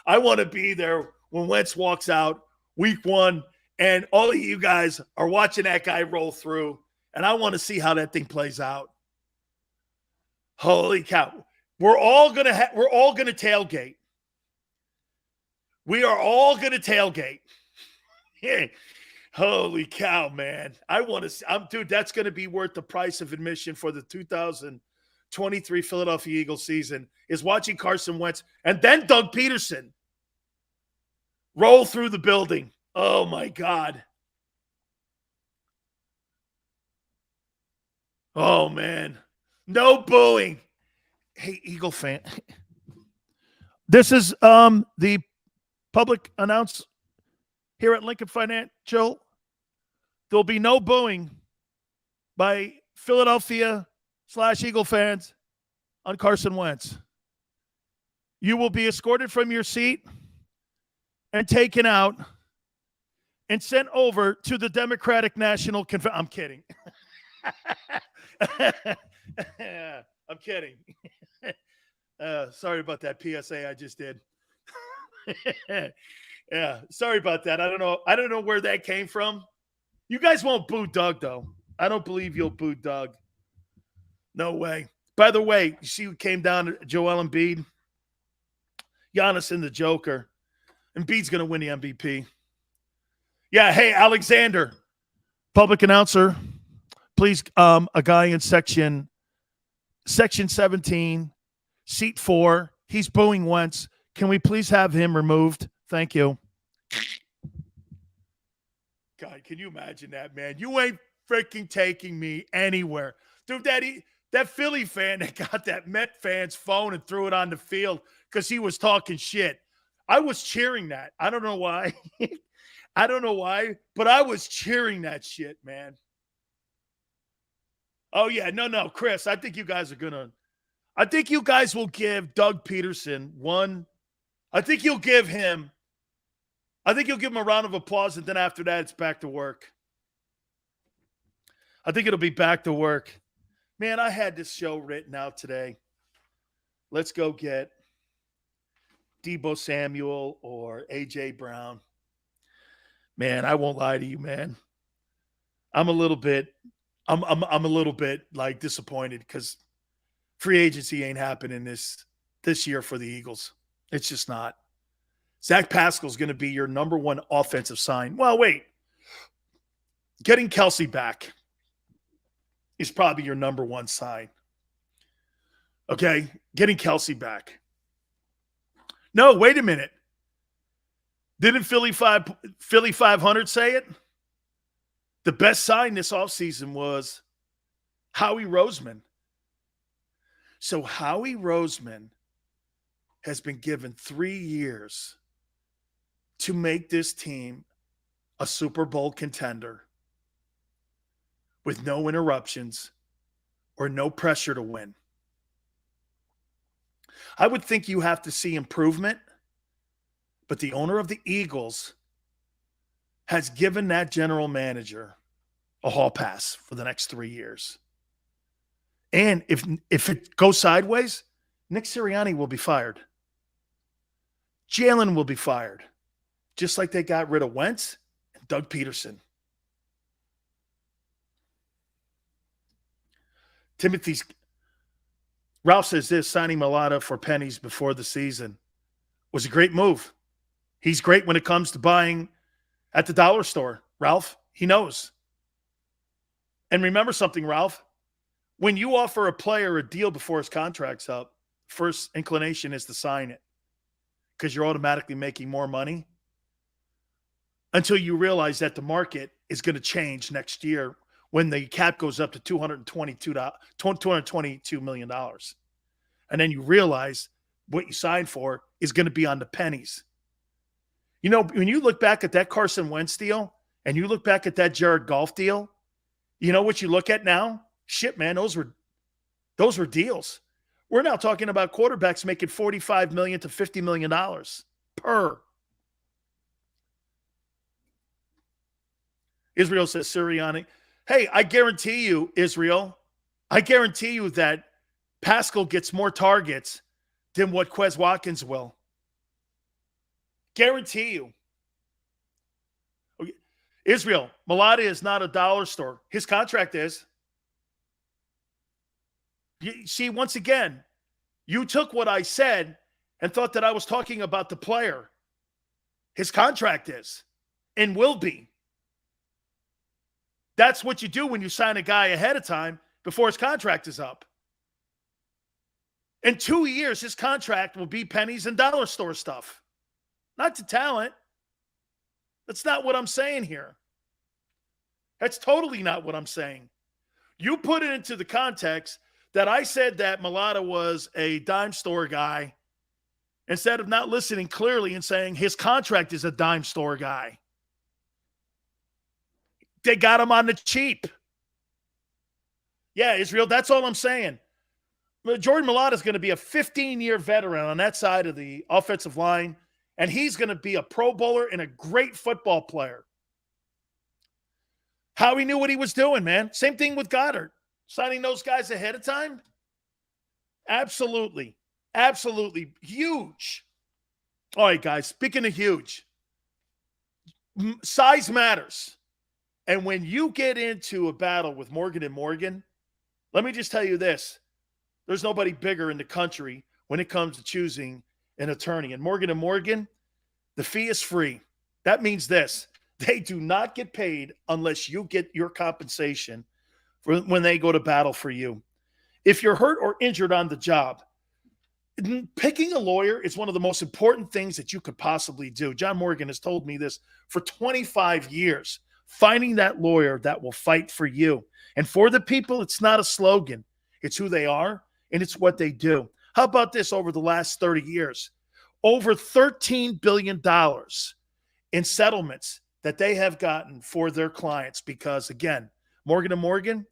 I want to be there when Wentz walks out week 1, and all of you guys are watching that guy roll through, and I want to see how that thing plays out. Holy cow. We're all going to tailgate. We are all going to tailgate. Holy cow, man. I want to dude, that's going to be worth the price of admission for the 2023 Philadelphia Eagles season, is watching Carson Wentz and then Doug Pederson roll through the building. Oh, my God. Oh, man. No booing. Hey, Eagle fan. This is the public announce here at Lincoln Financial. There'll be no booing by Philadelphia/Eagle fans on Carson Wentz. You will be escorted from your seat and taken out and sent over to the Democratic National Convention. I'm kidding. I'm kidding. Sorry about that PSA I just did. Yeah, sorry about that. I don't know where that came from. You guys won't boo Doug, though. I don't believe you'll boo Doug. No way. By the way, you see who came down to Joel Embiid? Giannis and the Joker. Embiid's going to win the MVP. Yeah, hey, Alexander, public announcer, please, a guy in section 17, seat 4, he's booing Wentz. Can we please have him removed? Thank you. God, can you imagine that, man? You ain't freaking taking me anywhere. Dude, that Philly fan that got that Met fan's phone and threw it on the field because he was talking shit. I was cheering that. I don't know why. I don't know why, but I was cheering that shit, man. Oh, yeah. No, Chris, I think you guys will give Doug Pederson one. I think you'll give him a round of applause, and then after that, it's back to work. I think it'll be back to work. Man, I had this show written out today. Let's go get Deebo Samuel or A.J. Brown. Man, I won't lie to you, man. I'm a little bit like disappointed because free agency ain't happening this year for the Eagles. It's just not. Zach Pascal's going to be your number one offensive sign. Well, wait. Getting Kelsey back is probably your number one sign. Okay? Getting Kelsey back. No, wait a minute. Didn't Philly 500 say it? The best sign this offseason was Howie Roseman. So Howie Roseman has been given 3 years to make this team a Super Bowl contender with no interruptions or no pressure to win. I would think you have to see improvement, but the owner of the Eagles has given that general manager a hall pass for the next 3 years. And if it goes sideways, Nick Sirianni will be fired. Jalen will be fired, just like they got rid of Wentz and Doug Pederson. Ralph says this, signing Mulata for pennies before the season was a great move. He's great when it comes to buying at the dollar store, Ralph. He knows. And remember something, Ralph. When you offer a player a deal before his contract's up, first inclination is to sign it because you're automatically making more money until you realize that the market is going to change next year when the cap goes up to $222 million. And then you realize what you signed for is going to be on the pennies. You know, when you look back at that Carson Wentz deal and you look back at that Jared Goff deal, you know what you look at now? Shit, man, those were deals. We're now talking about quarterbacks making $45 million to $50 million per. Israel says Sirianni. Hey, I guarantee you, Israel, I guarantee you that Pascal gets more targets than what Quez Watkins will. Guarantee you. Okay. Israel, Mulata is not a dollar store. His contract is. You see, once again, you took what I said and thought that I was talking about the player. His contract is and will be. That's what you do when you sign a guy ahead of time before his contract is up. In 2 years, his contract will be pennies and dollar store stuff. Not to talent. That's not what I'm saying here. That's totally not what I'm saying. You put it into the context that I said that Mulata was a dime store guy instead of not listening clearly and saying his contract is a dime store guy. They got him on the cheap. Yeah, Israel, that's all I'm saying. Jordan Mulata is going to be a 15-year veteran on that side of the offensive line, and he's going to be a Pro Bowler and a great football player. Howie knew what he was doing, man. Same thing with Goddard. Signing those guys ahead of time? Absolutely. Absolutely. Huge. All right, guys, speaking of huge, size matters. And when you get into a battle with Morgan & Morgan, let me just tell you this. There's nobody bigger in the country when it comes to choosing an attorney. And Morgan & Morgan, the fee is free. That means this. They do not get paid unless you get your compensation for when they go to battle for you. If you're hurt or injured on the job, picking a lawyer is one of the most important things that you could possibly do. John Morgan has told me this for 25 years. Finding that lawyer that will fight for you. And for the people, it's not a slogan. It's who they are, and it's what they do. How about this over the last 30 years? Over $13 billion in settlements that they have gotten for their clients because, again, Morgan & Morgan,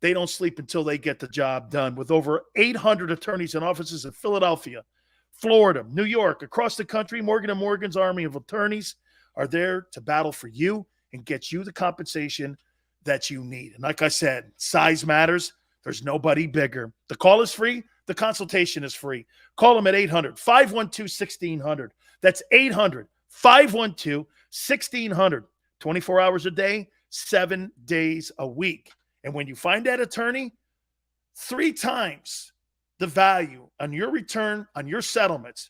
they don't sleep until they get the job done. With over 800 attorneys and offices in Philadelphia, Florida, New York, across the country, Morgan & Morgan's army of attorneys are there to battle for you and get you the compensation that you need. And like I said, size matters. There's nobody bigger. The call is free. The consultation is free. Call them at 800-512-1600. That's 800-512-1600. 24 hours a day, 7 days a week. And when you find that attorney, 3 times the value on your return on your settlements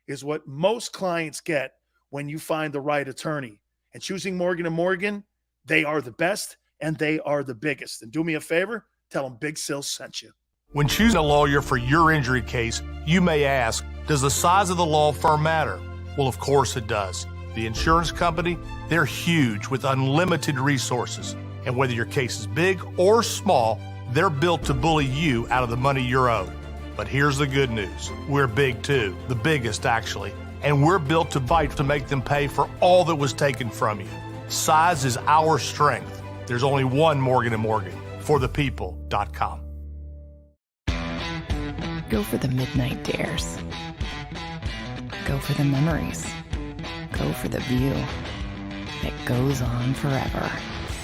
is what most clients get when you find the right attorney. And choosing Morgan & Morgan, they are the best and they are the biggest. And do me a favor, tell them Big Sil sent you. When choosing a lawyer for your injury case, you may ask, does the size of the law firm matter? Well, of course it does. The insurance company, they're huge with unlimited resources. And whether your case is big or small, they're built to bully you out of the money you're owed. But here's the good news. We're big too, the biggest actually. And we're built to fight to make them pay for all that was taken from you. Size is our strength. There's only one Morgan & Morgan. ForThePeople.com. Go for the midnight dares. Go for the memories. Go for the view that goes on forever.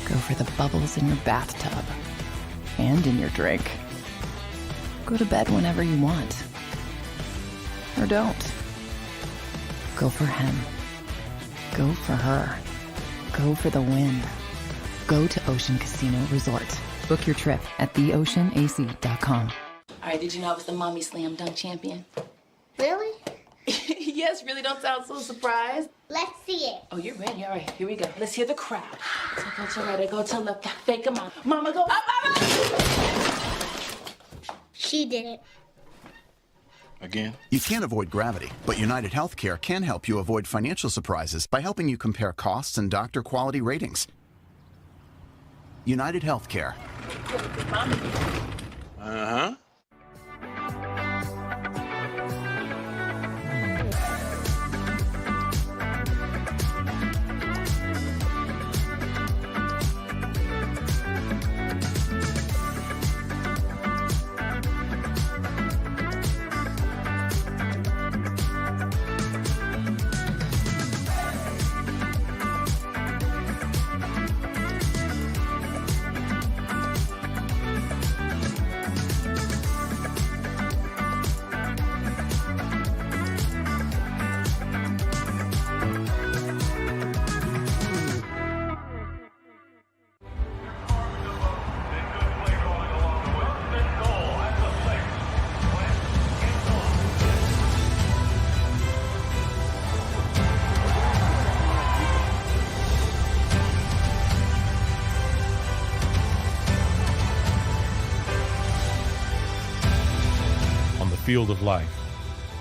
Go for the bubbles in your bathtub and in your drink. Go to bed whenever you want. Or don't. Go for him. Go for her. Go for the win. Go to Ocean Casino Resort. Book your trip at theoceanac.com. All right, did you know I was the mommy slam dunk champion? Really? Yes, really, don't sound so surprised. Let's see it. Oh, you're ready. All right, here we go. Let's hear the crowd. So go to right, go to left, fake a mom. Mama, go up, mama! She did it. Again? You can't avoid gravity, but United Healthcare can help you avoid financial surprises by helping you compare costs and doctor quality ratings. United Healthcare. Uh-huh. Field of life,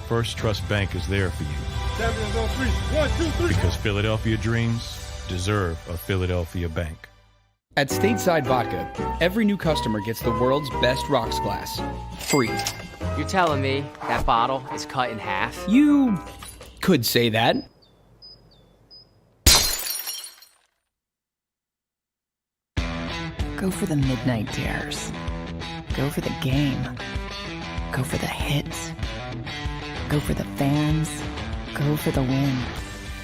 First Trust Bank is there for you. Champions on 3. 1, 2, 3. Because Philadelphia dreams deserve a Philadelphia bank. At Stateside Vodka, every new customer gets the world's best rocks glass, free. You're telling me that bottle is cut in half? You could say that. Go for the midnight dares. Go for the game. Go for the hits. Go for the fans. Go for the win.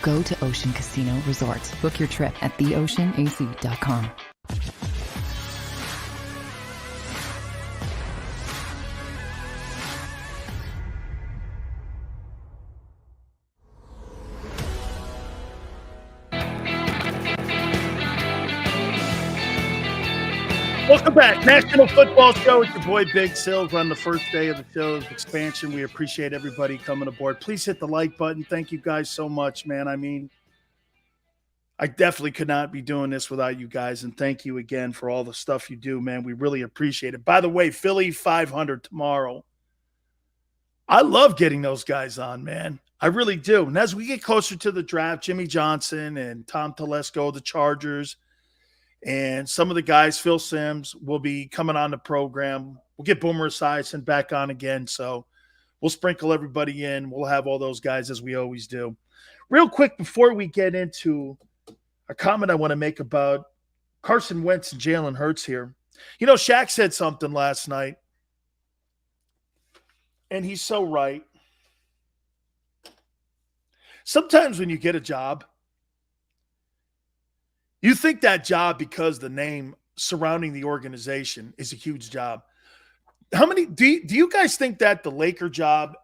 Go to Ocean Casino Resort. Book your trip at theoceanac.com. Welcome back. National Football Show. It's your boy Big Sills on the first day of the show's expansion. We appreciate everybody coming aboard. Please hit the like button. Thank you guys so much, man. I mean, I definitely could not be doing this without you guys. And thank you again for all the stuff you do, man. We really appreciate it. By the way, Philly 500 tomorrow. I love getting those guys on, man. I really do. And as we get closer to the draft, Jimmy Johnson and Tom Telesco, the Chargers, and some of the guys, Phil Simms, will be coming on the program. We'll get Boomer Esiason back on again. So we'll sprinkle everybody in. We'll have all those guys as we always do. Real quick, before we get into a comment I want to make about Carson Wentz and Jalen Hurts here. You know, Shaq said something last night, and he's so right. Sometimes when you get a job, you think that job because the name surrounding the organization is a huge job. How many do you guys think that the Laker job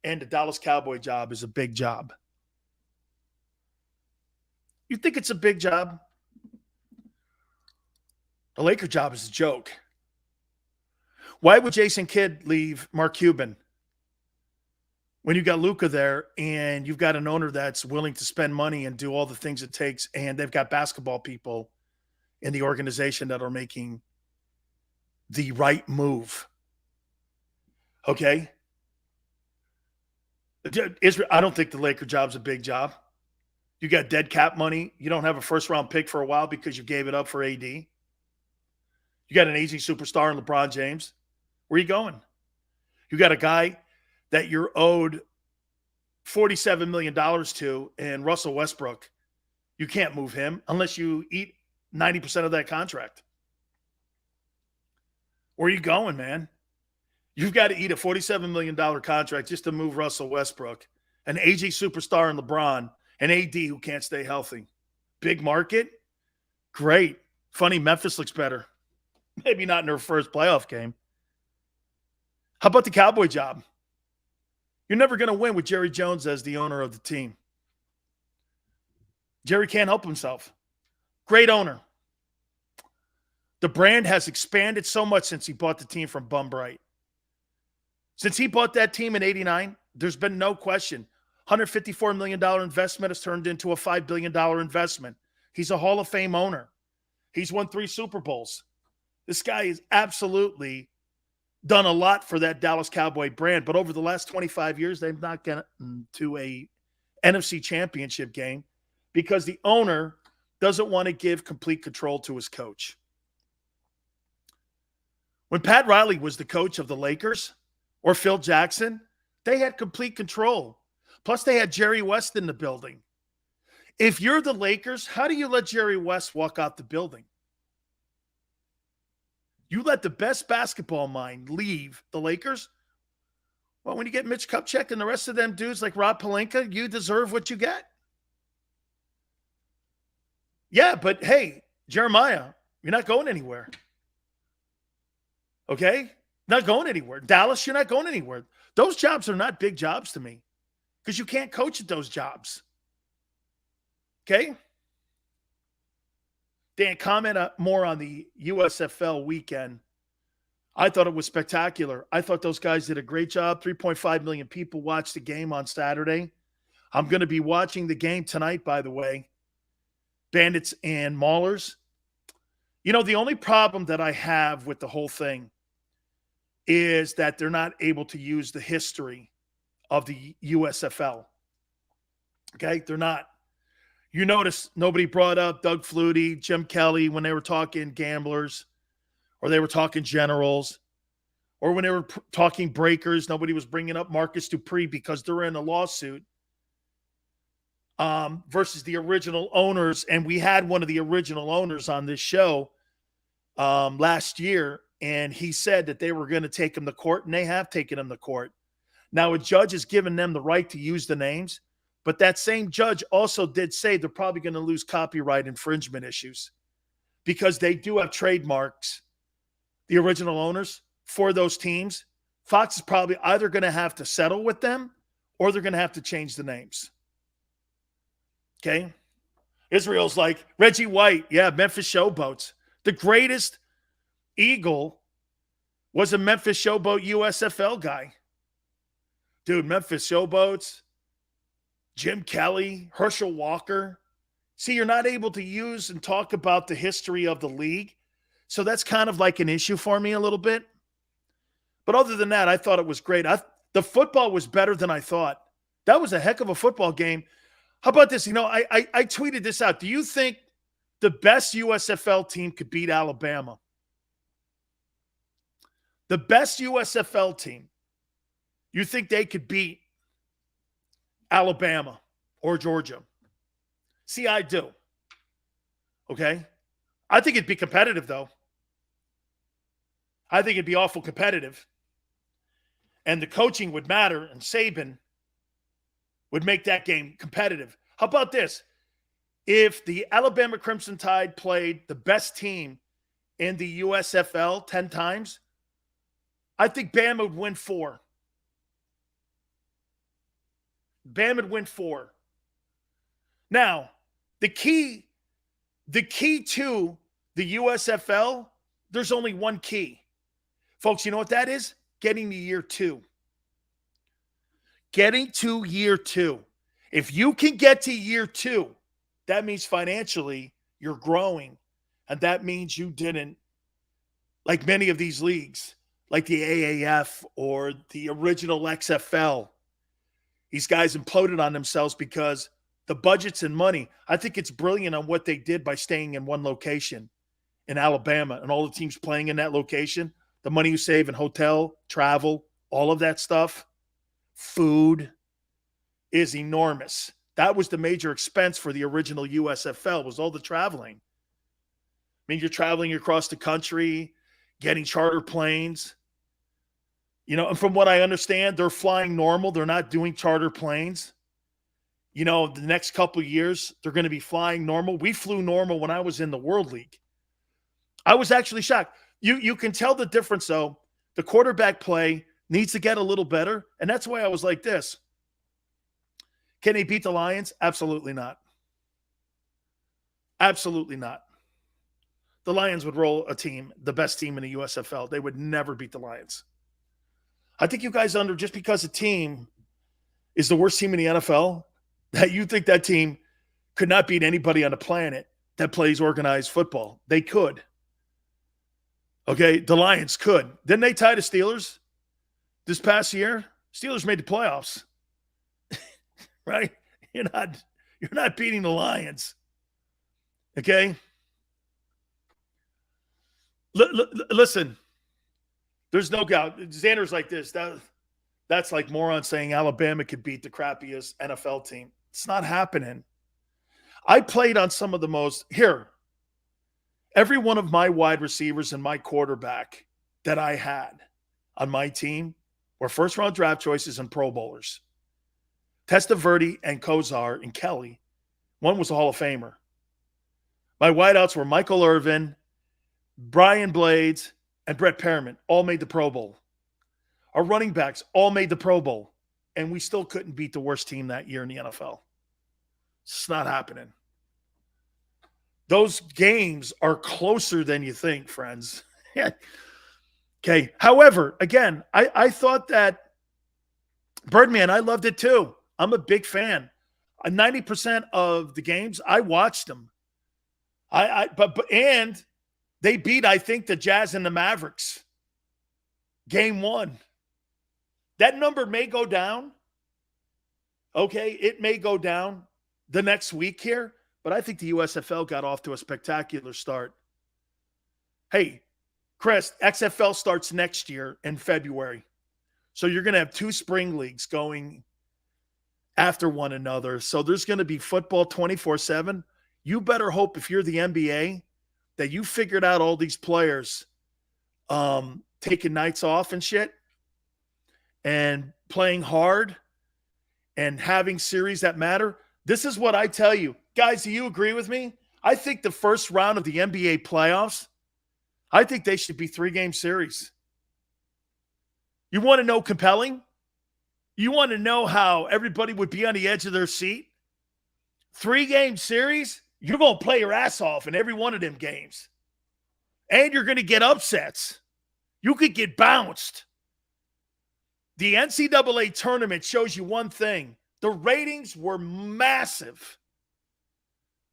and the Dallas Cowboy job is a big job? You think it's a big job? The Laker job is a joke. Why would Jason Kidd leave Mark Cuban when you got Luka there and you've got an owner that's willing to spend money and do all the things it takes, and they've got basketball people in the organization that are making the right move? Okay? I don't think the Laker job's a big job. You got dead cap money. You don't have a first-round pick for a while because you gave it up for AD. You got an aging superstar in LeBron James. Where are you going? You got a guy that you're owed $47 million to, and Russell Westbrook. You can't move him unless you eat 90% of that contract. Where are you going, man? You've got to eat a $47 million contract just to move Russell Westbrook, an aging superstar in LeBron, an AD who can't stay healthy. Big market? Great. Funny, Memphis looks better. Maybe not in their first playoff game. How about the Cowboy job? You're never going to win with Jerry Jones as the owner of the team. Jerry can't help himself. Great owner. The brand has expanded so much since he bought the team from Bum Bright. Since he bought that team in '89, there's been no question. $154 million investment has turned into a $5 billion investment. He's a Hall of Fame owner. He's won 3 Super Bowls. This guy is absolutely done a lot for that Dallas Cowboy brand, but over the last 25 years, they've not gotten to a NFC championship game because the owner doesn't want to give complete control to his coach. When Pat Riley was the coach of the Lakers or Phil Jackson, they had complete control. Plus, they had Jerry West in the building. If you're the Lakers, how do you let Jerry West walk out the building? You let the best basketball mind leave the Lakers? Well, when you get Mitch Kupchak and the rest of them dudes like Rob Pelinka, you deserve what you get. Yeah, but hey, Jeremiah, you're not going anywhere. Okay? Not going anywhere. Dallas, you're not going anywhere. Those jobs are not big jobs to me because you can't coach at those jobs. Okay? Dan, comment more on the USFL weekend. I thought it was spectacular. I thought those guys did a great job. 3.5 million people watched the game on Saturday. I'm going to be watching the game tonight, by the way. Bandits and Maulers. You know, the only problem that I have with the whole thing is that they're not able to use the history of the USFL. Okay? They're not. You notice nobody brought up Doug Flutie, Jim Kelly when they were talking gamblers, or they were talking generals, or when they were talking breakers, nobody was bringing up Marcus Dupree because they're in a lawsuit versus the original owners. And we had one of the original owners on this show last year, and he said that they were going to take him to court, and they have taken him to court. Now, a judge has given them the right to use the names, but that same judge also did say they're probably going to lose copyright infringement issues because they do have trademarks, the original owners, for those teams. Fox is probably either going to have to settle with them or they're going to have to change the names. Okay? Israel's like, Reggie White, yeah, Memphis Showboats. The greatest Eagle was a Memphis Showboat USFL guy. Dude, Memphis Showboats, Jim Kelly, Herschel Walker. See, you're not able to use and talk about the history of the league. So that's kind of like an issue for me a little bit. But other than that, I thought it was great. The football was better than I thought. That was a heck of a football game. How about this? I tweeted this out. Do you think the best USFL team could beat Alabama? The best USFL team, you think they could beat Alabama or Georgia? See, I do. Okay? I think it'd be competitive, though. I think it'd be awful competitive. And the coaching would matter, and Saban would make that game competitive. How about this? If the Alabama Crimson Tide played the best team in the USFL 10 times, I think Bama would win 4. Bama would win 4. Now, the key to the USFL, there's only one key. Folks, you know what that is? Getting to year 2. Getting to year 2. If you can get to year 2, that means financially you're growing. And that means you didn't, like many of these leagues, like the AAF or the original XFL, these guys imploded on themselves because the budgets and money. I think it's brilliant on what they did by staying in one location in Alabama and all the teams playing in that location. The money you save in hotel, travel, all of that stuff, food is enormous. That was the major expense for the original USFL, was all the traveling. I mean, you're traveling across the country, getting charter planes. And from what I understand, they're flying normal. They're not doing charter planes. The next couple of years, they're going to be flying normal. We flew normal when I was in the World League. I was actually shocked. You can tell the difference, though. The quarterback play needs to get a little better, and that's why I was like this. Can they beat the Lions? Absolutely not. Absolutely not. The Lions would roll a team, the best team in the USFL. They would never beat the Lions. I think you guys just because a team is the worst team in the NFL, that you think that team could not beat anybody on the planet that plays organized football. They could. Okay, the Lions could. Didn't they tie the Steelers this past year? Steelers made the playoffs. Right? You're not beating the Lions. Okay? Listen, there's no doubt. Xander's like this. That's like moron saying Alabama could beat the crappiest NFL team. It's not happening. I played on some of the most – every one of my wide receivers and my quarterback that I had on my team were first-round draft choices and Pro Bowlers. Testaverde and Kozar and Kelly. One was a Hall of Famer. My wideouts were Michael Irvin, Brian Blades, and Brett Perriman. All made the Pro Bowl. Our running backs all made the Pro Bowl. And we still couldn't beat the worst team that year in the NFL. It's not happening. Those games are closer than you think, friends. Okay. However, again, I thought that Birdman, I loved it too. I'm a big fan. 90% of the games, I watched them. And they beat, I think, the Jazz and the Mavericks. Game 1. That number may go down. Okay, it may go down the next week here, but I think the USFL got off to a spectacular start. Hey, Chris, XFL starts next year in February. So you're going to have 2 spring leagues going after one another. So there's going to be football 24/7. You better hope if you're the NBA that you figured out all these players taking nights off and shit and playing hard and having series that matter. This is what I tell you. Guys, do you agree with me? I think the first round of the NBA playoffs, I think they should be 3-game series. You want to know compelling? You want to know how everybody would be on the edge of their seat? 3-game series, you're going to play your ass off in every one of them games. And you're going to get upsets. You could get bounced. The NCAA tournament shows you one thing. The ratings were massive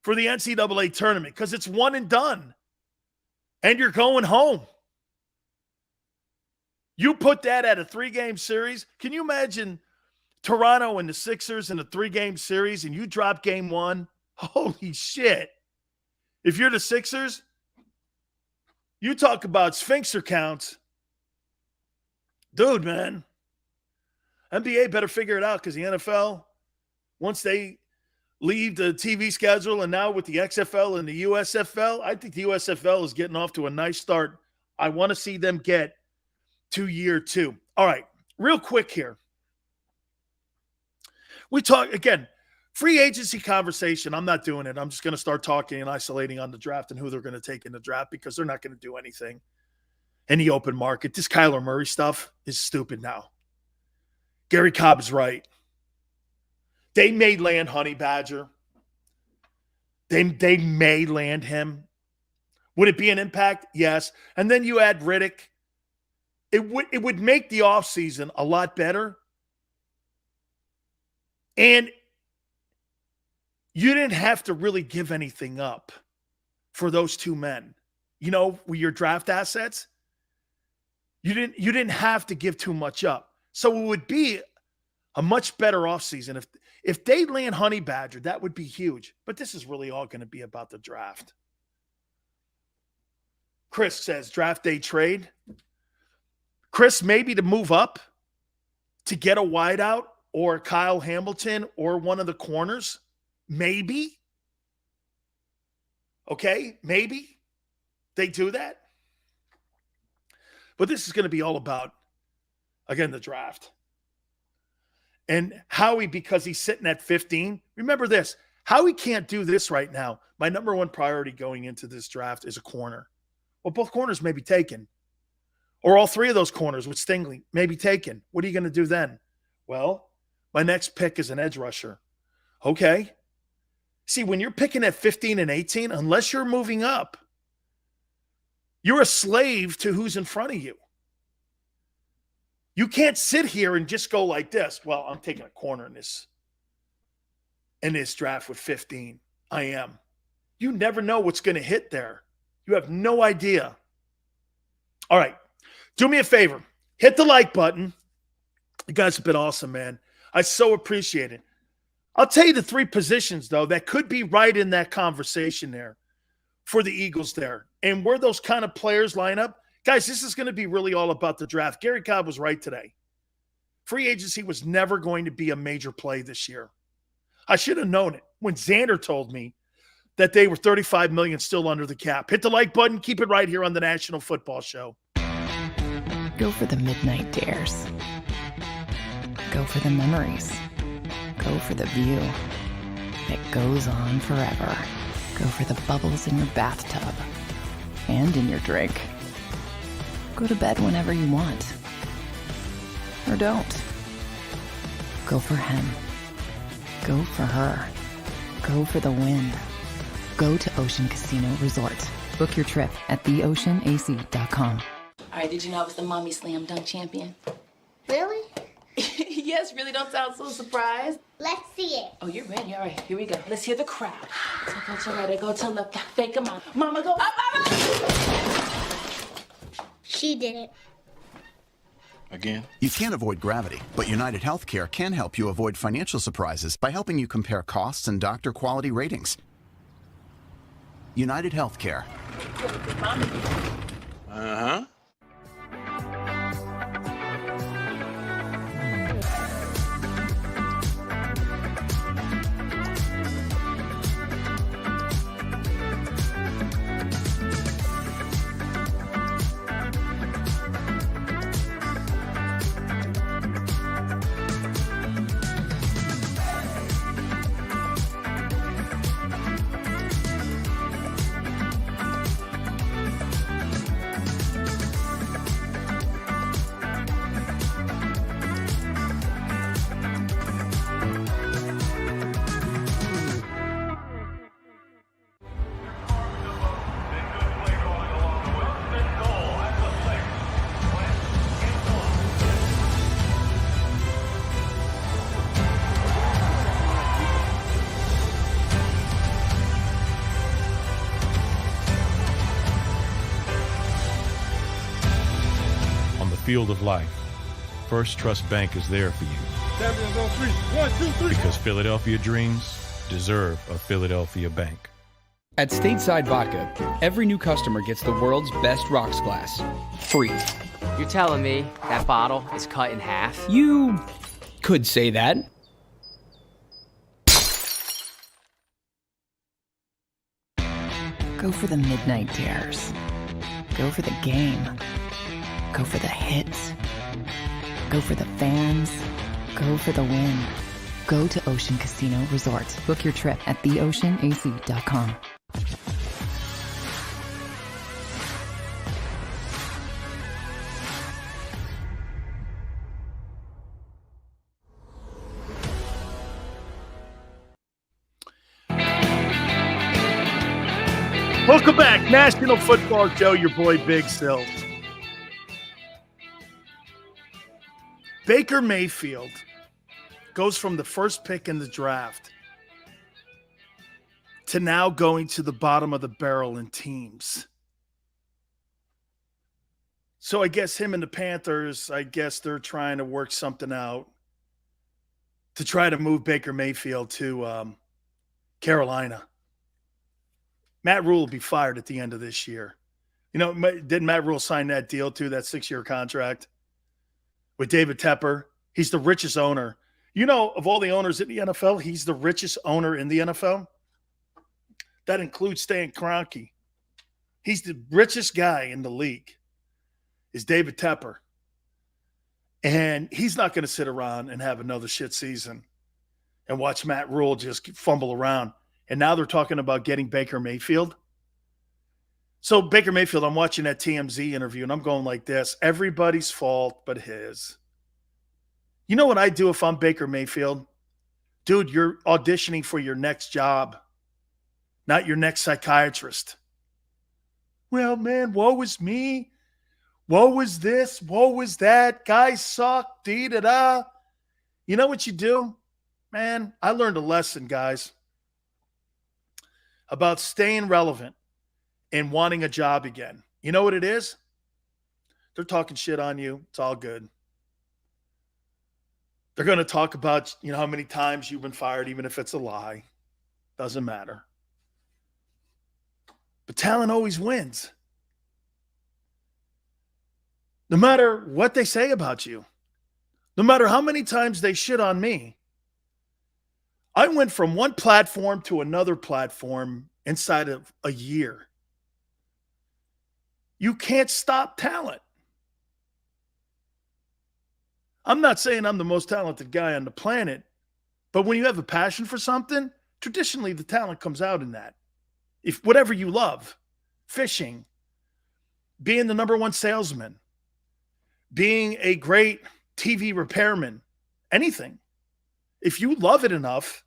for the NCAA tournament because it's one and done. And you're going home. You put that at a 3-game series. Can you imagine Toronto and the Sixers in a 3-game series and you drop game 1? Holy shit. If you're the Sixers, you talk about Sphinxer counts. Dude, man. NBA better figure it out because the NFL, once they leave the TV schedule and now with the XFL and the USFL, I think the USFL is getting off to a nice start. I want to see them get to year 2. All right, real quick here. We talk, again, free agency conversation. I'm not doing it. I'm just going to start talking and isolating on the draft and who they're going to take in the draft because they're not going to do anything in the open market. This Kyler Murray stuff is stupid now. Gary Cobb's right. They may land Honey Badger. They may land him. Would it be an impact? Yes. And then you add Riddick. It would make the offseason a lot better. And you didn't have to really give anything up for those two men. You know, with your draft assets, you didn't have to give too much up. So it would be a much better offseason. If they land Honey Badger, that would be huge. But this is really all going to be about the draft. Chris says, draft day trade. Chris, maybe to move up to get a wideout or Kyle Hamilton or one of the corners. Maybe. Okay, maybe they do that. But this is going to be all about, again, the draft. And Howie, because he's sitting at 15, remember this, Howie can't do this right now. My number one priority going into this draft is a corner. Well, both corners may be taken. Or all 3 of those corners with Stingley may be taken. What are you going to do then? Well, my next pick is an edge rusher. Okay. See, when you're picking at 15 and 18, unless you're moving up, you're a slave to who's in front of you. You can't sit here and just go like this. Well, I'm taking a corner in this draft with 15. I am. You never know what's going to hit there. You have no idea. All right. Do me a favor. Hit the like button. You guys have been awesome, man. I so appreciate it. I'll tell you the 3 positions, though, that could be right in that conversation there for the Eagles there. And where those kind of players line up. Guys, this is going to be really all about the draft. Gary Cobb was right today. Free agency was never going to be a major play this year. I should have known it when Xander told me that they were $35 million still under the cap. Hit the like button. Keep it right here on the National Football Show. Go for the midnight dares. Go for the memories. Go for the view that goes on forever. Go for the bubbles in your bathtub and in your drink. Go to bed whenever you want. Or don't. Go for him. Go for her. Go for the win. Go to Ocean Casino Resort. Book your trip at theoceanac.com. All right, did you know I was the mommy slam dunk champion? Really? Yes, really, don't sound so surprised. Let's see it. Oh, you're ready. All right, here we go. Let's hear the crowd. So go to right, go to left, fake 'em out. Mama, go up, mama! She did it. Again? You can't avoid gravity, but United Healthcare can help you avoid financial surprises by helping you compare costs and doctor quality ratings. United Healthcare. Uh-huh. field of life, First Trust Bank is there for you. Champions on three. 1, 2, 3. Because Philadelphia dreams deserve a Philadelphia bank. At Stateside Vodka, every new customer gets the world's best rocks glass, free. You're telling me that bottle is cut in half? You could say that. Go for the midnight dares. Go for the game. Go for the hits. Go for the fans. Go for the win. Go to Ocean Casino Resort. Book your trip at theoceanac.com. Welcome back, National Football Show, your boy Big Sills. Baker Mayfield goes from the first pick in the draft to now going to the bottom of the barrel in teams. So I guess him and the Panthers, I guess they're trying to work something out to try to move Baker Mayfield to Carolina. Matt Rule will be fired at the end of this year. You know, didn't Matt Rule sign that deal too, that 6-year contract with David Tepper? He's the richest owner. You know, of all the owners in the NFL, he's the richest owner in the NFL. That includes Stan Kroenke. He's the richest guy in the league, is David Tepper. And he's not going to sit around and have another shit season and watch Matt Rule just fumble around. And now they're talking about getting Baker Mayfield. So Baker Mayfield, I'm watching that TMZ interview, and I'm going like this. Everybody's fault but his. You know what I do if I'm Baker Mayfield? Dude, you're auditioning for your next job, not your next psychiatrist. Well, man, woe is me. Woe is this. Woe is that. Guys suck. Dee-da-da. You know what you do? Man, I learned a lesson, guys, about staying relevant and wanting a job again. You know what it is? They're talking shit on you. It's all good. They're going to talk about, you know, how many times you've been fired, even if it's a lie. Doesn't matter. But talent always wins. No matter what they say about you. No matter how many times they shit on me. I went from one platform to another platform inside of a year. You can't stop talent. I'm not saying I'm the most talented guy on the planet, but when you have a passion for something, traditionally the talent comes out in that. If whatever you love, fishing, being the number one salesman, being a great TV repairman, anything. If you love it enough,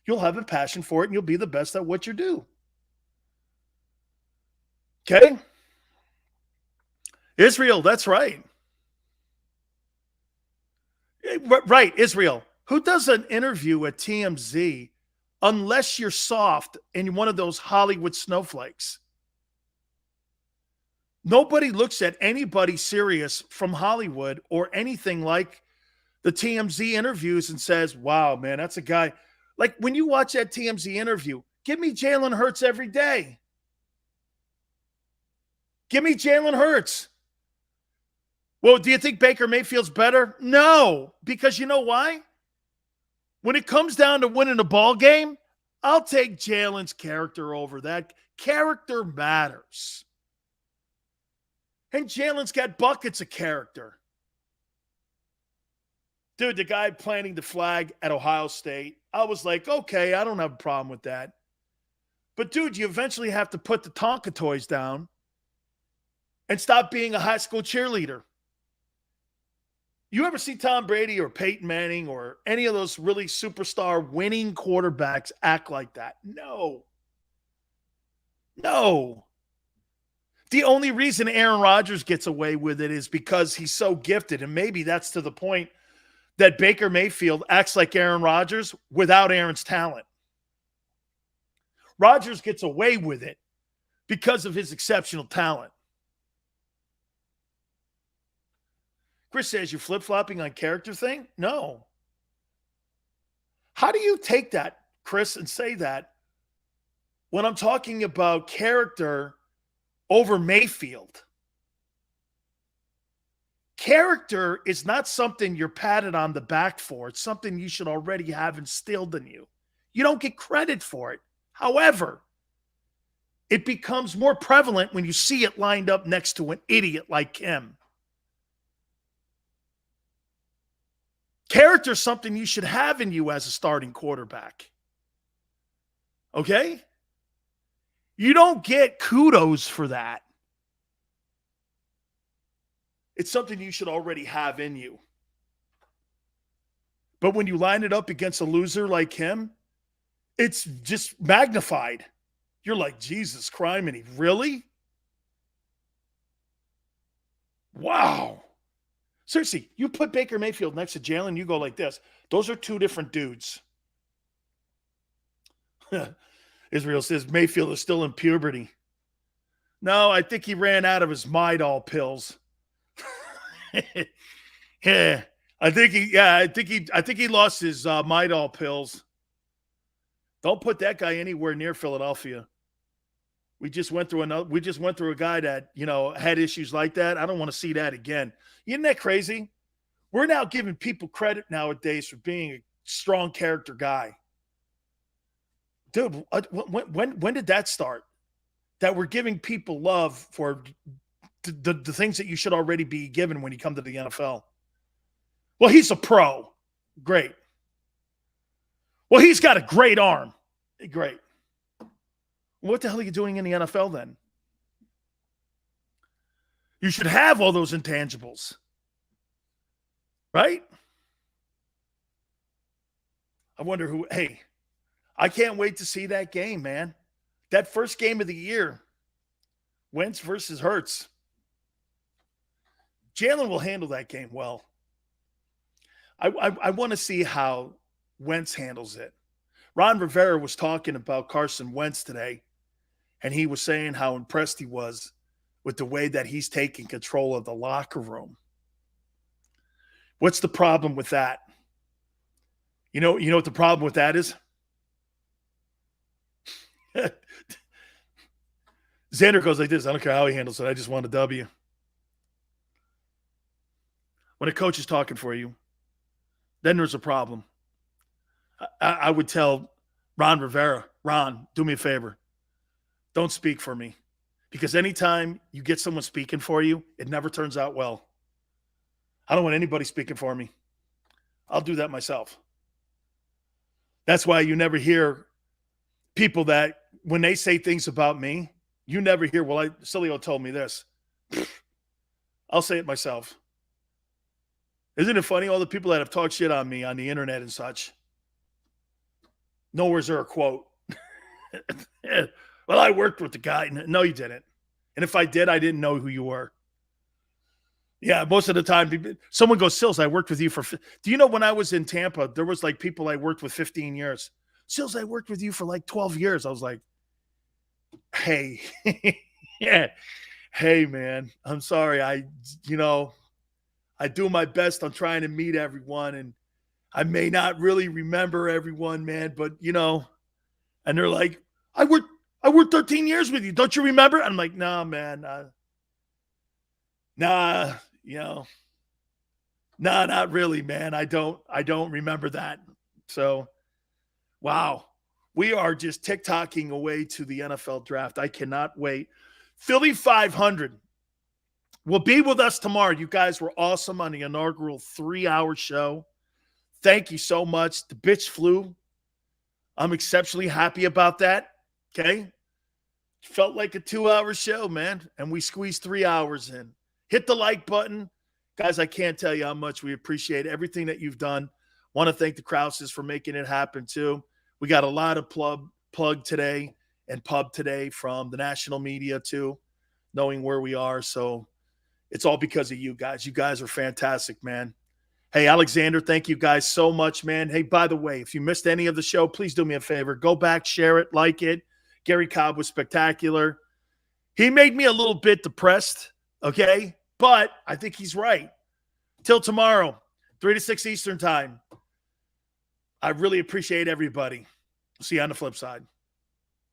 you'll have a passion for it and you'll be the best at what you do. Okay? Israel, that's right. Right, Israel. Who does an interview at TMZ unless you're soft and one of those Hollywood snowflakes? Nobody looks at anybody serious from Hollywood or anything like the TMZ interviews and says, wow, man, that's a guy. Like when you watch that TMZ interview, give me Jalen Hurts every day. Give me Jalen Hurts. Well, do you think Baker Mayfield's better? No, because you know why? When it comes down to winning a ball game, I'll take Jalen's character over that. Character matters. And Jalen's got buckets of character. Dude, the guy planting the flag at Ohio State, I was like, okay, I don't have a problem with that. But, dude, you eventually have to put the Tonka toys down and stop being a high school cheerleader. You ever see Tom Brady or Peyton Manning or any of those really superstar winning quarterbacks act like that? No. No. The only reason Aaron Rodgers gets away with it is because he's so gifted. And maybe that's to the point that Baker Mayfield acts like Aaron Rodgers without Aaron's talent. Rodgers gets away with it because of his exceptional talent. Chris says you're flip-flopping on character thing? No. How do you take that, Chris, and say that when I'm talking about character over Mayfield? Character is not something you're patted on the back for. It's something you should already have instilled in you. You don't get credit for it. However, it becomes more prevalent when you see it lined up next to an idiot like him. Character is something you should have in you as a starting quarterback. Okay? You don't get kudos for that. It's something you should already have in you. But when you line it up against a loser like him, it's just magnified. You're like, Jesus criminy, really? Wow. Seriously, you put Baker Mayfield next to Jalen, you go like this. Those are two different dudes. Israel says Mayfield is still in puberty. No, I think he ran out of his Midol pills. Yeah, I think he lost his Midol pills. Don't put that guy anywhere near Philadelphia. We just went through a guy that, had issues like that. I don't want to see that again. Isn't that crazy? We're now giving people credit nowadays for being a strong character guy. Dude, when did that start? That we're giving people love for the things that you should already be given when you come to the NFL. Well, he's a pro. Great. Well, he's got a great arm. Great. What the hell are you doing in the NFL then? You should have all those intangibles. Right? I wonder who, hey, I can't wait to see that game, man. That first game of the year, Wentz versus Hurts. Jalen will handle that game well. I want to see how Wentz handles it. Ron Rivera was talking about Carson Wentz today, and he was saying how impressed he was with the way that he's taking control of the locker room. What's the problem with that? You know what the problem with that is? Xander goes like this. I don't care how he handles it. I just want a W. When a coach is talking for you, then there's a problem. I would tell Ron Rivera, Ron, do me a favor. Don't speak for me. Because anytime you get someone speaking for you, it never turns out well. I don't want anybody speaking for me. I'll do that myself. That's why you never hear people that, when they say things about me, you never hear, well, Sileo told me this. I'll say it myself. Isn't it funny, all the people that have talked shit on me on the internet and such? Nowhere's there a quote. Well, I worked with the guy. No, you didn't. And if I did, I didn't know who you were. Yeah, most of the time, someone goes, Sills, I worked with you for... Do you know when I was in Tampa, there was like people I worked with 15 years. Sills, I worked with you for like 12 years. I was like, hey. Yeah. Hey, man, I'm sorry. I do my best on trying to meet everyone, and I may not really remember everyone, man, but, and they're like, I worked 13 years with you. Don't you remember? I'm like, nah, man. Nah, not really, man. I don't remember that. So, wow. We are just tick-tocking away to the NFL draft. I cannot wait. Philly 500 will be with us tomorrow. You guys were awesome on the inaugural 3-hour show. Thank you so much. The bitch flew. I'm exceptionally happy about that. Okay? Felt like a 2-hour show, man. And we squeezed 3 hours in. Hit the like button. Guys, I can't tell you how much we appreciate everything that you've done. Want to thank the Krauses for making it happen, too. We got a lot of plug today and pub today from the national media, too, knowing where we are. So it's all because of you guys. You guys are fantastic, man. Hey, Alexander, thank you guys so much, man. Hey, by the way, if you missed any of the show, please do me a favor. Go back, share it, like it. Gary Cobb was spectacular. He made me a little bit depressed, okay? But I think he's right. Till tomorrow, 3 to 6 Eastern time. I really appreciate everybody. See you on the flip side.